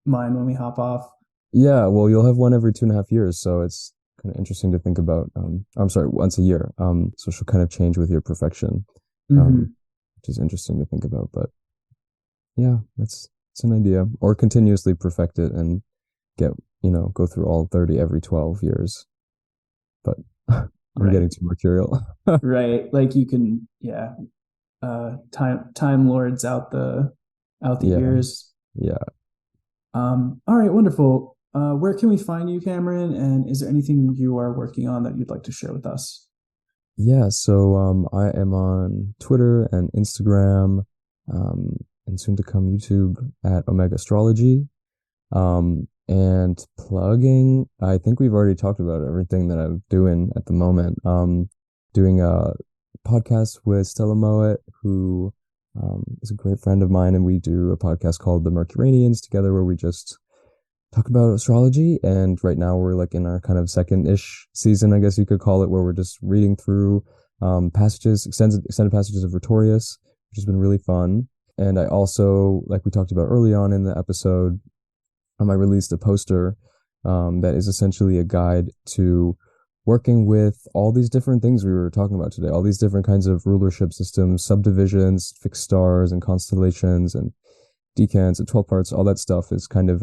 Speaker 1: mine when we hop off.
Speaker 2: Yeah, well, you'll have one every 2.5 years, so it's kind of interesting to think about. I'm sorry, once a year. So she'll kind of change with your perfection,
Speaker 1: Hmm.
Speaker 2: which is interesting to think about. But yeah, it's an idea. Or continuously perfect it and get, go through all 30 every 12 years. But I'm
Speaker 1: Right,
Speaker 2: getting too mercurial.
Speaker 1: right. Like you can, yeah. Time lords out the
Speaker 2: Yeah,
Speaker 1: years.
Speaker 2: yeah.
Speaker 1: All right, wonderful. Where can we find you, Cameron? And is there anything you are working on that you'd like to share with us?
Speaker 2: Yeah, so I am on Twitter and Instagram, and soon to come YouTube at Omega Astrology. And plugging, I think we've already talked about everything that I'm doing at the moment. Doing a podcast with Stella Moet, who is a great friend of mine, and we do a podcast called The Mercurians together, where we just talk about astrology. And right now we're like in our kind of second-ish season, I guess you could call it, where we're just reading through extended passages of Rhetorius, which has been really fun. And I also, like we talked about early on in the episode, I released a poster that is essentially a guide to working with all these different things we were talking about today, all these different kinds of rulership systems, subdivisions, fixed stars and constellations and decans and 12 parts. All that stuff is kind of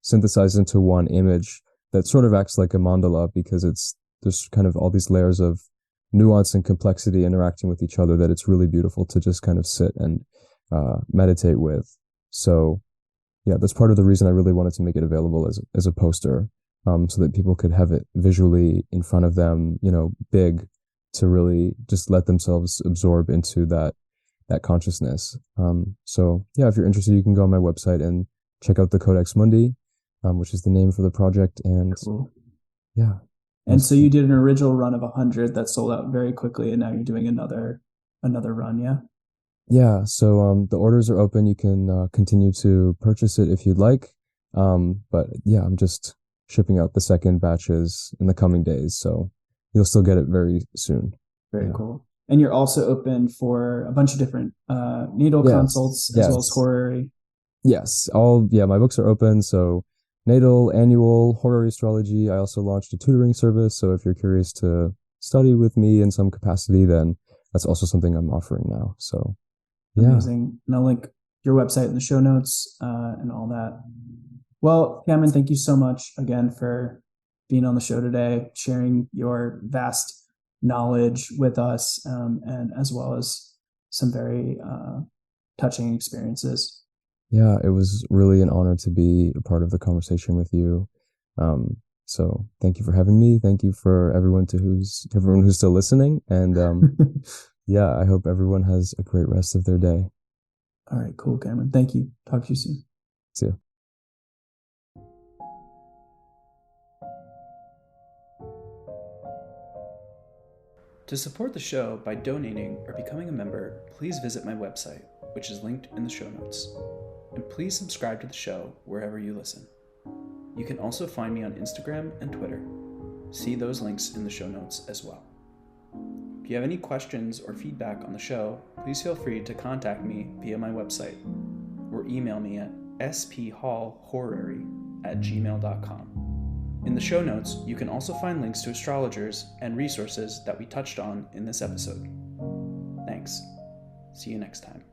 Speaker 2: synthesized into one image that sort of acts like a mandala, because there's kind of all these layers of nuance and complexity interacting with each other that it's really beautiful to just kind of sit and meditate with. So yeah, that's part of the reason I really wanted to make it available as a poster, so that people could have it visually in front of them, big, to really just let themselves absorb into that consciousness. So yeah, if you're interested, you can go on my website and check out the Codex Mundi, which is the name for the project. And
Speaker 1: Cool.
Speaker 2: yeah.
Speaker 1: And so you did an original run of 100 that sold out very quickly, and now you're doing another run, yeah?
Speaker 2: Yeah, so the orders are open. You can continue to purchase it if you'd like. But yeah, I'm just shipping out the second batches in the coming days, so you'll still get it very soon.
Speaker 1: Very cool. And you're also open for a bunch of different natal consults as well as horary.
Speaker 2: Yes, my books are open. So natal, annual, horary astrology. I also launched a tutoring service. So if you're curious to study with me in some capacity, then that's also something I'm offering now. So yeah.
Speaker 1: Amazing. And I'll link your website in the show notes and all that. Well, Cameron, thank you so much again for being on the show today, sharing your vast knowledge with us, and as well as some very touching experiences.
Speaker 2: Yeah, it was really an honor to be a part of the conversation with you. So thank you for having me. Thank you for everyone who's still listening. And yeah, I hope everyone has a great rest of their day.
Speaker 1: All right, cool, Cameron. Thank you. Talk to you soon.
Speaker 2: See you.
Speaker 1: To support the show by donating or becoming a member, please visit my website, which is linked in the show notes. And please subscribe to the show wherever you listen. You can also find me on Instagram and Twitter. See those links in the show notes as well. If you have any questions or feedback on the show, please feel free to contact me via my website or email me at sphallhorary@gmail.com. In the show notes, you can also find links to astrologers and resources that we touched on in this episode. Thanks. See you next time.